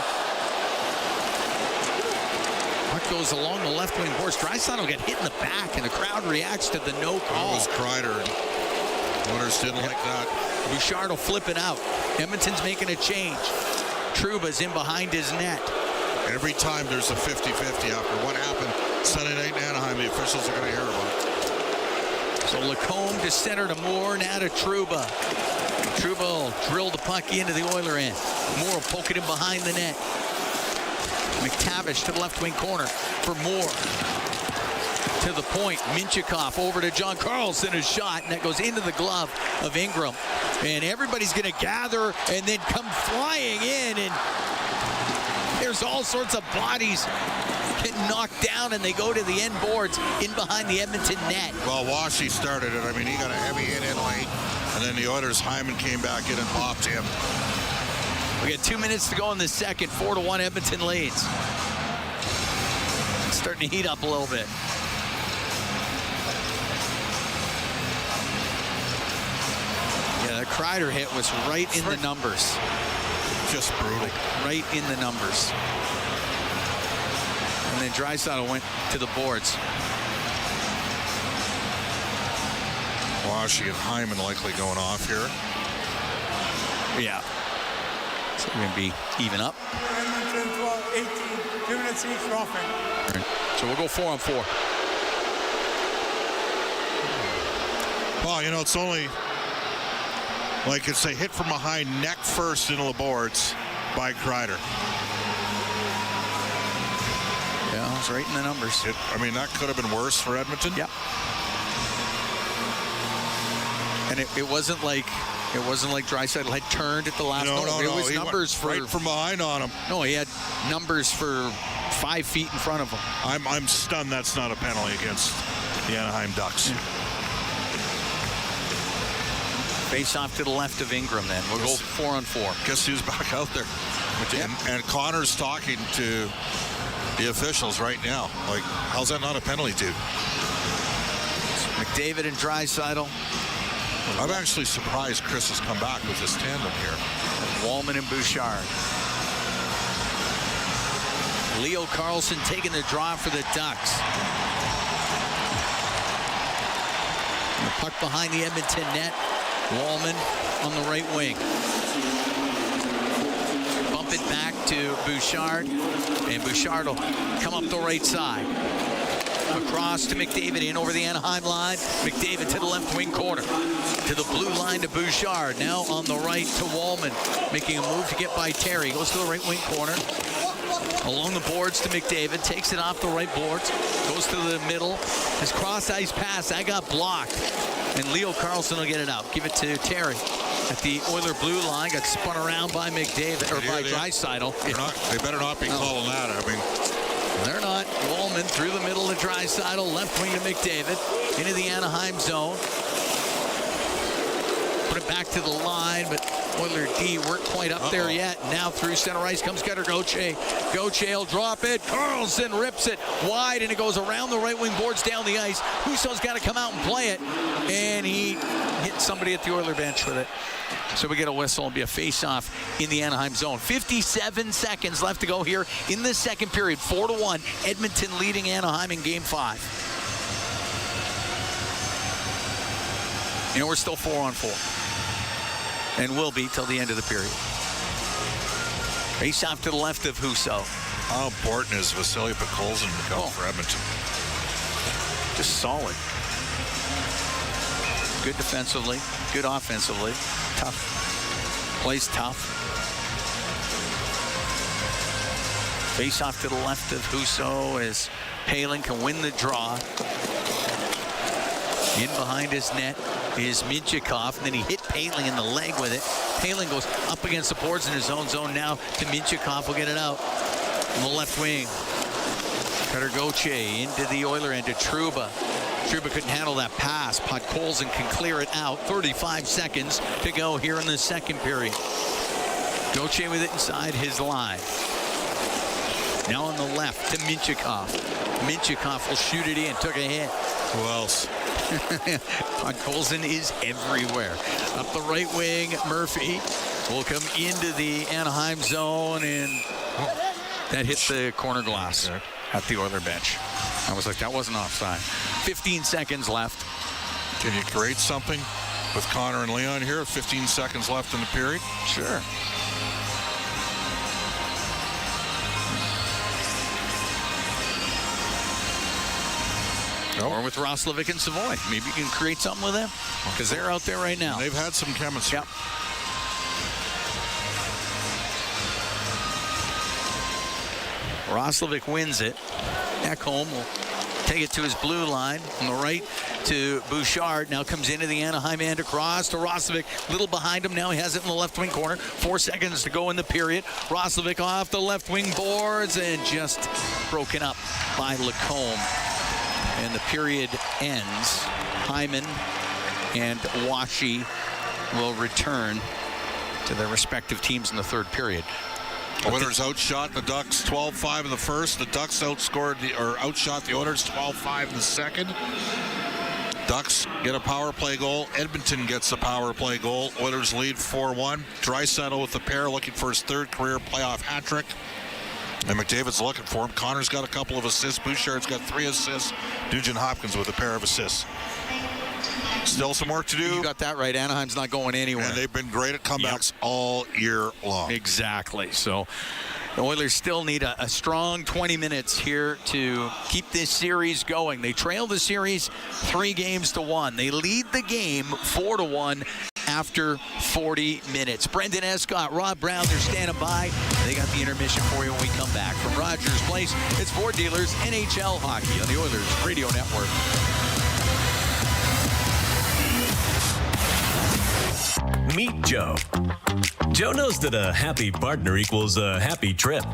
puck goes along the left wing boards. Draisaitl will get hit in the back, and the crowd reacts to the no call. It was Kreider. Oilers didn't like that. Bouchard will flip it out. Edmonton's making a change. Trouba's in behind his net. Every time there's a 50-50 after what happened Sunday night in Anaheim, the officials are going to hear about it. So Lacombe to center to Moore, now to Trouba. Trouba will drill the puck into the Oiler end. Moore will poke it in behind the net. McTavish to the left wing corner for Moore. To the point, Minchikov over to John Carlson, a shot, and that goes into the glove of Ingram. And everybody's going to gather and then come flying in, and there's all sorts of bodies get knocked down, and they go to the end boards in behind the Edmonton net. Well, Washy started it. I mean, he got a heavy hit in late, and then the Oilers' Hyman came back in and popped him. We got 2 minutes to go in the second. 4-1 Edmonton leads. It's starting to heat up a little bit. Yeah, that Kreider hit was right in the numbers. Just brutal. Right in the numbers. And then Draisaitl went to the boards. Washy and Hyman likely going off here. Yeah. So we're going to be even up. 12, 18, 2 minutes each roughing. So we'll go 4-on-4. Well, you know, it's only like it's a hit from behind, neck first into the boards by Kreider. Yeah, it's right in the numbers. I mean, that could have been worse for Edmonton. Yeah. And it wasn't like Draisaitl had turned at the last moment. No. It was he numbers went for right from behind on him. No, he had numbers for 5 feet in front of him. I'm stunned that's not a penalty against the Anaheim Ducks. Face off to the left of Ingram then. We'll go 4-on-4. Guess who's back out there? And Connor's talking to the officials right now. Like, how's that not a penalty, dude? McDavid and Draisaitl. I'm actually surprised Chris has come back with this tandem here. Wallman and Bouchard. Leo Carlson taking the draw for the Ducks. And the puck behind the Edmonton net. Wallman on the right wing. Bump it back to Bouchard. And Bouchard will come up the right side. Across to McDavid, in over the Anaheim line. McDavid to the left wing corner. To the blue line to Bouchard. Now on the right to Wallman. Making a move to get by Terry. Goes to the right wing corner. Along the boards to McDavid. Takes it off the right boards. Goes to the middle. His cross-ice pass. That got blocked. And Leo Carlson will get it out. Give it to Terry. At the Oiler blue line. Got spun around by McDavid. Or by Draisaitl. They better not be calling that. I mean... They're not. Wallman through the middle to Draisaitl, left wing to McDavid, into the Anaheim zone. Put it back to the line, but Oiler D weren't quite up there yet. Now through center ice comes Cutter Gauthier. Gauthier will drop it. Carlson rips it wide, and it goes around the right wing boards down the ice. Husso's got to come out and play it, and he hit somebody at the Oiler bench with it. So we get a whistle and be a face-off in the Anaheim zone. 57 seconds left to go here in the second period. 4-1, Edmonton leading Anaheim in Game 5. And we're still 4-on-4. And will be till the end of the period. Face-off to the left of Husso. How important is Vasily Podkolzin become for Edmonton? Just solid. Good defensively, good offensively. Tough. Plays tough. Face off to the left of Husso as Palin can win the draw. In behind his net is Minchikov, and then he hit Palin in the leg with it. Palin goes up against the boards in his own zone now to Minchikov. Will get it out on the left wing. Cutter Gauthier into the Oiler end to Trouba. Trouba couldn't handle that pass. Podkolzin can clear it out. 35 seconds to go here in the second period. Gauthier with it inside his line. Now on the left to Minchikov. Minchikov will shoot it in. Took a hit. Who else? Podkolzin is everywhere. Up the right wing, Murphy will come into the Anaheim zone, and that hit the corner glass at the Oiler bench. I was like, that wasn't offside. 15 seconds left. Can you create something with Connor and Leon here? 15 seconds left in the period? Sure. Or with Roslovic and Savoy. Maybe you can create something with them, because they're out there right now. They've had some chemistry. Yep. Roslovic wins it. Ekholm will take it to his blue line. On the right to Bouchard. Now comes into the Anaheim end across to Roslovic. Little behind him. Now he has it in the left wing corner. 4 seconds to go in the period. Roslovic off the left wing boards and just broken up by Lacombe. And the period ends. Hyman and Washi will return to their respective teams in the third period. Oilers outshot the Ducks 12-5 in the first. The Ducks outshot the Oilers 12-5 in the second. Ducks get a power play goal. Edmonton gets a power play goal. Oilers lead 4-1. Draisaitl with the pair, looking for his third career playoff hat trick. And McDavid's looking for him. Connor's got a couple of assists. Bouchard's got 3 assists. Nugent Hopkins with a pair of assists. Still some work to do. You got that right. Anaheim's not going anywhere. And they've been great at comebacks all year long. Exactly. So the Oilers still need a strong 20 minutes here to keep this series going. They trail the series 3-1. They lead the game 4-1 after 40 minutes. Brendan Escott, Rob Brown, they're standing by. They got the intermission for you when we come back. From Rogers Place, it's Board Dealers NHL Hockey on the Oilers Radio Network. Meet Joe. Joe knows that a happy partner equals a happy trip.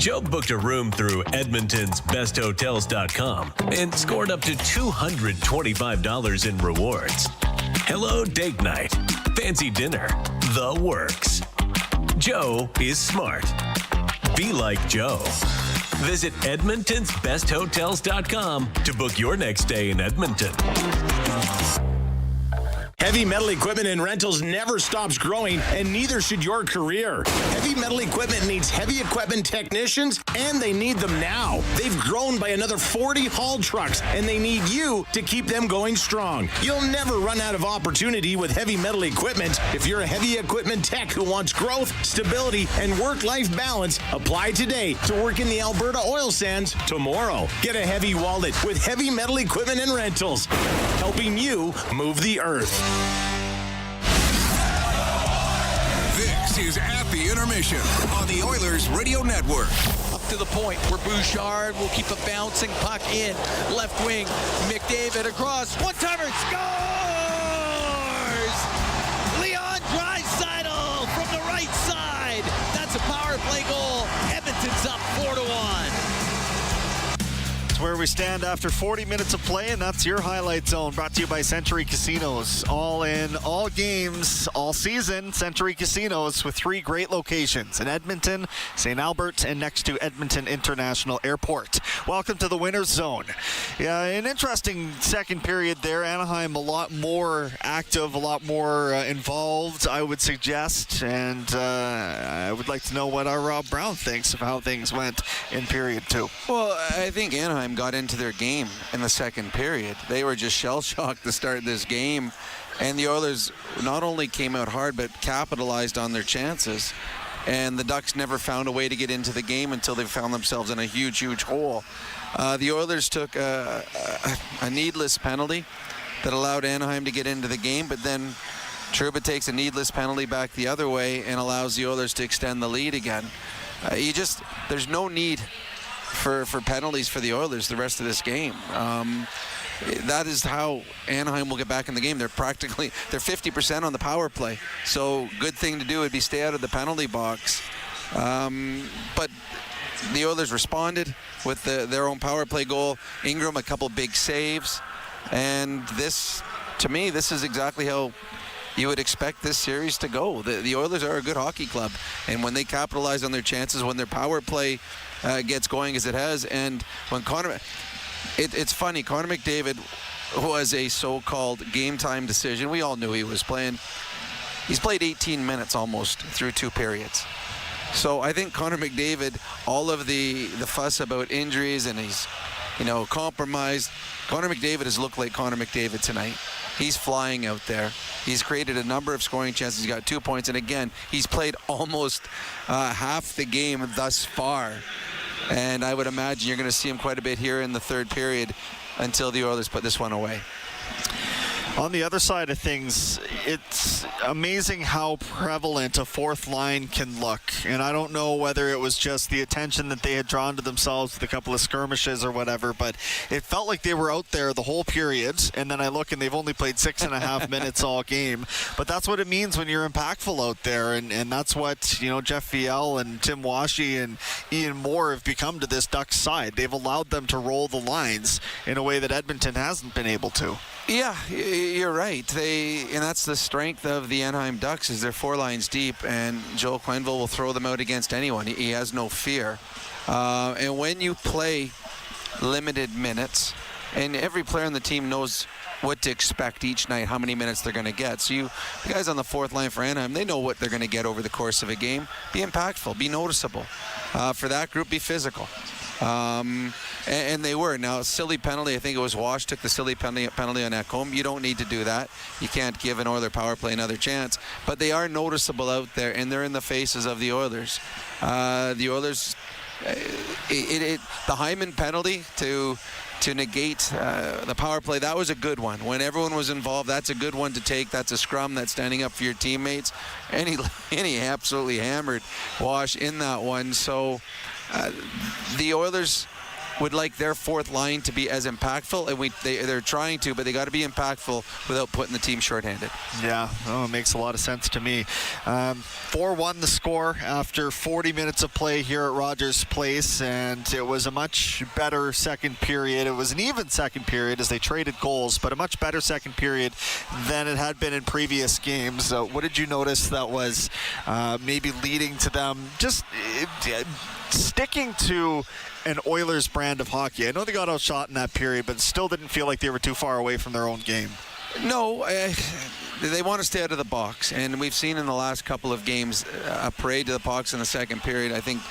Joe booked a room through Edmonton's besthotels.com and scored up to $225 in rewards. Hello date night, fancy dinner, the works. Joe is smart. Be like Joe. Visit edmontonsbesthotels.com to book your next stay in Edmonton. Heavy metal equipment and rentals never stops growing, and neither should your career. Heavy metal equipment needs heavy equipment technicians, and they need them now. They've grown by another 40 haul trucks, and they need you to keep them going strong. You'll never run out of opportunity with heavy metal equipment. If you're a heavy equipment tech who wants growth, stability, and work-life balance, apply today to work in the Alberta oil sands tomorrow. Get a heavy wallet with heavy metal equipment and rentals, helping you move the earth. This is At the Intermission on the Oilers Radio Network. Up to the point where Bouchard will keep a bouncing puck in. Left wing, McDavid across. One-timer, scores! Leon Draisaitl from the right side. That's a power play goal. Edmonton's up 4-1. Where we stand after 40 minutes of play, and that's your highlight zone, brought to you by Century Casinos. All in, all games, all season. Century Casinos with 3 great locations in Edmonton, St. Albert, and next to Edmonton International Airport. Welcome to the winner's zone. Yeah, an interesting second period there. Anaheim a lot more active, a lot more involved, I would suggest, and I would like to know what our Rob Brown thinks of how things went in period 2. Well, I think Anaheim got into their game in the second period. They were just shell-shocked to start this game, and the Oilers not only came out hard but capitalized on their chances, and the Ducks never found a way to get into the game until they found themselves in a huge hole. The Oilers took a needless penalty that allowed Anaheim to get into the game, but then Trouba takes a needless penalty back the other way and allows the Oilers to extend the lead again. There's no need for penalties for the Oilers the rest of this game. That is how Anaheim will get back in the game. They're 50% on the power play. So good thing to do would be stay out of the penalty box. But the Oilers responded with their own power play goal. Ingram, a couple big saves. And this, to me, this is exactly how you would expect this series to go. The Oilers are a good hockey club. And when they capitalize on their chances, when their power play gets going as it has, and when it's funny, Connor McDavid was a so-called game time decision. We all knew he was playing. He's played 18 minutes almost through 2 periods. So I think Connor McDavid, all of the fuss about injuries and he's, compromised. Connor McDavid has looked like Connor McDavid tonight. He's flying out there. He's created a number of scoring chances. He's got 2 points. And again, he's played almost half the game thus far. And I would imagine you're going to see him quite a bit here in the third period until the Oilers put this one away. On the other side of things, it's amazing how prevalent a fourth line can look. And I don't know whether it was just the attention that they had drawn to themselves with a couple of skirmishes or whatever, but it felt like they were out there the whole period. And then I look and they've only played 6.5 minutes all game. But that's what it means when you're impactful out there. And that's what, Jeff Viel and Tim Washy and Ian Moore have become to this Ducks side. They've allowed them to roll the lines in a way that Edmonton hasn't been able to. Yeah, you're right. And that's the strength of the Anaheim Ducks, is they're 4 lines deep, and Joel Quenneville will throw them out against anyone. He has no fear. And when you play limited minutes, and every player on the team knows what to expect each night, how many minutes they're going to get. So the guys on the fourth line for Anaheim, they know what they're going to get over the course of a game. Be impactful, be noticeable. For that group, be physical. And they were. Now, silly penalty, I think it was Wash took the silly penalty on Ekholm. You don't need to do that. You can't give an Oiler power play another chance. But they are noticeable out there, and they're in the faces of the Oilers. The Oilers, the Hyman penalty to negate the power play, that was a good one. When everyone was involved, that's a good one to take. That's a scrum. That's standing up for your teammates. And he absolutely hammered Wash in that one. So the Oilers, would like their fourth line to be as impactful, and they're trying to, but they got to be impactful without putting the team shorthanded. Yeah, it makes a lot of sense to me. 4-1 the score after 40 minutes of play here at Rogers Place, and it was a much better second period. It was an even second period as they traded goals, but a much better second period than it had been in previous games. What did you notice that was maybe leading to them just sticking to an Oilers brand of hockey? I know they got outshot in that period, but still didn't feel like they were too far away from their own game. No, they want to stay out of the box, and we've seen in the last couple of games a parade to the box in the second period. I think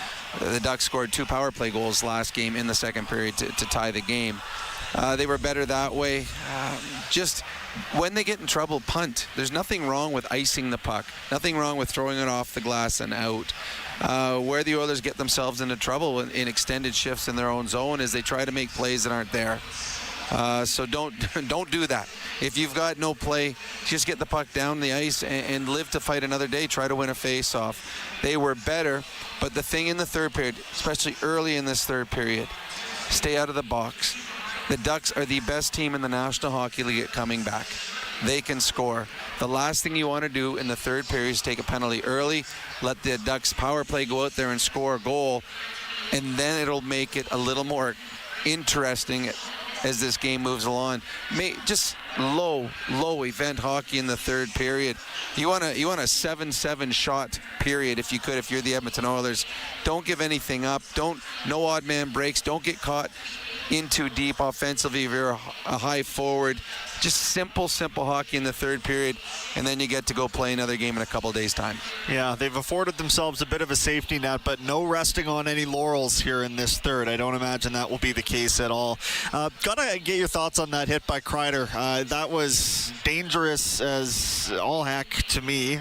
the Ducks scored 2 power play goals last game in the second period to tie the game. They were better that way. Just when they get in trouble, punt. There's nothing wrong with icing the puck. Nothing wrong with throwing it off the glass and out. Where the Oilers get themselves into trouble in extended shifts in their own zone is they try to make plays that aren't there. So don't do that. If you've got no play, just get the puck down the ice and live to fight another day. Try to win a face-off. They were better, but the thing in the third period, especially early in this third period, stay out of the box. The Ducks are the best team in the National Hockey League at coming back. They can score. The last thing you want to do in the third period is take a penalty early, let the Ducks power play go out there and score a goal, and then it'll make it a little more interesting as this game moves along. Just low event hockey in the third period. You want a 7-7 shot period if you could, if you're the Edmonton Oilers. Don't give anything up. No odd man breaks. Don't get caught in too deep offensively if you're a high forward. Just simple hockey in the third period, and then you get to go play another game in a couple days' time. Yeah, they've afforded themselves a bit of a safety net, but no resting on any laurels here in this third. I don't imagine that will be the case at all. Gotta get your thoughts on that hit by Kreider. That was dangerous as all heck to me.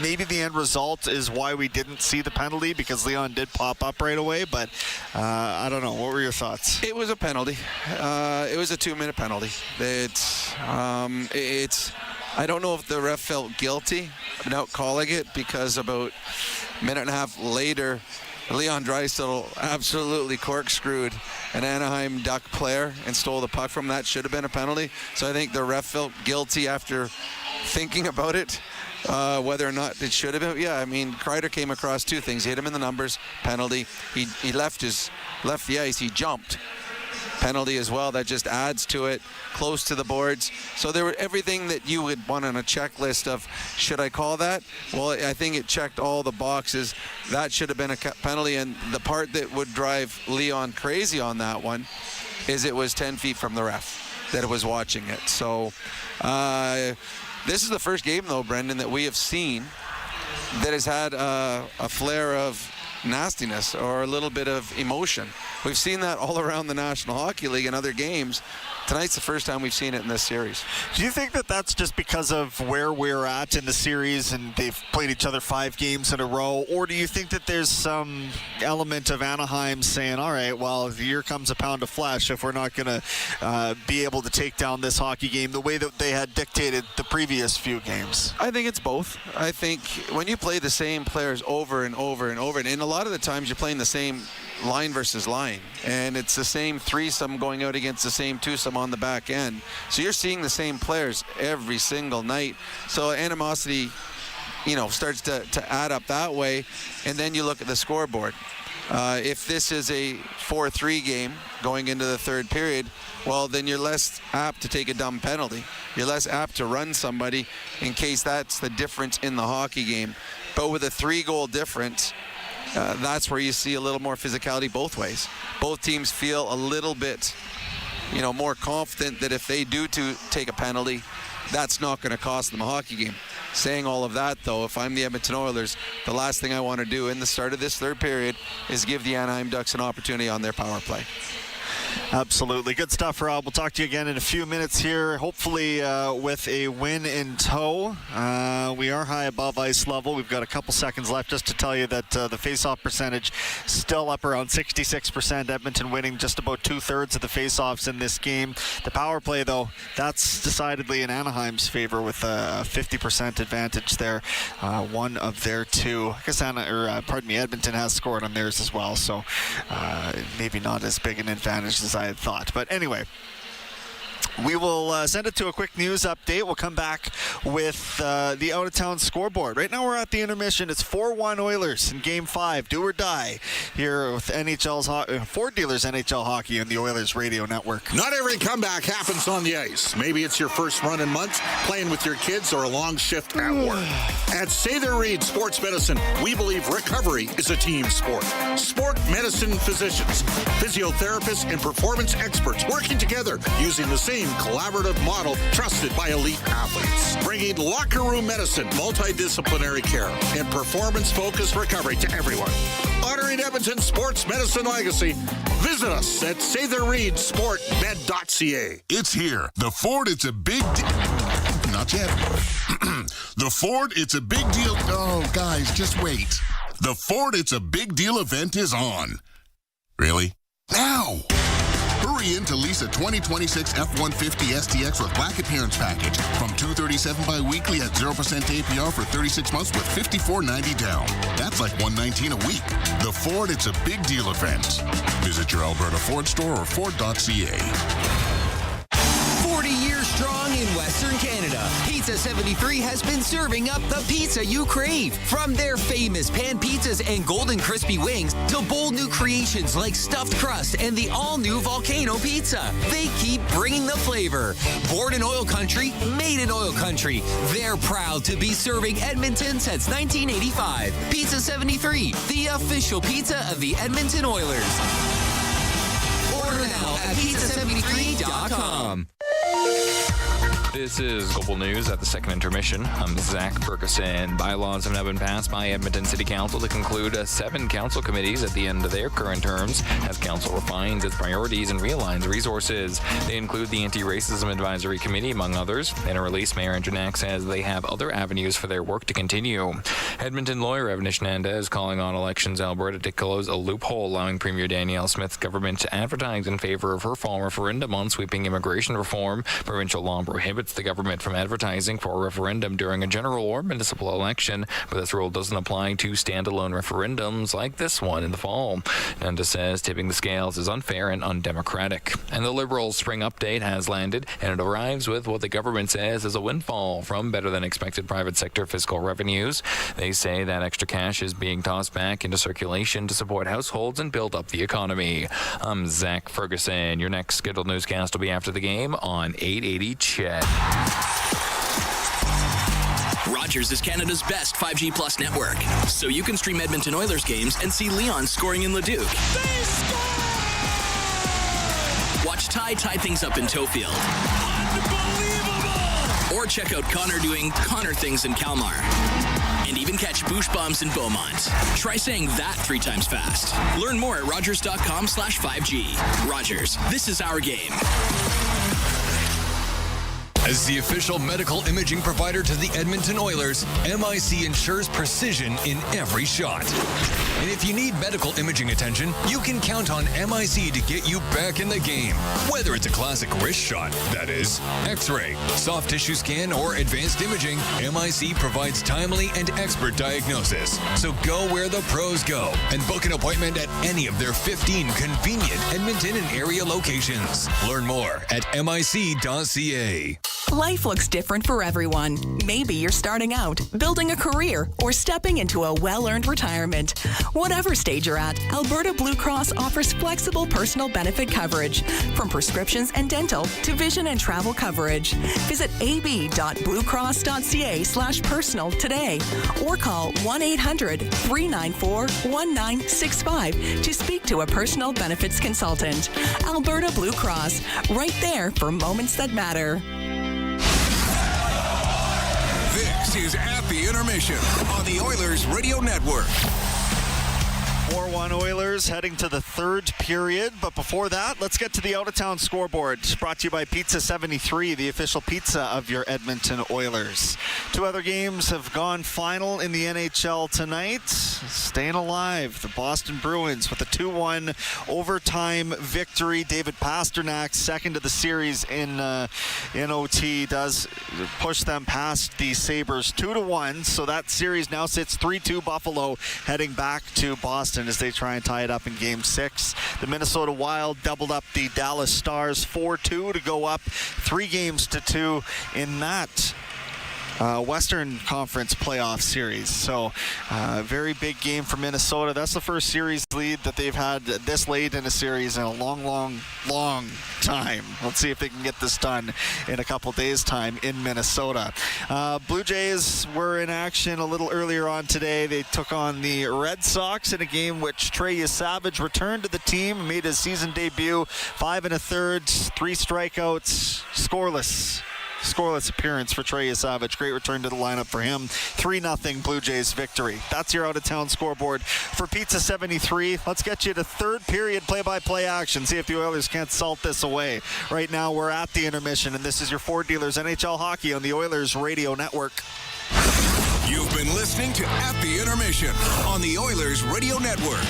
Maybe the end result is why we didn't see the penalty, because Leon did pop up right away, but I don't know. What were your thoughts? It was a penalty. It was a 2-minute penalty. I don't know if the ref felt guilty about calling it, because about a minute and a half later, Leon Draisaitl absolutely corkscrewed an Anaheim Duck player and stole the puck from him. That should have been a penalty. So I think the ref felt guilty after thinking about it, whether or not it should have been. Yeah, I mean, Kreider came across 2 things. He hit him in the numbers, penalty. He left the ice, he jumped. Penalty as well. That just adds to it, close to the boards. So there were everything that you would want on a checklist of, should I call that? Well, I think it checked all the boxes. That should have been a penalty, and the part that would drive Leon crazy on that one is it was 10 feet from the ref that was watching it. So this is the first game, though, Brendan, that we have seen that has had a flare of nastiness or a little bit of emotion. We've seen that all around the National Hockey League in other games. Tonight's the first time we've seen it in this series. Do you think that that's just because of where we're at in the series and they've played each other 5 games in a row, or do you think that there's some element of Anaheim saying, all right, well, here comes a pound of flesh if we're not going to be able to take down this hockey game the way that they had dictated the previous few games? I think it's both. I think when you play the same players over and over and over, and a lot of the times you're playing the same line versus line, and it's the same threesome going out against the same twosome on the back end. So you're seeing the same players every single night. So animosity, starts to add up that way. And then you look at the scoreboard. If this is a 4-3 game going into the third period, well, then you're less apt to take a dumb penalty. You're less apt to run somebody in case that's the difference in the hockey game. But with a 3-goal difference, that's where you see a little more physicality both ways. Both teams feel a little bit, more confident that if they do take a penalty, that's not going to cost them a hockey game. Saying all of that, though, if I'm the Edmonton Oilers, the last thing I want to do in the start of this third period is give the Anaheim Ducks an opportunity on their power play. Absolutely. Good stuff, Rob. We'll talk to you again in a few minutes here, hopefully with a win in tow. We are high above ice level. We've got a couple seconds left just to tell you that the face-off percentage still up around 66%. Edmonton winning just about 2/3 of the face-offs in this game. The power play, though, that's decidedly in Anaheim's favor with a 50% advantage there. One of their two. I guess Edmonton has scored on theirs as well, so maybe not as big an advantage as I had thought. But anyway, we will send it to a quick news update. We'll come back with the out-of-town scoreboard. Right now we're at the intermission. It's 4-1 Oilers in Game 5. Do or die here with NHL's Ford Dealers NHL Hockey and the Oilers Radio Network. Not every comeback happens on the ice. Maybe it's your first run in months, playing with your kids, or a long shift at work. At Sather Reed Sports Medicine, we believe recovery is a team sport. Sport medicine physicians, physiotherapists, and performance experts working together using the same collaborative model trusted by elite athletes. Bringing locker room medicine, multidisciplinary care, and performance-focused recovery to everyone. Honoring Edmonton's sports medicine legacy, visit us at SatherReedSportMed.ca. It's here. The Ford, it's a big Not yet. The Ford, it's a big deal. Oh, guys, just wait. The Ford, it's a big deal event is on. Really? Now! Hurry in to lease a 2026 F-150 STX with Black Appearance Package from $237 bi-weekly at 0% APR for 36 months with $54.90 down. That's like $119 a week. The Ford, it's a big deal event. Visit your Alberta Ford store or Ford.ca. 40 years strong in Western Canada, Pizza 73 has been serving up the pizza you crave. From their famous pan pizzas and golden crispy wings to bold new creations like stuffed crust and the all-new Volcano Pizza, they keep bringing the flavor. Born in oil country, made in oil country, they're proud to be serving Edmonton since 1985. Pizza 73, the official pizza of the Edmonton Oilers. Order now at pizza73.com. This is Global News at the second intermission. I'm Zach Ferguson. Bylaws have now been passed by Edmonton City Council to conclude 7 council committees at the end of their current terms as council refines its priorities and realigns resources. They include the Anti-Racism Advisory Committee, among others. In a release, Mayor Andrew says they have other avenues for their work to continue. Edmonton lawyer Evanish Nanda is calling on Elections Alberta to close a loophole allowing Premier Danielle Smith's government to advertise in favor of her fall referendum on sweeping immigration reform. Provincial law prohibits the government from advertising for a referendum during a general or municipal election, but this rule doesn't apply to standalone referendums like this one in the fall. Nanda says tipping the scales is unfair and undemocratic. And the Liberals' spring update has landed, and it arrives with what the government says is a windfall from better than expected private sector fiscal revenues. They say that extra cash is being tossed back into circulation to support households and build up the economy. I'm Zach Ferguson. Your next scheduled newscast will be after the game on 880 Chet. Rogers is Canada's best 5G Plus network, so you can stream Edmonton Oilers games and see Leon scoring in Leduc. Watch Ty tie things up in Tofield. Unbelievable! Or check out Connor doing Connor things in Kalmar. And even catch Boosh Bombs in Beaumont. Try saying that 3 times fast. Learn more at Rogers.com/5G. Rogers, this is our game. As the official medical imaging provider to the Edmonton Oilers, MIC ensures precision in every shot. And if you need medical imaging attention, you can count on MIC to get you back in the game. Whether it's a classic wrist shot, that is, X-ray, soft tissue scan, or advanced imaging, MIC provides timely and expert diagnosis. So go where the pros go and book an appointment at any of their 15 convenient Edmonton and area locations. Learn more at mic.ca. Life looks different for everyone. Maybe you're starting out, building a career, or stepping into a well-earned retirement. Whatever stage you're at, Alberta Blue Cross offers flexible personal benefit coverage, from prescriptions and dental to vision and travel coverage. Visit ab.bluecross.ca/personal today or call 1-800-394-1965 to speak to a personal benefits consultant. Alberta Blue Cross, right there for moments that matter. This is At the Intermission on the Oilers Radio Network. 4-1 4-1 Oilers heading to the third period. But before that, let's get to the out-of-town scoreboard. Brought to you by Pizza 73, the official pizza of your Edmonton Oilers. 2 other games have gone final in the NHL tonight. Staying alive, the Boston Bruins with a 2-1 overtime victory. David Pasternak's second of the series in OT does push them past the Sabres 2-1. So that series now sits 3-2 Buffalo, heading back to Boston as they try and tie it up in Game 6. The Minnesota Wild doubled up the Dallas Stars 4-2 to go up 3-2 in that Western Conference playoff series. So very big game for Minnesota. That's the first series lead that they've had this late in a series in a long time. Let's see if they can get this done in a couple days' time in Minnesota. Blue Jays were in action a little earlier on today. They took on the Red Sox in a game which Trey Yesavage returned to the team, made his season debut, 5 1/3, 3 strikeouts, scoreless appearance for Trey Yesavage. Great return to the lineup for him. 3-0 Blue Jays victory. That's your out-of-town scoreboard for Pizza 73. Let's get you to third period play-by-play action. See if the Oilers can't salt this away. Right now, we're at the intermission, and this is your Ford Dealers NHL Hockey on the Oilers Radio Network. You've been listening to At the Intermission on the Oilers Radio Network.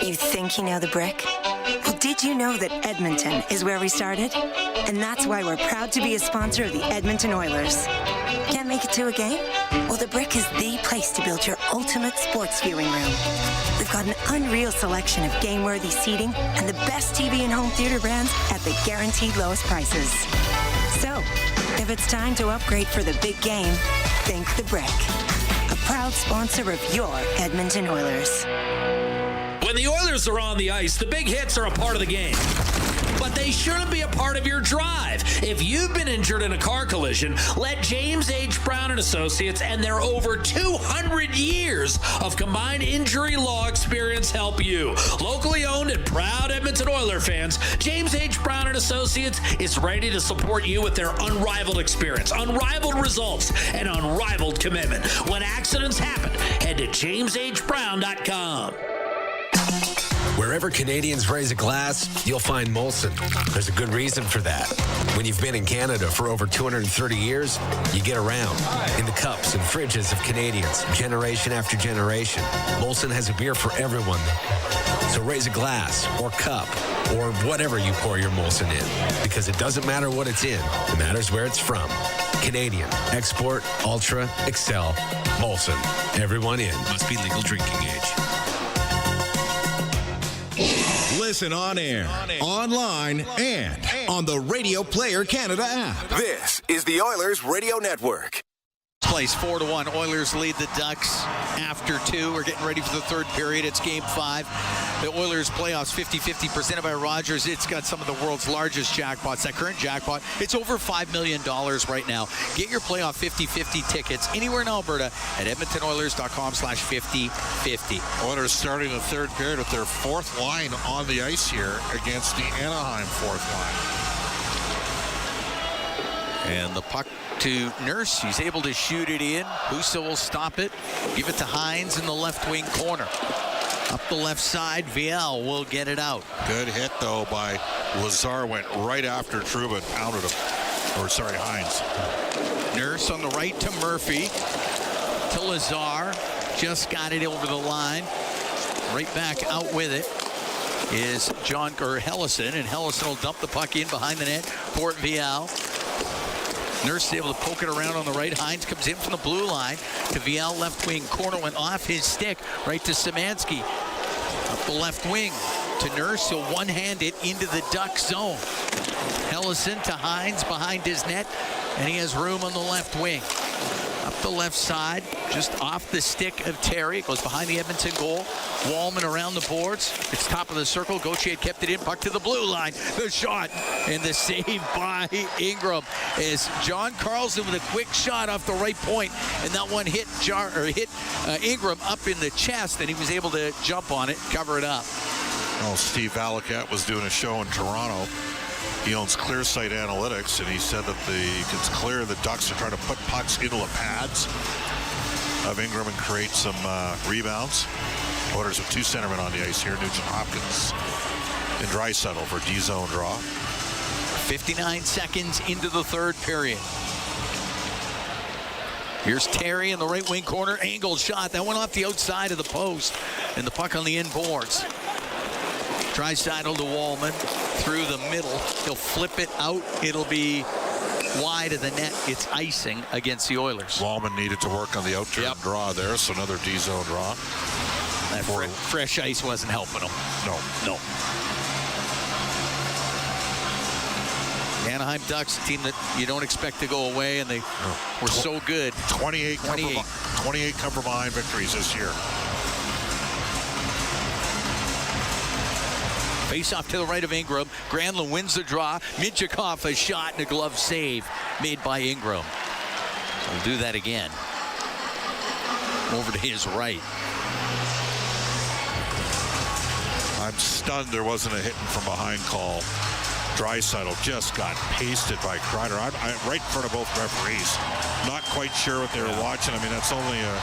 You think you know the Brick? Well, did you know that Edmonton is where we started? And that's why we're proud to be a sponsor of the Edmonton Oilers. Can't make it to a game? Well, the Brick is the place to build your ultimate sports viewing room. We've got an unreal selection of game-worthy seating and the best TV and home theater brands at the guaranteed lowest prices. So, if it's time to upgrade for the big game, think the Brick. A proud sponsor of your Edmonton Oilers. When the Oilers are on the ice, the big hits are a part of the game. But they shouldn't be a part of your drive. If you've been injured in a car collision, let James H. Brown and Associates and their over 200 years of combined injury law experience help you. Locally owned and proud Edmonton Oiler fans, James H. Brown and Associates is ready to support you with their unrivaled experience, unrivaled results, and unrivaled commitment. When accidents happen, head to jameshbrown.com. Wherever Canadians raise a glass, you'll find Molson. There's a good reason for that. When you've been in Canada for over 230 years, you get around in the cups and fridges of Canadians, generation after generation. Molson has a beer for everyone. So raise a glass or cup or whatever you pour your Molson in, because it doesn't matter what it's in. It matters where it's from. Canadian, Export, Ultra, Excel, Molson. Everyone in. Must be legal drinking age. Listen on air, online, and on the Radio Player Canada app. This is the Oilers Radio Network. Plays 4-1. Oilers lead the Ducks after 2. We're getting ready for the third period. It's Game 5. The Oilers playoffs 50-50 presented by Rogers. It's got some of the world's largest jackpots. That current jackpot, it's over $5 million right now. Get your playoff 50-50 tickets anywhere in Alberta at edmontonoilers.com/50-50. Oilers starting the third period with their fourth line on the ice here against the Anaheim fourth line. And the puck to Nurse. He's able to shoot it in. Husso will stop it. Give it to Hines in the left wing corner. Up the left side, Viel will get it out. Good hit, though, by Lazar. Went right after Trouba, pounded him. Hines. Nurse on the right to Murphy. To Lazar. Just got it over the line. Right back out with it is Hellison. And Hellison will dump the puck in behind the net for Viel. Nurse is able to poke it around on the right. Hines comes in from the blue line to Viel, left wing corner, went off his stick right to Szymanski. Up the left wing to Nurse. He'll one-hand it into the Duck zone. Hellison to Hines behind his net, and he has room on the left wing. Up the left side, just off the stick of Terry. It goes behind the Edmonton goal. Wallman around the boards. It's top of the circle. Gauthier had kept it in. Puck to the blue line. The shot and the save by Ingram is John Carlson with a quick shot off the right point, and that one hit Ingram up in the chest, and he was able to jump on it, cover it up. Well, Steve Valiquette was doing a show in Toronto. He owns ClearSight Analytics, and he said that it's clear the Ducks are trying to put pucks into the pads of Ingram and create some rebounds. Oilers with 2 centermen on the ice here. Nugent Hopkins and Draisaitl for D-zone draw. 59 seconds into the third period. Here's Terry in the right wing corner. Angled shot. That went off the outside of the post. And the puck on the end boards. Draisaitl to Wallman. Through the middle. He'll flip it out. It'll be wide of the net. It's icing against the Oilers. Wallman needed to work on the outturn draw there, so another D-zone draw. That fresh ice wasn't helping him. No. The Anaheim Ducks, a team that you don't expect to go away, and they were so good. 28 come from behind victories this year. Face off to the right of Ingram. Granlund wins the draw. Minchikov a shot and a glove save made by Ingram. We'll do that again. Over to his right. I'm stunned there wasn't a hitting from behind call. Draisaitl just got pasted by Kreider. I'm right in front of both referees. Not quite sure what they were watching. I mean, that's only a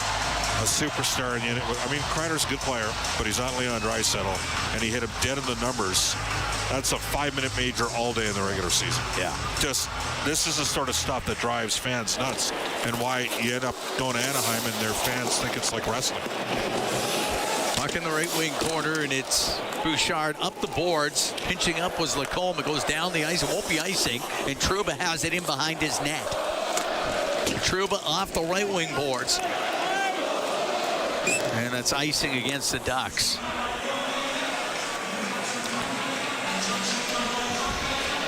superstar in the end. I mean, Kreider's a good player, but he's not Leon Draisaitl, and he hit him dead in the numbers. That's a 5-minute major all day in the regular season. Yeah. This is the sort of stuff that drives fans nuts, and why you end up going to Anaheim and their fans think it's like wrestling. Puck in the right wing corner, and it's Bouchard up the boards. Pinching up was Lacombe. It goes down the ice. It won't be icing, and Trouba has it in behind his net. Trouba off the right wing boards. And that's icing against the Ducks.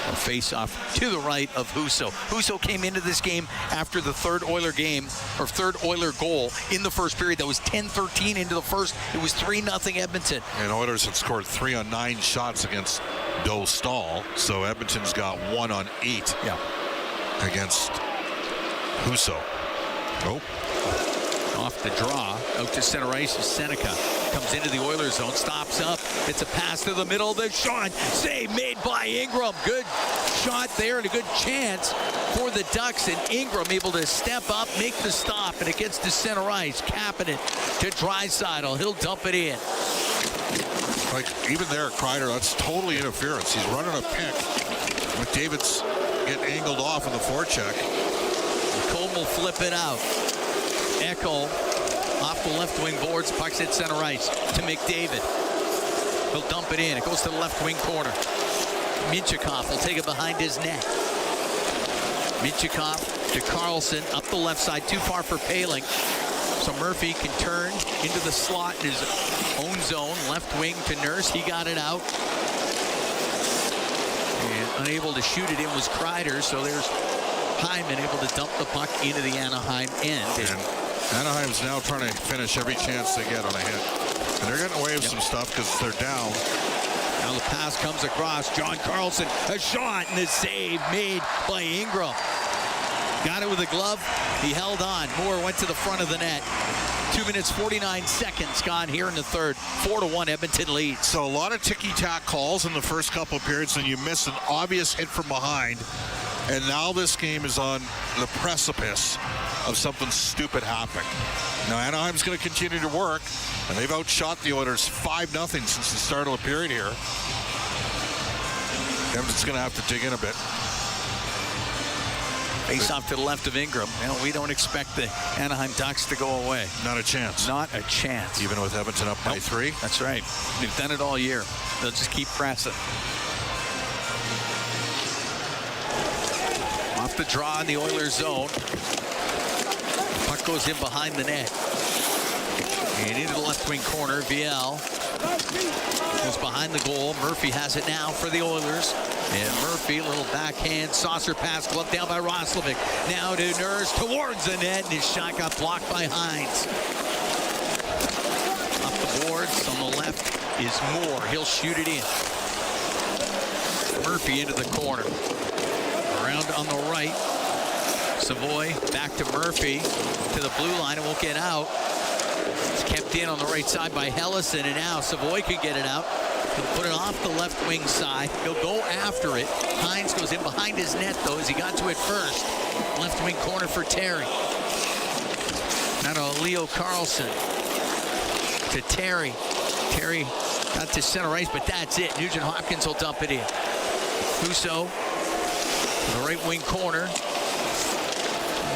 A face-off to the right of Husso. Husso came into this game after the third Oiler goal in the first period. That was 10-13 into the first. It was 3-0 Edmonton. And Oilers had scored 3 on 9 shots against Dostal. So Edmonton's got 1 on 8 against Husso. Oh. Off the draw, out to center ice. Seneca comes into the Oilers zone, stops up. It's a pass to the middle. The shot, save made by Ingram. Good shot there and a good chance for the Ducks. And Ingram able to step up, make the stop, and it gets to center ice. Capping it to Draisaitl. He'll dump it in. Like, even there, Kreider, that's totally interference. He's running a pick. McDavid's getting angled off in the forecheck. Cole will flip it out. Echo off the left wing boards, pucks hit center ice to McDavid. He'll dump it in. It goes to the left wing corner. Minchikov will take it behind his net. Minchikov to Carlson up the left side, too far for Paling. So Murphy can turn into the slot in his own zone. Left wing to Nurse. He got it out. And unable to shoot it in was Kreider. So there's Hyman able to dump the puck into the Anaheim end. And Anaheim's now trying to finish every chance they get on a hit. And they're getting away with some stuff because they're down. Now the pass comes across. John Carlson, a shot and a save made by Ingram. Got it with a glove. He held on. Moore went to the front of the net. 2 minutes, 49 seconds gone here in the third. 4-1 Edmonton leads. So a lot of ticky-tack calls in the first couple of periods, and you miss an obvious hit from behind. And now this game is on the precipice of something stupid happening. Now Anaheim's going to continue to work, and they've outshot the Oilers 5-0 since the start of the period here. Edmonton's going to have to dig in a bit. Face off to the left of Ingram. Well, we don't expect the Anaheim Ducks to go away. Not a chance. Not a chance. Even with Edmonton up by 3. That's right. They've done it all year. They'll just keep pressing. Off the draw in the Oilers zone. Puck goes in behind the net. And into the left wing corner, VL goes behind the goal. Murphy has it now for the Oilers. And Murphy, a little backhand saucer pass, gloved down by Roslovic. Now to Nurse towards the net, and his shot got blocked by Hines. Up the boards on the left is Moore. He'll shoot it in. Murphy into the corner. Around on the right. Savoy back to Murphy to the blue line and won't get out. It's kept in on the right side by Hellison, and now Savoy can get it out. He'll put it off the left wing side. He'll go after it. Hines goes in behind his net, though, as he got to it first. Left wing corner for Terry. Now to Leo Carlson. To Terry. Terry got to center ice, but that's it. Nugent Hopkins will dump it in. Husso, the right wing corner.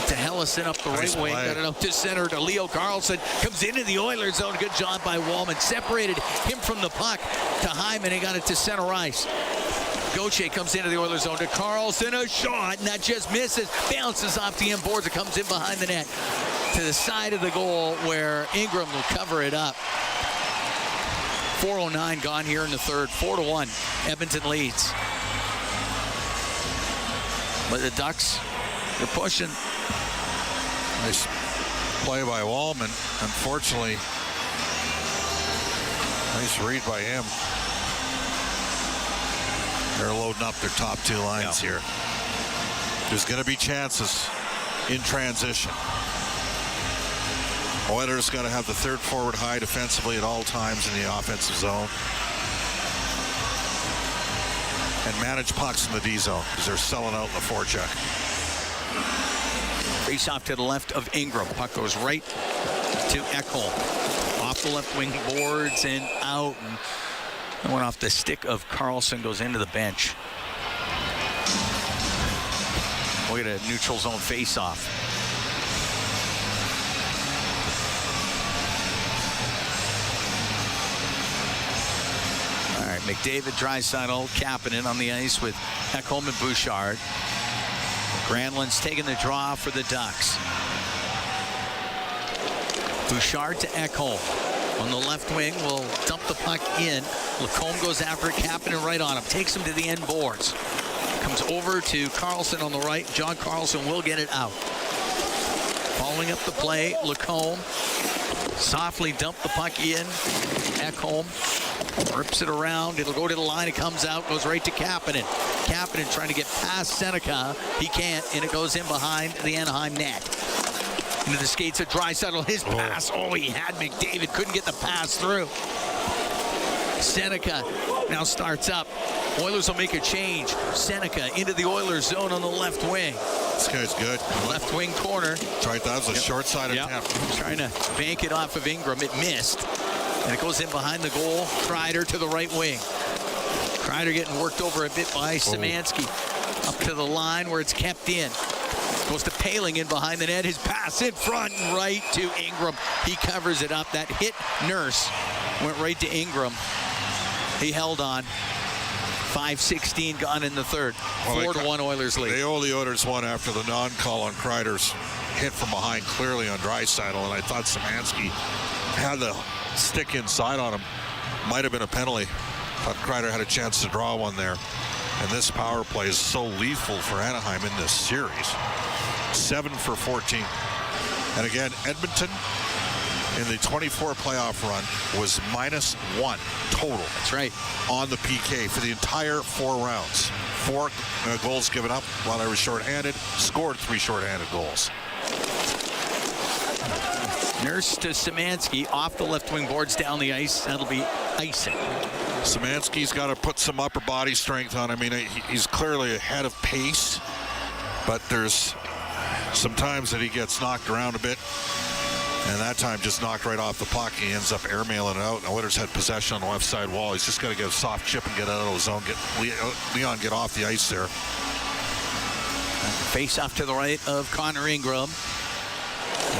To Hellison up the right wing. Got it up to center to Leo Carlson. Comes into the Oilers zone. Good job by Wallman. Separated him from the puck to Hyman. He got it to center ice. Gauthier comes into the Oilers zone to Carlson. A shot, and that just misses. Bounces off the end boards. It comes in behind the net to the side of the goal where Ingram will cover it up. 4:09 gone here in the third. 4-1. Edmonton leads. But the Ducks, they're pushing. Nice play by Wallman. Unfortunately, nice read by him. They're loading up their top two lines here. There's going to be chances in transition. Oilers got to have the third forward high defensively at all times in the offensive zone. And manage pucks in the D zone because they're selling out in the forecheck. Face off to the left of Ingram. Puck goes right to Ekholm. Off the left wing boards and out. And went off the stick of Carlson, goes into the bench. We'll get a neutral zone face off. All right, McDavid, Draisaitl, Kapanen on the ice with Ekholm and Bouchard. Granlund's taking the draw for the Ducks. Bouchard to Ekholm. On the left wing, will dump the puck in. Lacombe goes after it. Kapanen right on him. Takes him to the end boards. Comes over to Carlson on the right. John Carlson will get it out. Following up the play, Lacombe softly dump the puck in. Ekholm rips it around. It'll go to the line. It comes out. Goes right to Kapanen. Kapanen trying to get past Seneca. He can't, and it goes in behind the Anaheim net. Into the skates of Draisaitl. His pass. Oh, he had McDavid. Couldn't get the pass through. Seneca now starts up. Oilers will make a change. Seneca into the Oilers zone on the left wing. This guy's good. Left wing corner. Tried that was a short side attempt. Trying to bank it off of Ingram. It missed. And it goes in behind the goal. Kreider to the right wing. Kreider getting worked over a bit by Szymanski. Up to the line where it's kept in. Goes to Paling in behind the net. His pass in front and right to Ingram. He covers it up. That hit Nurse went right to Ingram. He held on. 5:16 gone in the third. 4-1 Oilers lead. They owe the Oilers one after the non-call on Kreider's hit from behind clearly on Draisaitl, and I thought Szymanski had the stick inside on him. Might have been a penalty. Thought Kreider had a chance to draw one there. And this power play is so lethal for Anaheim in this series. 7 for 14. And again, Edmonton in the 24 playoff run was -1 total. That's right. On the PK for the entire 4 rounds. 4 goals given up while they were shorthanded. Scored 3 shorthanded goals. Nurse to Szymanski off the left wing boards down the ice. That'll be icing. Szymanski's got to put some upper body strength on. I mean, he's clearly ahead of pace, but there's some times that he gets knocked around a bit, and that time just knocked right off the puck. He ends up airmailing it out. And Oilers had possession on the left side wall. He's just got to get a soft chip and get out of the zone. Get Leon get off the ice there. Face off to the right of Connor Ingram.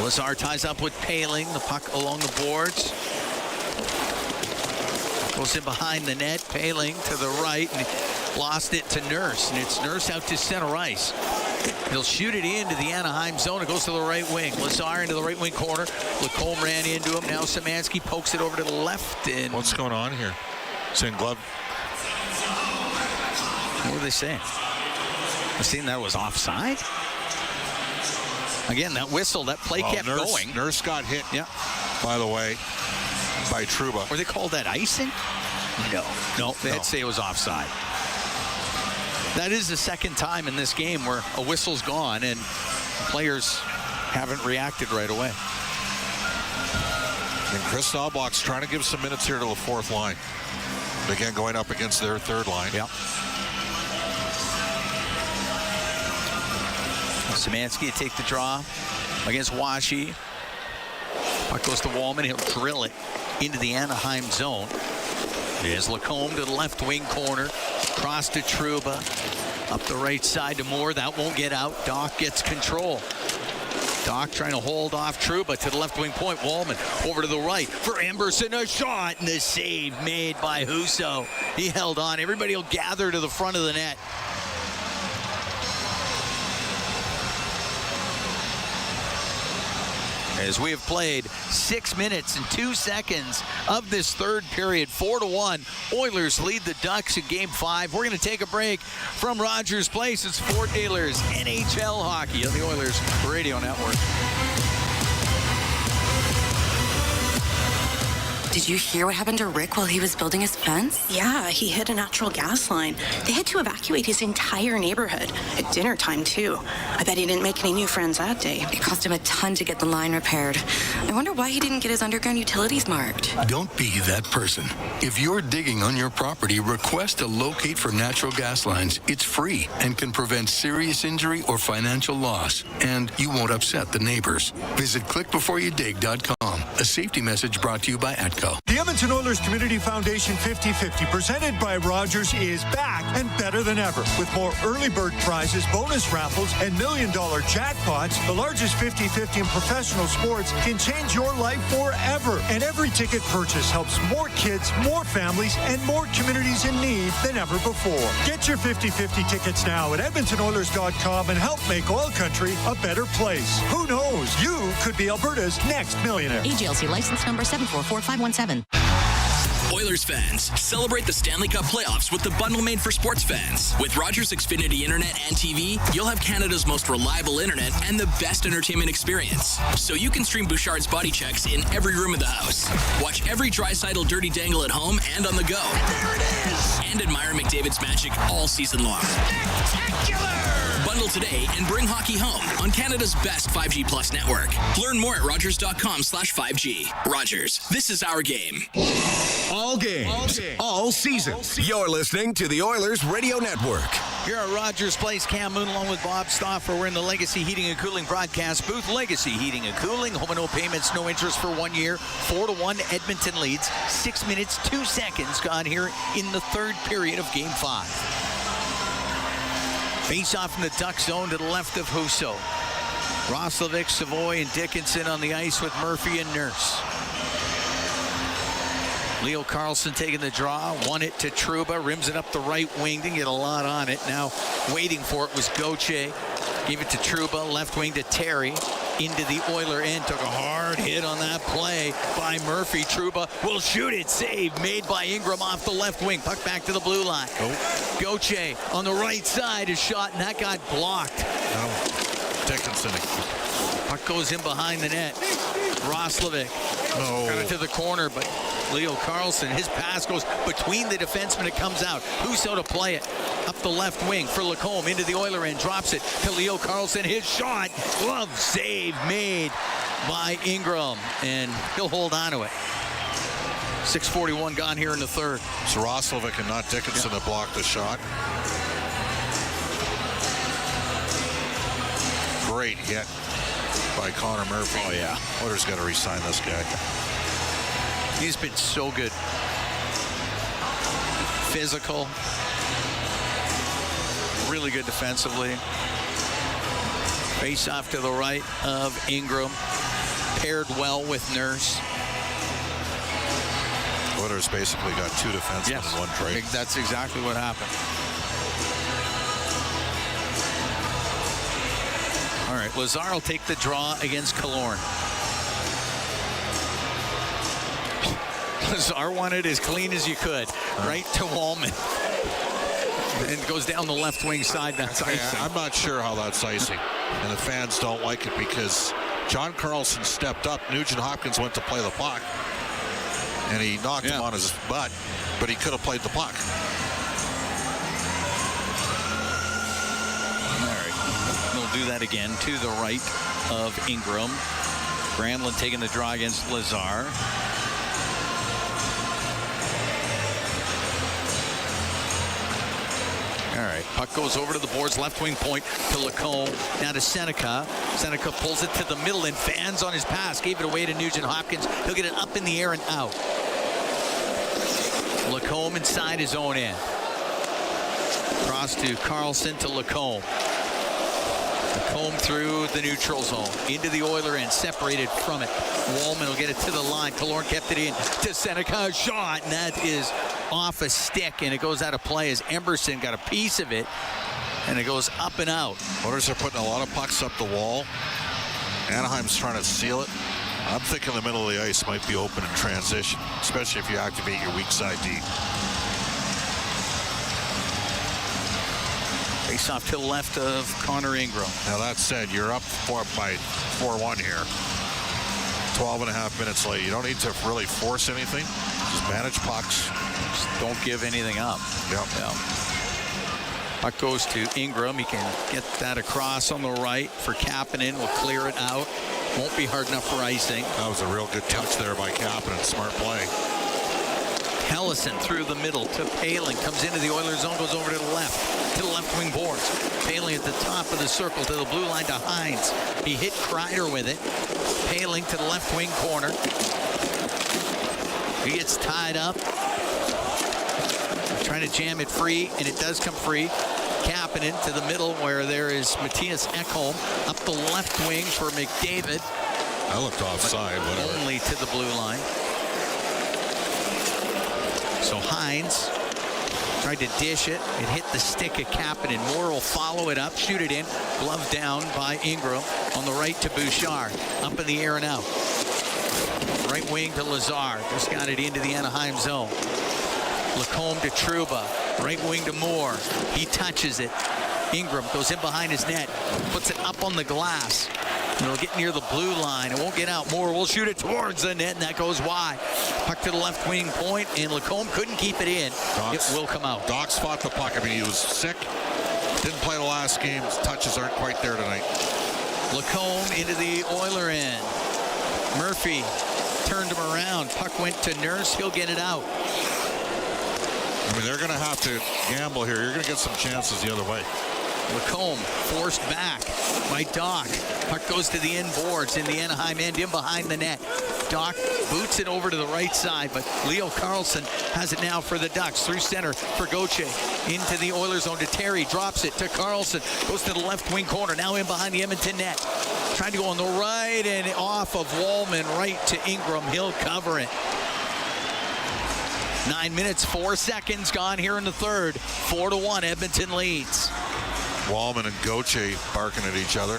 Lazar ties up with Paling. The puck along the boards. Goes in behind the net. Paling to the right and lost it to Nurse. And it's Nurse out to center ice. He'll shoot it into the Anaheim zone. It goes to the right wing. Lazar into the right wing corner. Lacombe ran into him. Now Szymanski pokes it over to the left. And what's going on here? Saying glove. What were they saying? I seen that was offside. Again, that whistle, that play kept going. Nurse got hit, by the way, by Trouba. Were they called that icing? No, they'd say it was offside. That is the second time in this game where a whistle's gone and players haven't reacted right away. And Chris Knoblauch's trying to give some minutes here to the fourth line. Again, going up against their third line. Yep. Szymanski to take the draw against Washi. Puck goes to Wallman. He'll drill it into the Anaheim zone. There's Lacombe to the left wing corner. Cross to Trouba. Up the right side to Moore. That won't get out. Doc gets control. Doc trying to hold off Trouba to the left wing point. Wallman over to the right for Emberson. A shot and the save made by Husso. He held on. Everybody will gather to the front of the net. As we have played 6 minutes and 2 seconds of this third period, 4-1. Oilers lead the Ducks in Game 5. We're going to take a break from Rogers Place. It's Fort Oilers NHL hockey on the Oilers Radio Network. Did you hear what happened to Rick while he was building his fence? Yeah, he hit a natural gas line. They had to evacuate his entire neighborhood at dinner time, too. I bet he didn't make any new friends that day. It cost him a ton to get the line repaired. I wonder why he didn't get his underground utilities marked. Don't be that person. If you're digging on your property, request a locate for natural gas lines. It's free and can prevent serious injury or financial loss. And you won't upset the neighbors. Visit clickbeforeyoudig.com. A safety message brought to you by ATCO. The Edmonton Oilers Community Foundation 50-50, presented by Rogers, is back and better than ever. With more early bird prizes, bonus raffles, and $1 million jackpots, the largest 50-50 in professional sports can change your life forever. And every ticket purchase helps more kids, more families, and more communities in need than ever before. Get your 50-50 tickets now at EdmontonOilers.com and help make oil country a better place. Who knows? You could be Alberta's next millionaire. AGLC license number 744517. Oilers fans, celebrate the Stanley Cup playoffs with the bundle made for sports fans. With Rogers Xfinity Internet and TV, you'll have Canada's most reliable internet and the best entertainment experience. So you can stream Bouchard's Body Checks in every room of the house. Watch every Draisaitl Dirty Dangle at home and on the go. And there it is! And admire McDavid's magic all season long. Spectacular! Bundle today and bring hockey home on Canada's best 5G Plus network. Learn more at Rogers.com/5G. Rogers, this is our game. All games, all season. You're listening to the Oilers Radio Network. Here at Rogers Place, Cam Moon along with Bob Stauffer. We're in the Legacy Heating and Cooling broadcast booth. Legacy Heating and Cooling, home and no payments, no interest for 1 year. 4-1 Edmonton leads. 6 minutes, 2 seconds gone here in the third period of Game 5. Face off in the Duck zone to the left of Husso. Roslovic, Savoy, and Dickinson on the ice with Murphy and Nurse. Leo Carlson taking the draw, won it to Trouba, rims it up the right wing, didn't get a lot on it. Now waiting for it was Gauthier. Gave it to Trouba, left wing to Terry, into the Oiler end, took a hard hit on that play by Murphy. Trouba will shoot it, save made by Ingram off the left wing, puck back to the blue line. Gauthier on the right side, is shot, and that got blocked. Dickinson. Puck goes in behind the net. Roslovic got it to the corner, but Leo Carlson, his pass goes between the defensemen, it comes out. Husso to play it up the left wing for Lacombe into the Oiler end, drops it to Leo Carlson. His shot, glove save made by Ingram, and he'll hold on to it. 6:41 gone here in the third. It's Roslovic and not Dickinson that blocked the shot. Great hit by Connor Murphy. Oh, yeah. Oilers got to re-sign this guy. He's been so good. Physical. Really good defensively. Face off to the right of Ingram. Paired well with Nurse. Oilers basically got two defensemen in one trade. That's exactly what happened. All right, Lazar will take the draw against Killorn. Lazar wanted as clean as you could, right to Wallman. And goes down the left wing side. That's icing. I'm not sure how that's icing. And the fans don't like it because John Carlson stepped up. Nugent Hopkins went to play the puck. And he knocked him on his butt, but he could have played the puck. Do that again to the right of Ingram. Granlund taking the draw against Lazar. All right. Puck goes over to the boards, left wing point to Lacombe. Now to Seneca. Seneca pulls it to the middle and fans on his pass. Gave it away to Nugent Hopkins. He'll get it up in the air and out. Lacombe inside his own end. Cross to Carlson to Lacombe. Lacombe through the neutral zone. Into the Oiler end. Separated from it. Wallman will get it to the line. Killorn kept it in to Seneca. Shot. And that is off a stick. And it goes out of play as Emberson got a piece of it. And it goes up and out. Oilers are putting a lot of pucks up the wall. Anaheim's trying to seal it. I'm thinking the middle of the ice might be open in transition, especially if you activate your weak side D. Face off to the left of Connor Ingram. Now that said, you're up by 4-1 here. 12 and a half minutes late. You don't need to really force anything. Just manage pucks. Just don't give anything up. Yep. Puck goes to Ingram. He can get that across on the right for Kapanen. Will clear it out. Won't be hard enough for icing. That was a real good touch there by Kapanen. Smart play. Hellison through the middle to Paling. Comes into the Oilers zone. Goes over to the left wing boards. Paling at the top of the circle to the blue line to Hines. He hit Kreider with it. Paling to the left wing corner. He gets tied up. Trying to jam it free, and it does come free. Kapanen to the middle where there is Matthias Ekholm. Up the left wing for McDavid. That looked offside, whatever. Only to the blue line. So Hines tried to dish it. It hit the stick of Kapanen. Moore will follow it up, shoot it in. Glove down by Ingram. On the right to Bouchard. Up in the air and out. Right wing to Lazar. Just got it into the Anaheim zone. Lacombe to Trouba. Right wing to Moore. He touches it. Ingram goes in behind his net. Puts it up on the glass. It'll get near the blue line. It won't get out. Moore will shoot it towards the net, and that goes wide. Puck to the left wing point, and Lacombe couldn't keep it in. It will come out. Docs fought the puck. I mean, he was sick. Didn't play the last game. His touches aren't quite there tonight. Lacombe into the Oiler end. Murphy turned him around. Puck went to Nurse. He'll get it out. I mean, they're going to have to gamble here. You're going to get some chances the other way. Lacombe forced back by Doc. Puck goes to the inboards in the Anaheim end, in behind the net. Doc boots it over to the right side, but Leo Carlson has it now for the Ducks. Through center for Gauthier. Into the Oilers zone to Terry. Drops it to Carlson. Goes to the left wing corner. Now in behind the Edmonton net. Trying to go on the right and off of Wallman right to Ingram. He'll cover it. 9 minutes, 4 seconds gone here in the third. 4-1, Edmonton leads. Wallman and Gauthier barking at each other.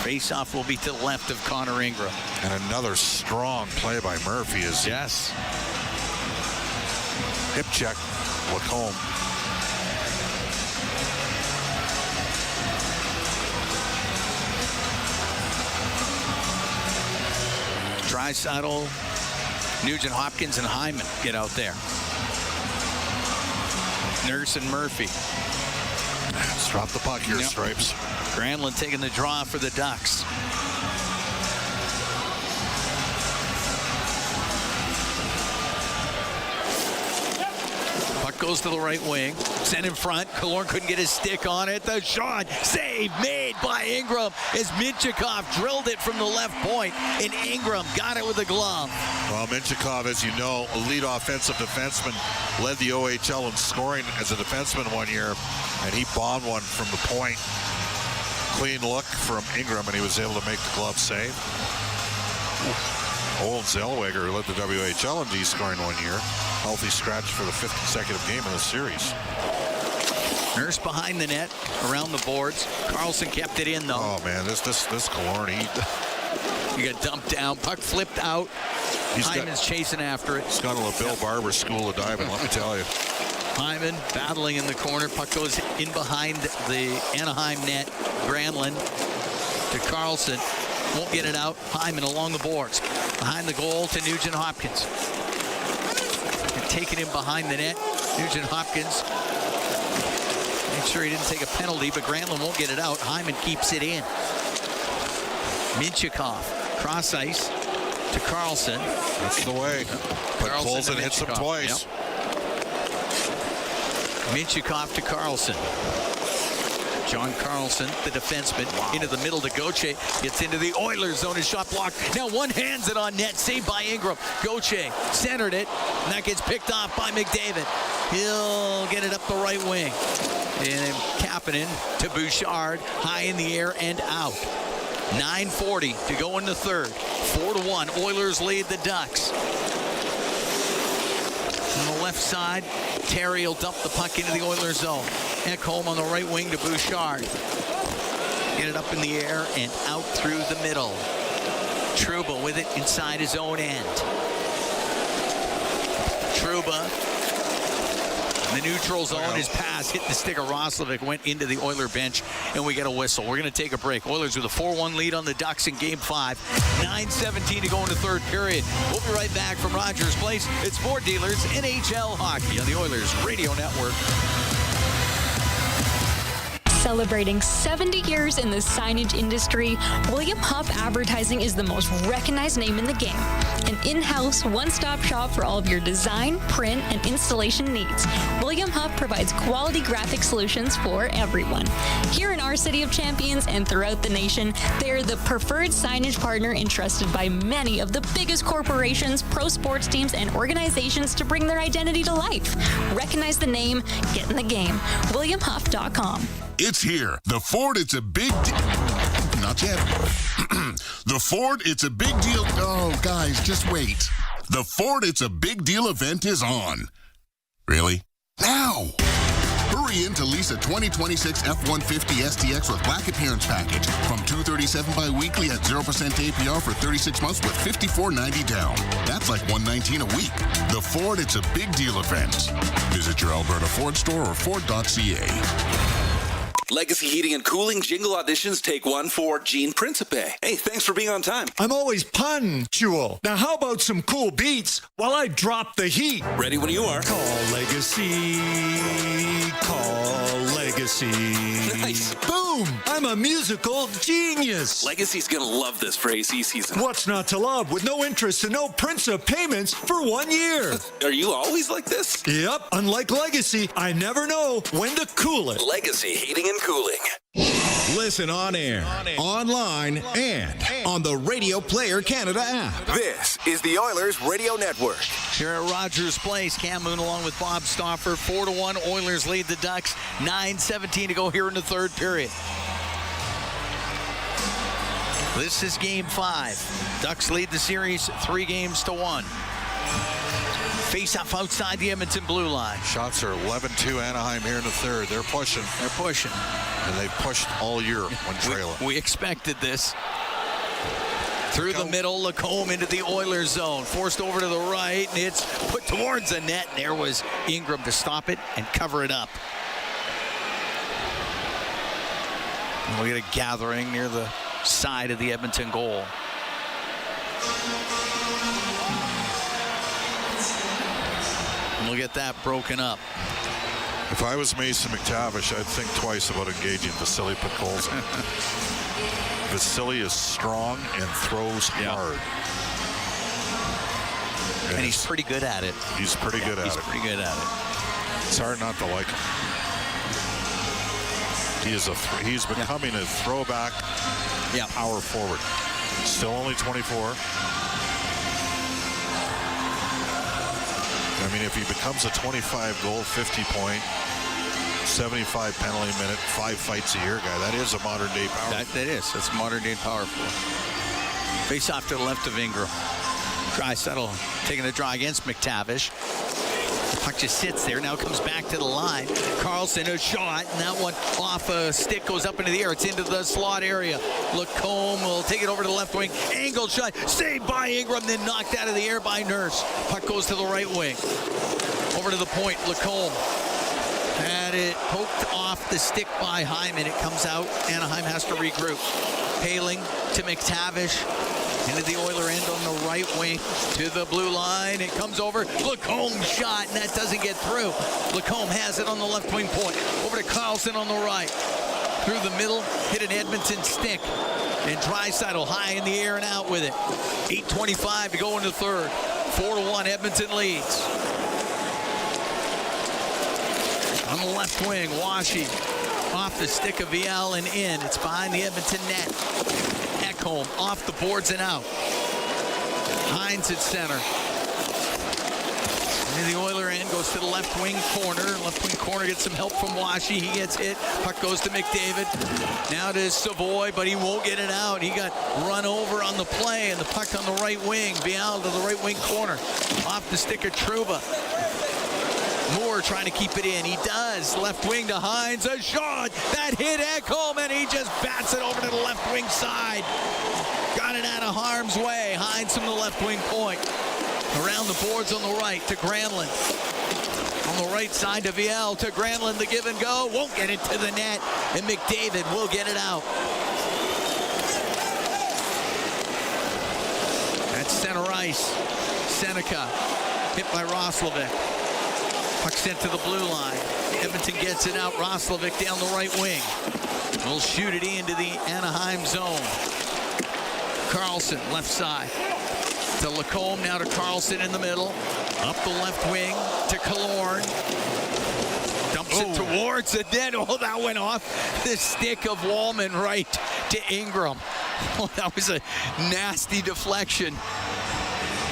Face-off will be to the left of Connor Ingram. And another strong play by Murphy is yes. Hip check, Lacombe. Draisaitl, Nugent Hopkins, and Hyman get out there. Nurse and Murphy. Let's drop the puck here, Stripes. Granlund taking the draw for the Ducks. Puck goes to the right wing. Sent in front. Killorn couldn't get his stick on it. The shot. Save made by Ingram as Minchikov drilled it from the left point, and Ingram got it with a glove. Well, Minchikov, as you know, elite offensive defenseman, led the OHL in scoring as a defenseman one year, and he bombed one from the point. Clean look from Ingram, and he was able to make the glove save. Old Zellweger led the WHL in D scoring one year. Healthy scratch for the 5th consecutive game in the series. Nurse behind the net, around the boards. Carlson kept it in, though. Oh, man, this Killorn, he got dumped down. Puck flipped out. Hyman's chasing after it. He's got a Bill Barber school of diving, let me tell you. Hyman battling in the corner. Puck goes in behind the Anaheim net. Granlund to Carlson. Won't get it out. Hyman along the boards. Behind the goal to Nugent Hopkins. And taking him behind the net. Nugent Hopkins. Make sure he didn't take a penalty, but Granlund won't get it out. Hyman keeps it in. Minchikov. Cross ice to Carlson. That's the way. But Colson hits him twice. Yep. Minchikov to Carlson. John Carlson, the defenseman, into the middle to Gauthier. Gets into the Oilers zone. His shot blocked. Now one hands it on net. Saved by Ingram. Gauthier centered it. And that gets picked off by McDavid. He'll get it up the right wing. And then Kapanen to Bouchard. High in the air and out. 9:40 to go in the third. 4-1. Oilers lead the Ducks. On the left side, Terry will dump the puck into the Oilers zone. Ekholm on the right wing to Bouchard. Get it up in the air and out through the middle. Trouba with it inside his own end. Trouba in the neutral zone. His pass hit the stick of Roslovic, went into the Oiler bench, and we get a whistle. We're going to take a break. Oilers with a 4-1 lead on the Ducks in Game 5. 9:17 to go in the third period. We'll be right back from Rogers Place. It's Ford Dealers NHL Hockey on the Oilers Radio Network. Celebrating 70 years in the signage industry, William Huff Advertising is the most recognized name in the game. An in-house, one-stop shop for all of your design, print, and installation needs. William Huff provides quality graphic solutions for everyone. Here in our City of Champions and throughout the nation, they are the preferred signage partner entrusted by many of the biggest corporations, pro sports teams, and organizations to bring their identity to life. Recognize the name, get in the game. WilliamHuff.com. It's here. The Ford, it's a big Not yet. The Ford, it's a big deal. Oh, guys, just wait. The Ford, it's a big deal event is on. Really? Now! Hurry in to lease a 2026 F-150 STX with Black Appearance Package from $237 bi-weekly at 0% APR for 36 months with $54.90 down. That's like $119 a week. The Ford, it's a big deal event. Visit your Alberta Ford store or Ford.ca. Legacy Heating and Cooling Jingle Auditions Take One for Gene Principe. Hey, thanks for being on time. I'm always punctual. Now how about some cool beats while I drop the heat? Ready when you are. Call Legacy. Call Legacy. Nice. Boom! I'm a musical genius. Legacy's gonna love this for AC season. What's not to love with no interest and no Principe payments for 1 year? Are you always like this? Yep. Unlike Legacy, I never know when to cool it. Legacy Heating and Cooling. Listen on air, online, and on the Radio Player Canada app. This is the Oilers Radio Network. Here at Rogers Place, Cam Moon along with Bob Stauffer. 4-1, Oilers lead the Ducks. 9:17 to go here in the third period. This is Game 5. Ducks lead the series 3-1. Face-off outside the Edmonton blue line. Shots are 11-2 Anaheim here in the third. They're pushing. And they've pushed all year when trailing. We expected this. Through the middle, Lacombe into the Oilers zone. Forced over to the right, and it's put towards the net. And there was Ingram to stop it and cover it up. And we get a gathering near the side of the Edmonton goal. And we'll get that broken up. If I was Mason McTavish, I'd think twice about engaging Vasily Podkolzin. Vasily is strong and throws hard. And he's pretty good at it. He's pretty good at it. It's hard not to like him. He's becoming a throwback power forward. Still only 24. I mean, if he becomes a 25-goal, 50-point, 75 penalty minute, 5 fights a year guy, that is a modern-day power forward. That is. That's a modern-day power forward. Face off to the left of Ingram. Draisaitl taking a draw against McTavish. The puck just sits there. Now comes back to the line. Carlson, a shot, and that one off a stick goes up into the air. It's into the slot area. Lacombe will take it over to the left wing. Angled shot, saved by Ingram, then knocked out of the air by Nurse. Puck goes to the right wing. Over to the point, Lacombe. Had it poked off the stick by Hyman. It comes out. Anaheim has to regroup. Paling to McTavish. Into the Oiler end on the right wing to the blue line. It comes over. Lacombe shot, and that doesn't get through. Lacombe has it on the left wing point. Over to Carlson on the right. Through the middle, hit an Edmonton stick. And Draisaitl high in the air and out with it. 8:25 to go in the third. 4-1, Edmonton leads. On the left wing. Washi off the stick of VL and in. It's behind the Edmonton net. Ekholm off the boards and out. Hines at center. And the Oiler end goes to the left wing corner. Left wing corner gets some help from Washi. He gets hit. Puck goes to McDavid. Now to Savoy, but he won't get it out. He got run over on the play, and the puck on the right wing. Vial to the right wing corner. Off the stick of Trouba. Moore trying to keep it in. He does. Left wing to Hines. A shot. That hit Ekholm, and he just bats it over to the left wing side. Got it out of harm's way. Hines from the left wing point. Around the boards on the right to Granlund. On the right side to VL to Granlund. The give and go. Won't get it to the net. And McDavid will get it out. That's center ice. Seneca hit by Roslovic. Puck sent to the blue line. Edmonton gets it out. Roslovic down the right wing. Will shoot it into the Anaheim zone. Carlson, left side. To Lacombe, now to Carlson in the middle. Up the left wing to Killorn. Dumps it towards it. Then, that went off the stick of Wallman right to Ingram. That was a nasty deflection.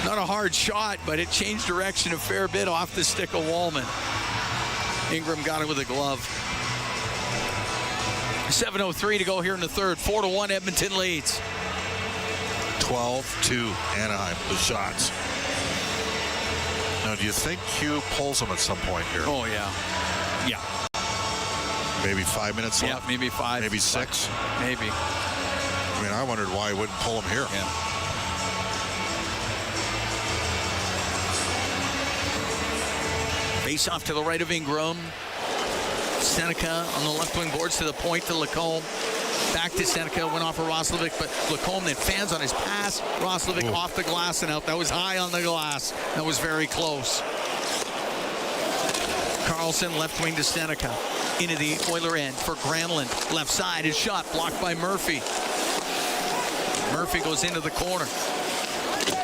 Not a hard shot, but it changed direction a fair bit off the stick of Wallman. Ingram got it with a glove. 7:03 to go here in the third. 4-1 Edmonton leads. 12-2 Anaheim, the shots. Now, do you think Hugh pulls them at some point here? Oh, yeah. Yeah. Maybe 5 minutes left? Yeah, maybe 5. Maybe 6? Maybe. I mean, I wondered why he wouldn't pull them here. Yeah. Face off to the right of Ingram. Seneca on the left wing boards to the point to Lacombe. Back to Seneca, went off of Roslovic, but Lacombe then fans on his pass. Roslovic off the glass and out. That was high on the glass. That was very close. Carlson, left wing to Seneca. Into the Oiler end for Granlund. Left side, his shot blocked by Murphy. Murphy goes into the corner.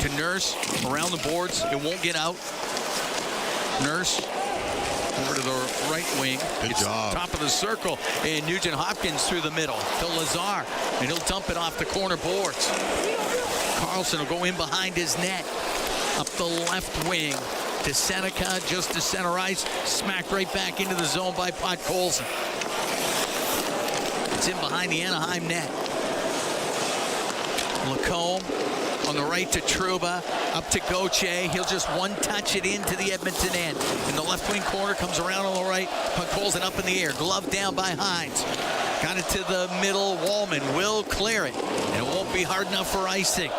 To Nurse, around the boards. It won't get out. Nurse. Over to the right wing. Good job. Top of the circle. And Nugent Hopkins through the middle to Lazar. And he'll dump it off the corner boards. Carlson will go in behind his net. Up the left wing to Seneca, just to center ice. Smacked right back into the zone by Podkolzin. It's in behind the Anaheim net. Lacombe on the right to Trouba, up to Gauthier. He'll just one-touch it into the Edmonton end. In the left wing corner, comes around on the right. Podkolzin up in the air, glove down by Hines. Got it to the middle. Wallman will clear it, and it won't be hard enough for icing.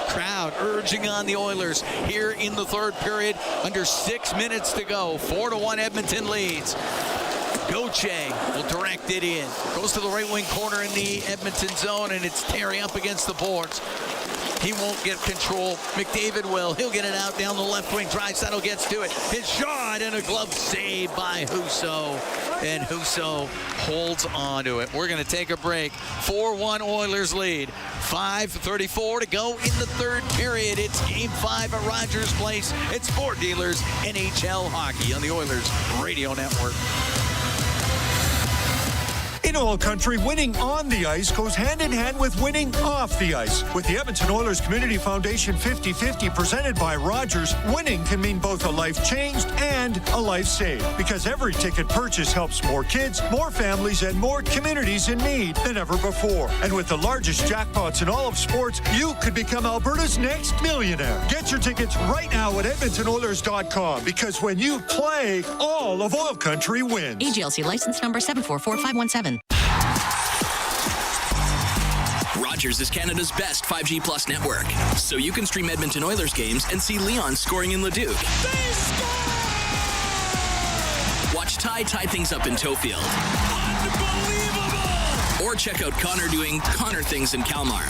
Crowd urging on the Oilers here in the third period. Under 6 minutes to go. 4-1 Edmonton leads. Gauthier will direct it in. Goes to the right wing corner in the Edmonton zone, and it's Terry up against the boards. He won't get control. McDavid will. He'll get it out down the left wing. Draisaitl gets to it. His shot and a glove save by Husso. And Husso holds on to it. We're going to take a break. 4-1 Oilers lead. 5:34 to go in the third period. It's Game 5 at Rogers Place. It's Ford Dealers NHL Hockey on the Oilers Radio Network. In oil country, winning on the ice goes hand in hand with winning off the ice. With the Edmonton Oilers Community Foundation 50-50 presented by Rogers, winning can mean both a life changed and a life saved. Because every ticket purchase helps more kids, more families, and more communities in need than ever before. And with the largest jackpots in all of sports, you could become Alberta's next millionaire. Get your tickets right now at EdmontonOilers.com, because when you play, all of oil country wins. AGLC license number 744517. Rogers is Canada's best 5G Plus network, so you can stream Edmonton Oilers games and see Leon scoring in Leduc. Watch Ty tie things up in Tofield. Unbelievable! Or check out Connor doing Connor things in Kalmar.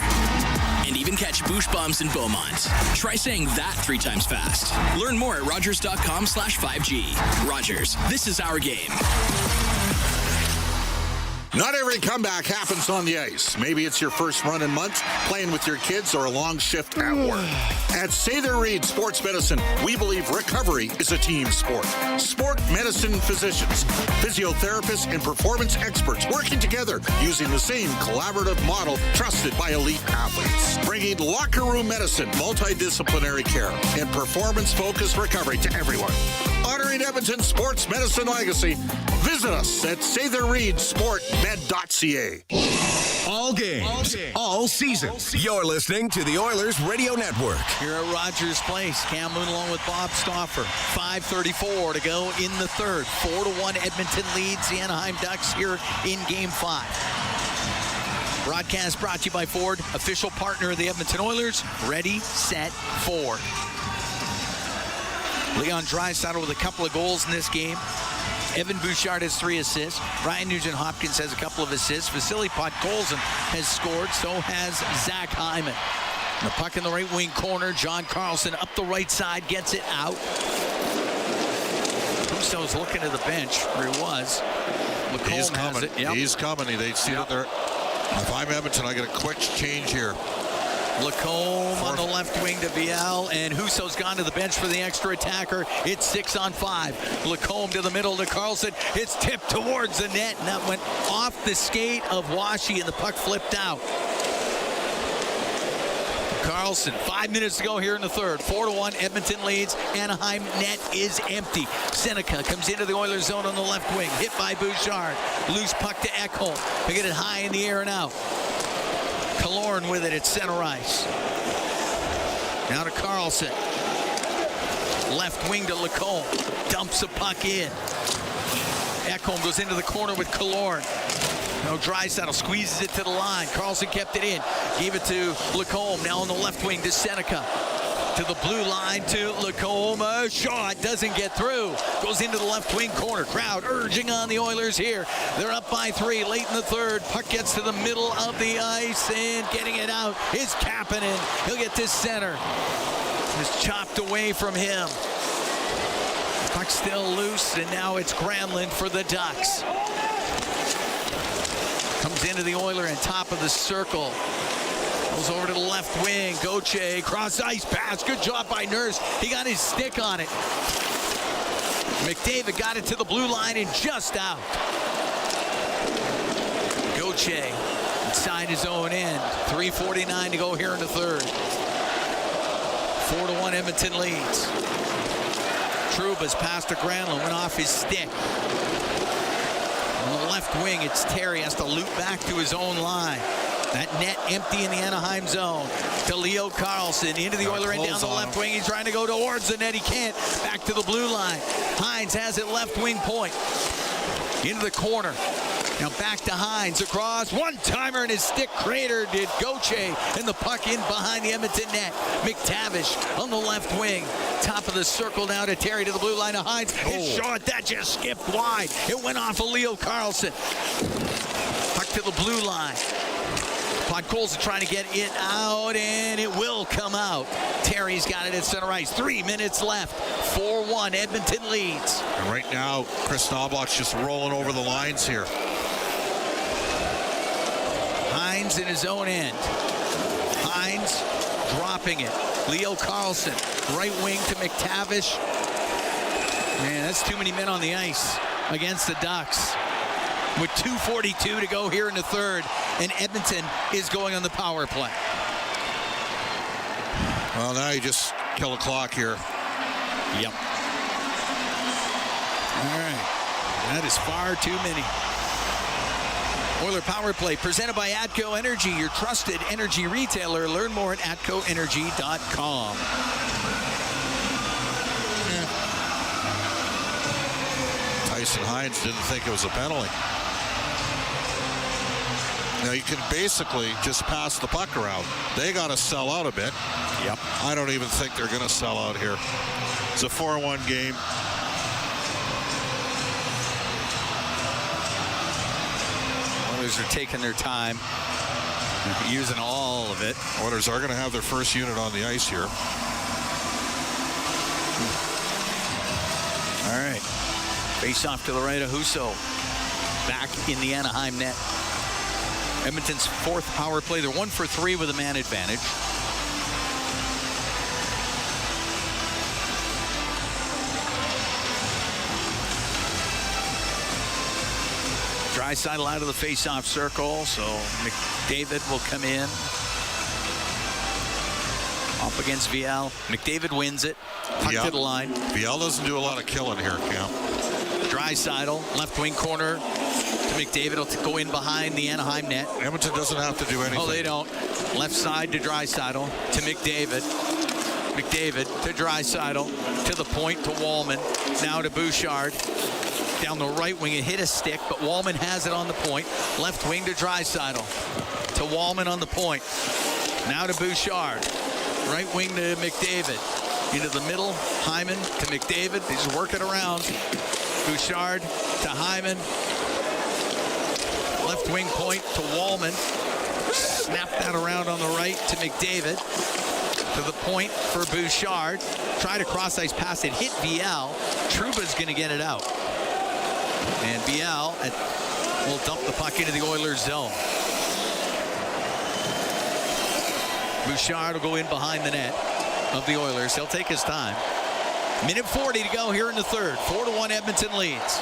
And even catch Bush Bombs in Beaumont. Try saying that 3 times fast. Learn more at Rogers.com/5G. Rogers, this is our game. Not every comeback happens on the ice. Maybe it's your first run in months, playing with your kids, or a long shift at work. At Sather Reed Sports Medicine, we believe recovery is a team sport. Sport medicine physicians, physiotherapists, and performance experts working together using the same collaborative model trusted by elite athletes. Bringing locker room medicine, multidisciplinary care, and performance-focused recovery to everyone. Honoring Edmonton's sports medicine legacy, visit us at SatherReedSportMed.ca. All games, all season. You're listening to the Oilers Radio Network. Here at Rogers Place, Cam Moon along with Bob Stauffer. 5:34 to go in the third. 4-1 Edmonton leads the Anaheim Ducks here in Game 5. Broadcast brought to you by Ford, official partner of the Edmonton Oilers. Ready, set, Ford. Leon Draisaitl with a couple of goals in this game. Evan Bouchard has 3 assists. Ryan Nugent-Hopkins has a couple of assists. Vasily Podkolzin has scored. So has Zach Hyman. The puck in the right wing corner. John Carlson up the right side. Gets it out. Husso's looking to the bench where he was. He's coming. He's coming. They see that they're... If I'm Edmonton, I get a quick change here. Lacombe on the left wing to Biel, and Husso's gone to the bench for the extra attacker. It's 6-on-5. Lacombe to the middle to Carlson. It's tipped towards the net, and that went off the skate of Washi, and the puck flipped out. Carlson, 5 minutes to go here in the third. 4-1, Edmonton leads. Anaheim net is empty. Seneca comes into the Oilers zone on the left wing. Hit by Bouchard. Loose puck to Ekholm. They get it high in the air and out. Killorn with it at center ice. Now to Carlson. Left wing to Lacombe. Dumps a puck in. Ekholm goes into the corner with Killorn. No, Draisaitl squeezes it to the line. Carlson kept it in. Gave it to Lacombe. Now on the left wing to Seneca. To the blue line to Lacombe. A shot doesn't get through. Goes into the left wing corner. Crowd urging on the Oilers here. They're up by 3 late in the third. Puck gets to the middle of the ice, and getting it out is Kapanen. He'll get to center. It's chopped away from him. Puck still loose, and now it's Granlund for the Ducks. Comes into the Oiler in top of the circle. Goes over to the left wing. Gauthier, cross ice pass. Good job by Nurse. He got his stick on it. McDavid got it to the blue line and just out. Gauthier inside his own end. 3:49 to go here in the third. 4-1 Edmonton leads. Trouba's passed to Granlund. Went off his stick. On the left wing, it's Terry. Has to loop back to his own line. That net empty in the Anaheim zone. To Leo Carlson. Into the Oiler end down the left wing. He's trying to go towards the net. He can't. Back to the blue line. Hines has it left wing point. Into the corner. Now back to Hines. Across. One-timer in his stick crater did Gauthier. And the puck in behind the Edmonton net. McTavish on the left wing. Top of the circle now to Terry to the blue line of Hines. His shot, that just skipped wide. It went off of Leo Carlson. Puck to the blue line. Podkolzin trying to get it out, and it will come out. Terry's got it at center ice. 3 minutes left. 4-1, Edmonton leads. And right now, Chris Knoblauch's just rolling over the lines here. Hines in his own end. Hines dropping it. Leo Carlson, right wing to McTavish. Man, that's too many men on the ice against the Ducks. With 2:42 to go here in the third, and Edmonton is going on the power play. Well, now you just kill the clock here. Yep. All right. That is far too many. Oiler Power Play presented by ATCO Energy, your trusted energy retailer. Learn more at atcoenergy.com. Tyson Hines didn't think it was a penalty. Now you can basically just pass the puck around. They got to sell out a bit. Yep. I don't even think they're going to sell out here. It's a 4-1 game. Oilers are taking their time, using all of it. Oilers are going to have their first unit on the ice here. All right. Face off to the right of Husso. back in the Anaheim net. Edmonton's fourth power play. They're 1 for 3 with a man advantage. Draisaitl out of the face-off circle, so McDavid will come in. Up against Viel. McDavid wins it. Puck to the line. Viel doesn't do a lot of killing here, Cam. Draisaitl, left wing corner to McDavid. He'll go in behind the Anaheim net. Edmonton doesn't have to do anything. Oh, they don't. Left side to Draisaitl to McDavid. McDavid to Draisaitl to the point to Wallman. Now to Bouchard. Down the right wing, it hit a stick, but Wallman has it on the point. Left wing to Draisaitl. To Wallman on the point. Now to Bouchard. Right wing to McDavid. Into the middle, Hyman to McDavid. They just work it around. Bouchard to Hyman. Left wing point to Wallman. Snap that around on the right to McDavid. To the point for Bouchard. Tried a cross-ice pass. It hit Viel. Trouba's going to get it out. And Viel will dump the puck into the Oilers zone. Bouchard will go in behind the net of the Oilers. He'll take his time. Minute 40 to go here in the third. 4-1 Edmonton leads.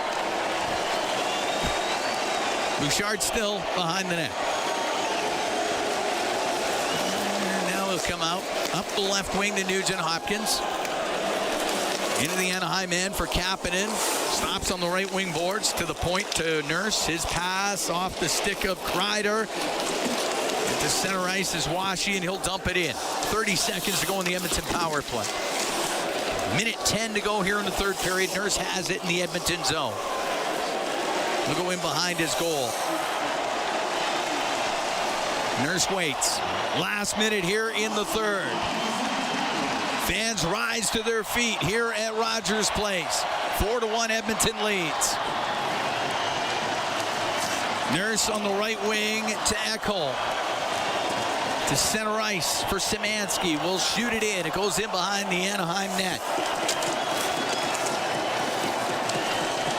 Bouchard still behind the net. And now he'll come out. Up the left wing to Nugent-Hopkins. Into the Anaheim end for Kapanen. Stops on the right wing boards to the point to Nurse. His pass off the stick of Kreider. To center ice is Washi, and he'll dump it in. 30 seconds to go in the Edmonton power play. Minute 10 to go here in the third period. Nurse has it in the Edmonton zone. He'll go in behind his goal. Nurse waits. Last minute here in the third. Fans rise to their feet here at Rogers Place. 4-1 Edmonton leads. Nurse on the right wing to Ekholm. To center ice for Szymanski. Will shoot it in. It goes in behind the Anaheim net.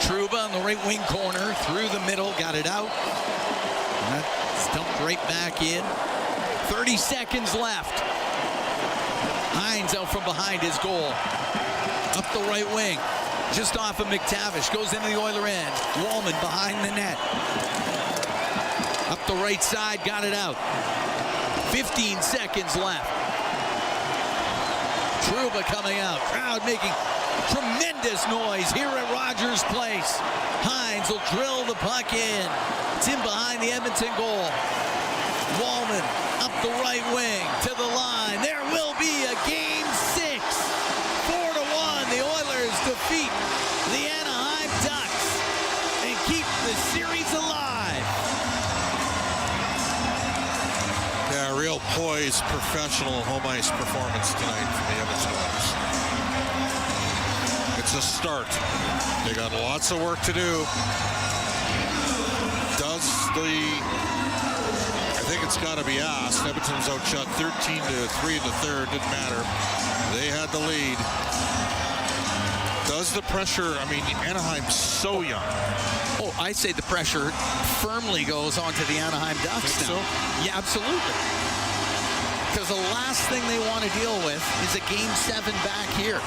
Trouba on the right wing corner. Through the middle. Got it out. And that's dumped right back in. 30 seconds left. Hines out from behind his goal. Up the right wing. Just off of McTavish. Goes into the Oiler end. Wallman behind the net. Up the right side. Got it out. 15 seconds left. Trouba coming out. Crowd making tremendous noise here at Rogers Place. Hines will drill the puck in. It's in behind the Edmonton goal. Wallman up the right wing to the line. There will be a game 6. 4-1. The Oilers defeat the Anaheim Ducks and keep the series alive. Yeah, real poised, professional home ice performance tonight for the Edmonton Oilers. It's a start. They got lots of work to do. I think it's got to be asked. Edmonton's outshot 13-3 in the third. Didn't matter. They had the lead. Does the pressure, I mean, Anaheim's so young. Oh, I say the pressure firmly goes onto the Anaheim Ducks now. So? Yeah, absolutely. Because the last thing they want to deal with is a Game 7 back here.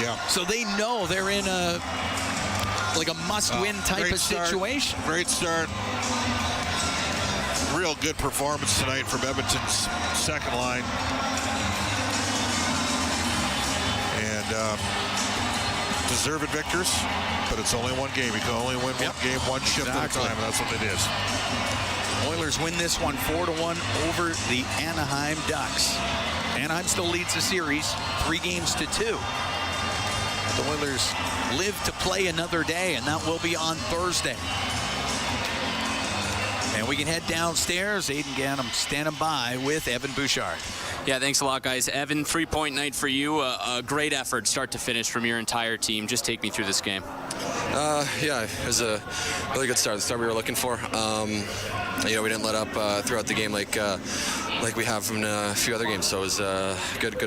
Yeah. So they know they're in a must-win type of situation. Great start. Real good performance tonight from Edmonton's second line. And deserved victors, but it's only one game. You can only win one game, one shift at a time, and that's what it is. Oilers win this one 4-1 over the Anaheim Ducks. Anaheim still leads the series 3-2. The Oilers live to play another day, and that will be on Thursday. And we can head downstairs. Aiden Gannam standing by with Evan Bouchard. Yeah, thanks a lot, guys. Evan, 3-point night for you. A great effort, start to finish, from your entire team. Just take me through this game. Yeah, it was a really good start. The start we were looking for. We didn't let up throughout the game like we have in a few other games. So it was a good